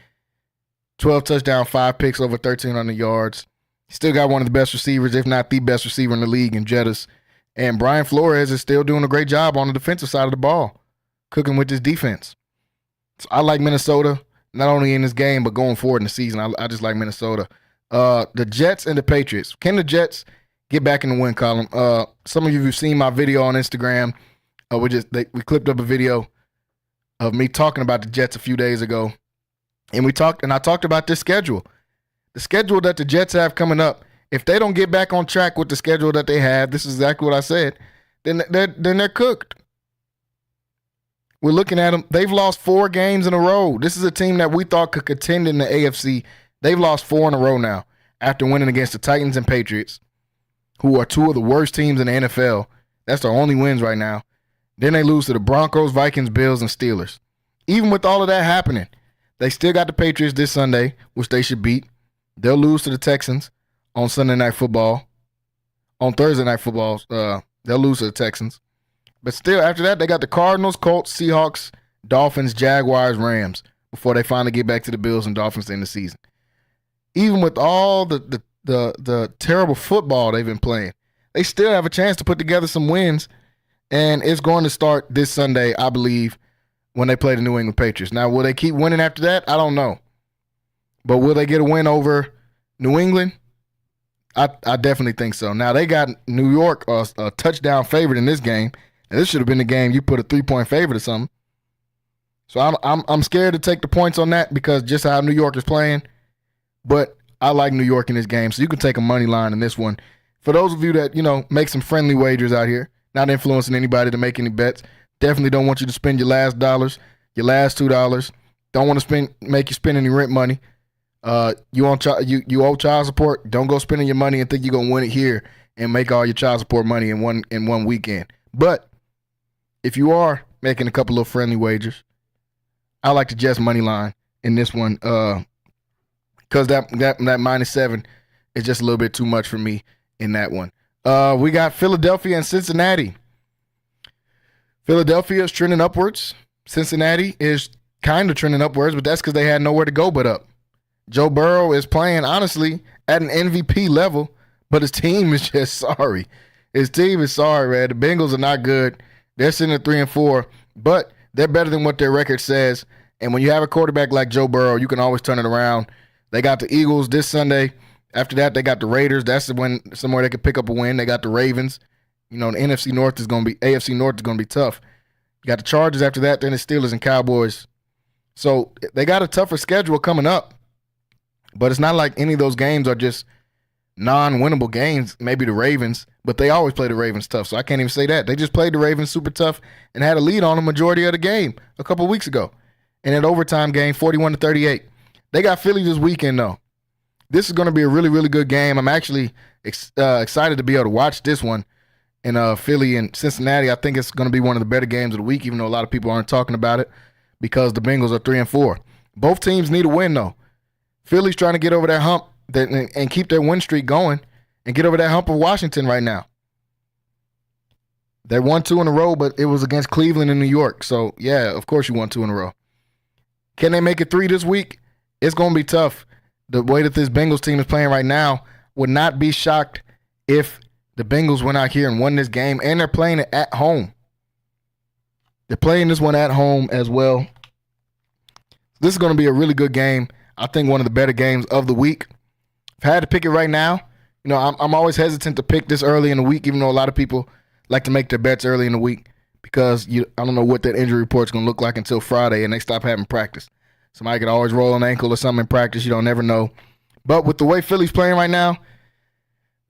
12 touchdowns, 5 picks, over 1,300 yards. Still got one of the best receivers, if not the best receiver in the league, in Jettis. And Brian Flores is still doing a great job on the defensive side of the ball, cooking with his defense. So I like Minnesota, not only in this game, but going forward in the season. I just like Minnesota. The Jets and the Patriots. Can the Jets get back in the win column? Some of you have seen my video on Instagram. We clipped up a video of me talking about the Jets a few days ago. And I talked about this schedule. The schedule that the Jets have coming up, if they don't get back on track with the schedule that they have, this is exactly what I said, then they're cooked. We're looking at them. They've lost 4 games in a row. This is a team that we thought could contend in the AFC. They've lost 4 in a row now after winning against the Titans and Patriots, who are 2 of the worst teams in the NFL. That's their only wins right now. Then they lose to the Broncos, Vikings, Bills, and Steelers. Even with all of that happening, they still got the Patriots this Sunday, which they should beat. They'll lose to the Texans on Sunday Night Football. On Thursday Night Football, they'll lose to the Texans. But still, after that, they got the Cardinals, Colts, Seahawks, Dolphins, Jaguars, Rams before they finally get back to the Bills and Dolphins in the season. Even with all the terrible football they've been playing, they still have a chance to put together some wins, and it's going to start this Sunday, I believe, when they play the New England Patriots. Now, will they keep winning after that? I don't know. But will they get a win over New England? I definitely think so. Now, they got New York a touchdown favorite in this game, and this should have been the game you put a 3-point favorite or something. So I'm scared to take the points on that because just how New York is playing. But I like New York in this game, so you can take a money line in this one. For those of you that, make some friendly wagers out here, not influencing anybody to make any bets, definitely don't want you to spend your last dollars, your last $2. Don't want to make you spend any rent money. You owe child support. Don't go spending your money and think you're gonna win it here and make all your child support money in one weekend. But if you are making a couple of friendly wagers, I like the Jets money line in this one because that -7 is just a little bit too much for me in that one. We got Philadelphia and Cincinnati. Philadelphia is trending upwards. Cincinnati is kind of trending upwards, but that's because they had nowhere to go but up. Joe Burrow is playing, honestly, at an MVP level, but his team is just sorry. His team is sorry, man. The Bengals are not good. They're sitting at 3-4, but they're better than what their record says. And when you have a quarterback like Joe Burrow, you can always turn it around. They got the Eagles this Sunday. After that, they got the Raiders. That's when somewhere they could pick up a win. They got the Ravens. The AFC North is going to be tough. You got the Chargers after that, then the Steelers and Cowboys. So they got a tougher schedule coming up. But it's not like any of those games are just non-winnable games. Maybe the Ravens, but they always play the Ravens tough, so I can't even say that. They just played the Ravens super tough and had a lead on the majority of the game a couple of weeks ago. In an overtime game, 41-38. They got Philly this weekend, though. This is going to be a really, really good game. I'm actually excited to be able to watch this one in Philly and Cincinnati. I think it's going to be one of the better games of the week, even though a lot of people aren't talking about it because the Bengals are 3-4. Both teams need a win, though. Philly's trying to get over that hump and keep their win streak going and get over that hump of Washington right now. They won 2 in a row, but it was against Cleveland and New York. So, yeah, of course you won 2 in a row. Can they make it 3 this week? It's going to be tough. The way that this Bengals team is playing right now, would not be shocked if the Bengals went out here and won this game, and they're playing it at home. They're playing this one at home as well. This is going to be a really good game. I think one of the better games of the week. If I had to pick it right now, I'm always hesitant to pick this early in the week, even though a lot of people like to make their bets early in the week because I don't know what that injury report's going to look like until Friday and they stop having practice. Somebody could always roll an ankle or something in practice. You don't never know. But with the way Philly's playing right now,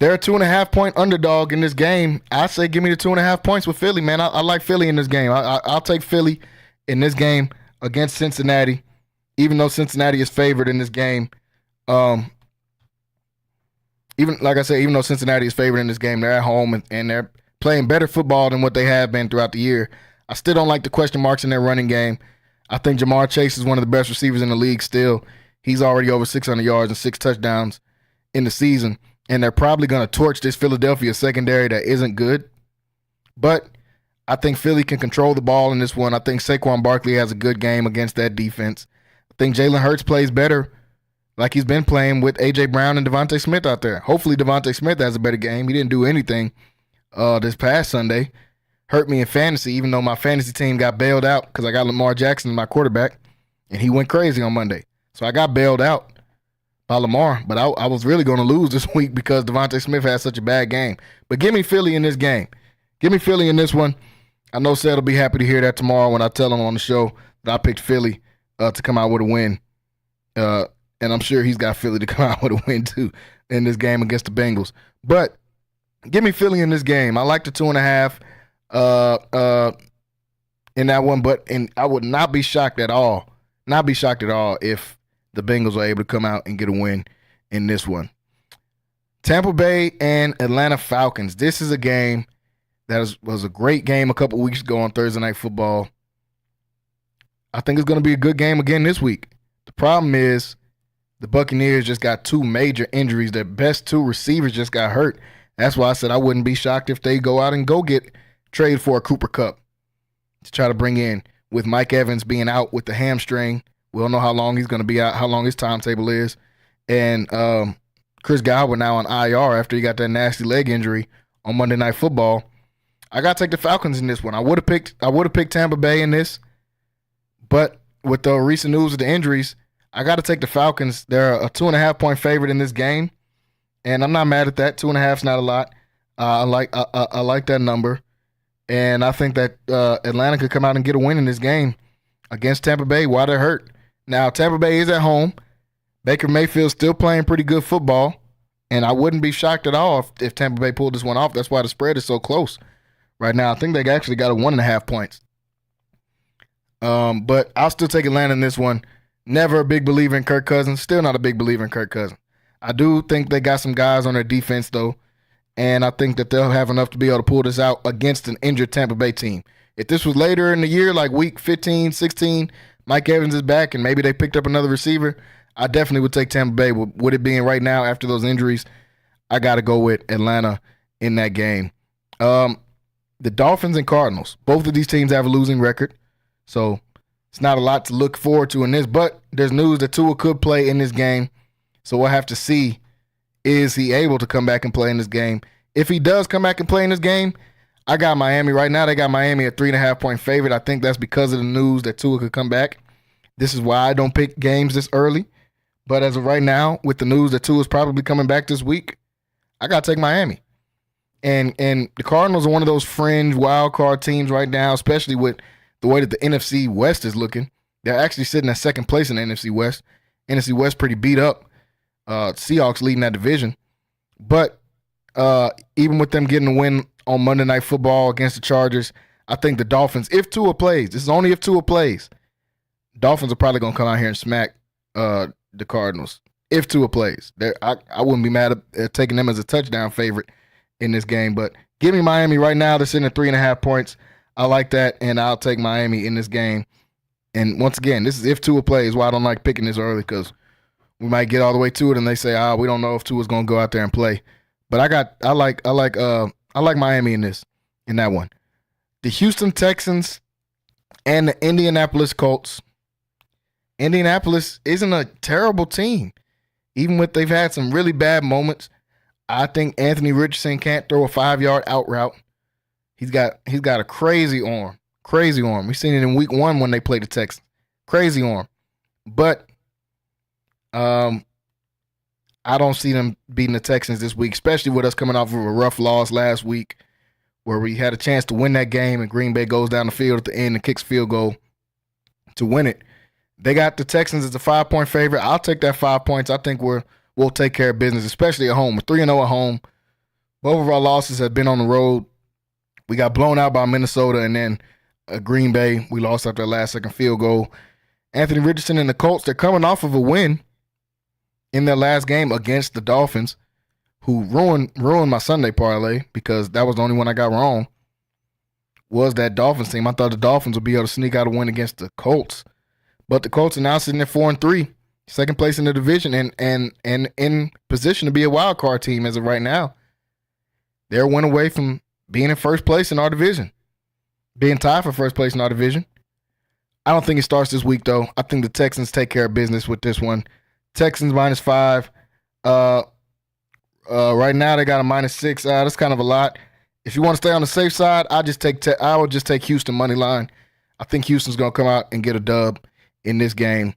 they're a 2.5-point underdog in this game. I say give me the 2.5 points with Philly, man. I like Philly in this game. I'll take Philly in this game against Cincinnati. Even though Cincinnati is favored in this game, even though Cincinnati is favored in this game, they're at home and they're playing better football than what they have been throughout the year. I still don't like the question marks in their running game. I think Jamar Chase is one of the best receivers in the league still. He's already over 600 yards and 6 touchdowns in the season, and they're probably going to torch this Philadelphia secondary that isn't good. But I think Philly can control the ball in this one. I think Saquon Barkley has a good game against that defense. I think Jalen Hurts plays better like he's been playing with A.J. Brown and Devontae Smith out there. Hopefully Devontae Smith has a better game. He didn't do anything this past Sunday. Hurt me in fantasy, even though my fantasy team got bailed out because I got Lamar Jackson as my quarterback, and he went crazy on Monday. So I got bailed out by Lamar, but I was really going to lose this week because Devontae Smith had such a bad game. But give me Philly in this game. Give me Philly in this one. I know Seth will be happy to hear that tomorrow when I tell him on the show that I picked Philly to come out with a win. And I'm sure he's got Philly to come out with a win too in this game against the Bengals. But give me Philly in this game. I like the 2.5 in that one, and I would not be shocked at all if the Bengals are able to come out and get a win in this one. Tampa Bay and Atlanta Falcons. This is a game was a great game a couple weeks ago on Thursday Night Football. I think it's going to be a good game again this week. The problem is the Buccaneers just got 2 major injuries. Their best 2 receivers just got hurt. That's why I said I wouldn't be shocked if they go out and go get trade for a Cooper Kupp to try to bring in, with Mike Evans being out with the hamstring. We don't know how long he's going to be out, how long his timetable is. And Chris Godwin now on IR after he got that nasty leg injury on Monday Night Football. I got to take the Falcons in this one. I would have picked Tampa Bay in this, but with the recent news of the injuries, I got to take the Falcons. They're a 2.5-point favorite in this game, and I'm not mad at that. 2.5 is not a lot. I like that number, and I think that Atlanta could come out and get a win in this game against Tampa Bay while they're hurt. Now, Tampa Bay is at home. Baker Mayfield's still playing pretty good football, and I wouldn't be shocked at all if Tampa Bay pulled this one off. That's why the spread is so close right now. I think they actually got a 1.5 points. But I'll still take Atlanta in this one. Never a big believer in Kirk Cousins. Still not a big believer in Kirk Cousins. I do think they got some guys on their defense, though, and I think that they'll have enough to be able to pull this out against an injured Tampa Bay team. If this was later in the year, like week 15, 16, Mike Evans is back and maybe they picked up another receiver, I definitely would take Tampa Bay. With it being right now after those injuries, I got to go with Atlanta in that game. The Dolphins and Cardinals, both of these teams have a losing record, so it's not a lot to look forward to in this, but there's news that Tua could play in this game, so we'll have to see, is he able to come back and play in this game? If he does come back and play in this game, I got Miami right now. They got Miami a 3.5-point favorite. I think that's because of the news that Tua could come back. This is why I don't pick games this early, but as of right now, with the news that Tua is probably coming back this week, I got to take Miami. And the Cardinals are one of those fringe wild card teams right now, especially with the way that the NFC West is looking. They're actually sitting at second place in the NFC West. NFC West pretty beat up. Seahawks leading that division. But even with them getting a win on Monday Night Football against the Chargers, I think the Dolphins, if Tua plays, this is only if Tua plays, Dolphins are probably going to come out here and smack the Cardinals. If Tua plays. I wouldn't be mad at taking them as a touchdown favorite in this game. But give me Miami right now. They're sitting at 3.5 points. I like that, and I'll take Miami in this game. And once again, this is if Tua plays. Why I don't like picking this early, because we might get all the way to it and they say, we don't know if Tua's going to go out there and play. But I like Miami in that one. The Houston Texans and the Indianapolis Colts. Indianapolis isn't a terrible team, even with they've had some really bad moments. I think Anthony Richardson can't throw a 5-yard out route. He's got a crazy arm. We've seen it in week 1 when they played the Texans. Crazy arm. But I don't see them beating the Texans this week, especially with us coming off of a rough loss last week where we had a chance to win that game and Green Bay goes down the field at the end and kicks field goal to win it. They got the Texans as a 5-point favorite. I'll take that 5 points. I think we'll take care of business, especially at home. We're 3-0 at home. Both of our losses have been on the road. We got blown out by Minnesota, and then Green Bay, we lost after the last-second field goal. Anthony Richardson and the Colts, they're coming off of a win in their last game against the Dolphins, who ruined my Sunday parlay because that was the only one I got wrong, was that Dolphins team. I thought the Dolphins would be able to sneak out a win against the Colts. But the Colts are now sitting at 4-3, second place in the division, and in position to be a wild card team as of right now. They're a win away from being in first place in our division, being tied for first place in our division. I don't think it starts this week, though. I think the Texans take care of business with this one. Texans -5. Right now they got a -6. That's kind of a lot. If you want to stay on the safe side, I would just take Houston money line. I think Houston's going to come out and get a dub in this game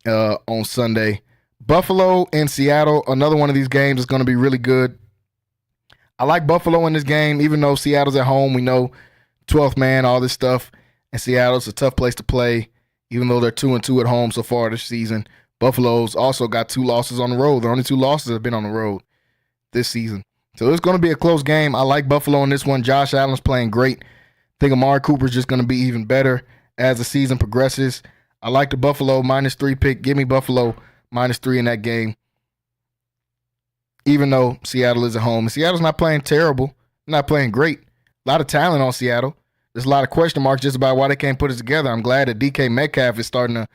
on Sunday. Buffalo and Seattle, another one of these games is going to be really good. I like Buffalo in this game, even though Seattle's at home. We know 12th man, all this stuff. And Seattle's a tough place to play, even though they're 2-2 at home so far this season. Buffalo's also got 2 losses on the road. Their only 2 losses have been on the road this season. So it's going to be a close game. I like Buffalo in this one. Josh Allen's playing great. I think Amari Cooper's just going to be even better as the season progresses. I like the Buffalo -3 pick. Give me Buffalo -3 in that game, even though Seattle is at home. Seattle's not playing terrible, not playing great. A lot of talent on Seattle. There's a lot of question marks just about why they can't put it together. I'm glad that DK Metcalf is starting to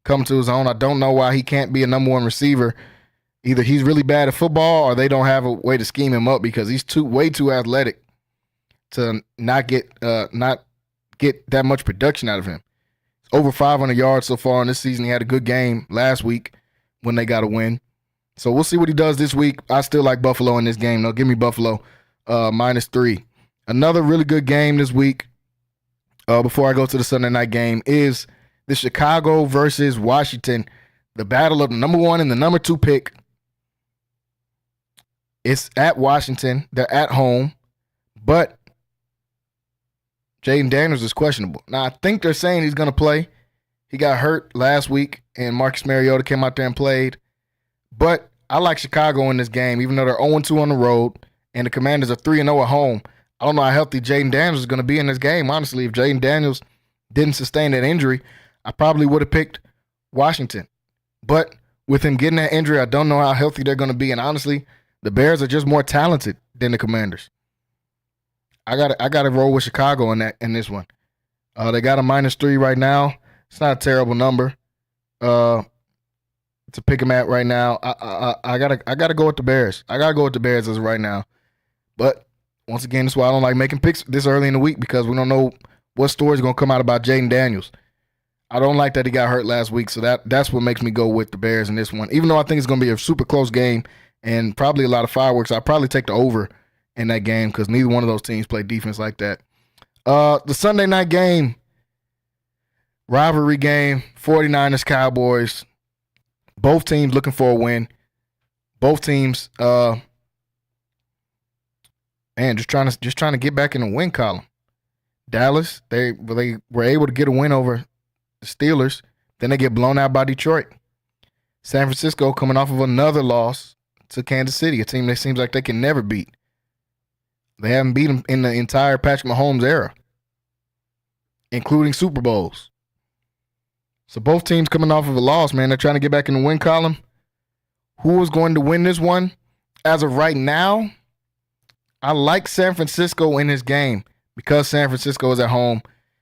come to his own. I don't know why he can't be a number one receiver. Either he's really bad at football or they don't have a way to scheme him up because he's way too athletic to not get that much production out of him. Over 500 yards so far in this season. He had a good game last week when they got a win. So we'll see what he does this week. I still like Buffalo in this game, though. Give me Buffalo -3. Another really good game this week, before I go to the Sunday night game, is the Chicago versus Washington, the battle of the number 1 and the number 2 pick. It's at Washington. They're at home, but Jaden Daniels is questionable. Now, I think they're saying he's going to play. He got hurt last week, and Marcus Mariota came out there and played. But I like Chicago in this game, even though they're 0-2 on the road, and the Commanders are 3-0 at home. I don't know how healthy Jaden Daniels is going to be in this game. Honestly, if Jaden Daniels didn't sustain that injury, I probably would have picked Washington. But with him getting that injury, I don't know how healthy they're going to be. And honestly, the Bears are just more talented than the Commanders. I got to roll with Chicago in this one. They got a -3 right now. It's not a terrible number to pick them at right now. I gotta go with the Bears. I gotta go with the Bears as of right now. But once again, that's why I don't like making picks this early in the week, because we don't know what story is gonna come out about Jaden Daniels. I don't like that he got hurt last week, so that's what makes me go with the Bears in this one. Even though I think it's gonna be a super close game and probably a lot of fireworks, I'll probably take the over in that game because neither one of those teams play defense like that. The Sunday night game, rivalry game, 49ers Cowboys. Both teams looking for a win. Both teams, just trying to get back in the win column. Dallas, they were able to get a win over the Steelers. Then they get blown out by Detroit. San Francisco coming off of another loss to Kansas City, a team that seems like they can never beat. They haven't beat them in the entire Patrick Mahomes era, including Super Bowls. So both teams coming off of a loss, man. They're trying to get back in the win column. Who is going to win this one? As of right now, I like San Francisco in this game because San Francisco is at home.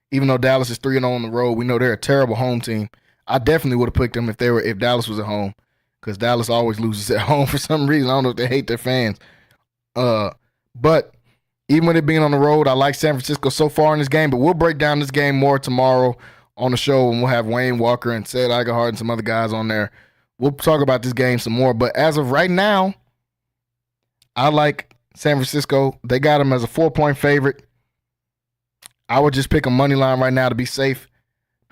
Even though Dallas is 3-0 on the road, we know they're a terrible home team. I definitely would have picked them if Dallas was at home, because Dallas always loses at home for some reason. I don't know if they hate their fans. But even with it being on the road, I like San Francisco so far in this game. But we'll break down this game more tomorrow on the show, and we'll have Wayne Walker and Sid Eigerhart and some other guys on there. We'll talk about this game some more. But as of right now, I like San Francisco. They got them as a 4-point favorite. I would just pick a money line right now to be safe.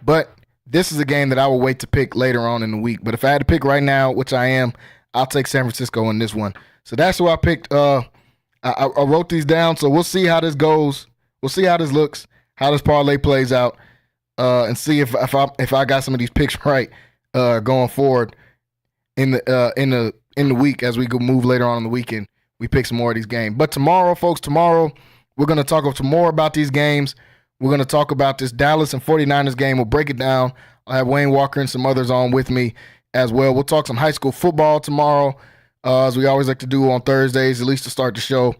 But this is a game that I will wait to pick later on in the week. But if I had to pick right now, which I am, I'll take San Francisco in this one. So that's who I picked. I wrote these down, so we'll see how this goes. We'll see how this looks, how this parlay plays out, and see if I got some of these picks right going forward in the week as we go move later on in the weekend. We pick some more of these games. But tomorrow, folks, we're going to talk some more about these games. We're going to talk about this Dallas and 49ers game. We'll break it down. I'll have Wayne Walker and some others on with me as well. We'll talk some high school football tomorrow, as we always like to do on Thursdays, at least to start the show.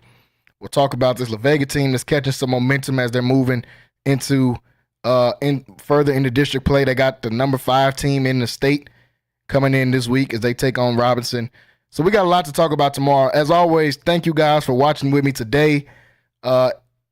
We'll talk about this La Vega team that's catching some momentum as they're moving into further into district play. They got the number 5 team in the state coming in this week as they take on Robinson. So we got a lot to talk about tomorrow. As always, thank you guys for watching with me today.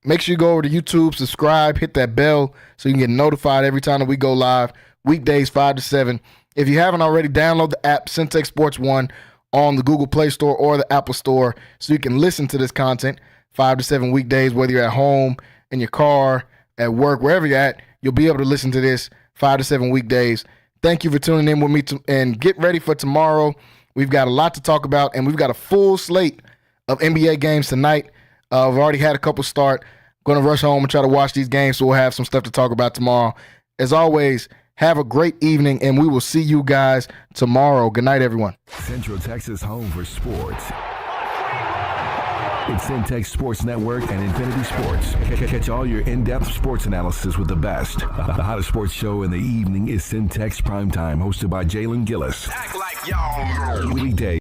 Make sure you go over to YouTube, subscribe, hit that bell so you can get notified every time that we go live, weekdays 5 to 7. If you haven't already, download the app Centex Sports 1 on the Google Play Store or the Apple Store so you can listen to this content 5 to 7 weekdays, whether you're at home, in your car, at work, wherever you're at, you'll be able to listen to this 5 to 7 weekdays. Thank you for tuning in with me and get ready for tomorrow. We've got a lot to talk about, and we've got a full slate of NBA games tonight. We've already had a couple start. Going to rush home and try to watch these games, so we'll have some stuff to talk about tomorrow. As always, have a great evening, and we will see you guys tomorrow. Good night, everyone. Central Texas home for sports. It's Centex Sports Network and Infinity Sports. Catch all your in-depth sports analysis with the best. The hottest sports show in the evening is Centex Primetime, hosted by Jalen Gillis. Act like y'all. Weekday.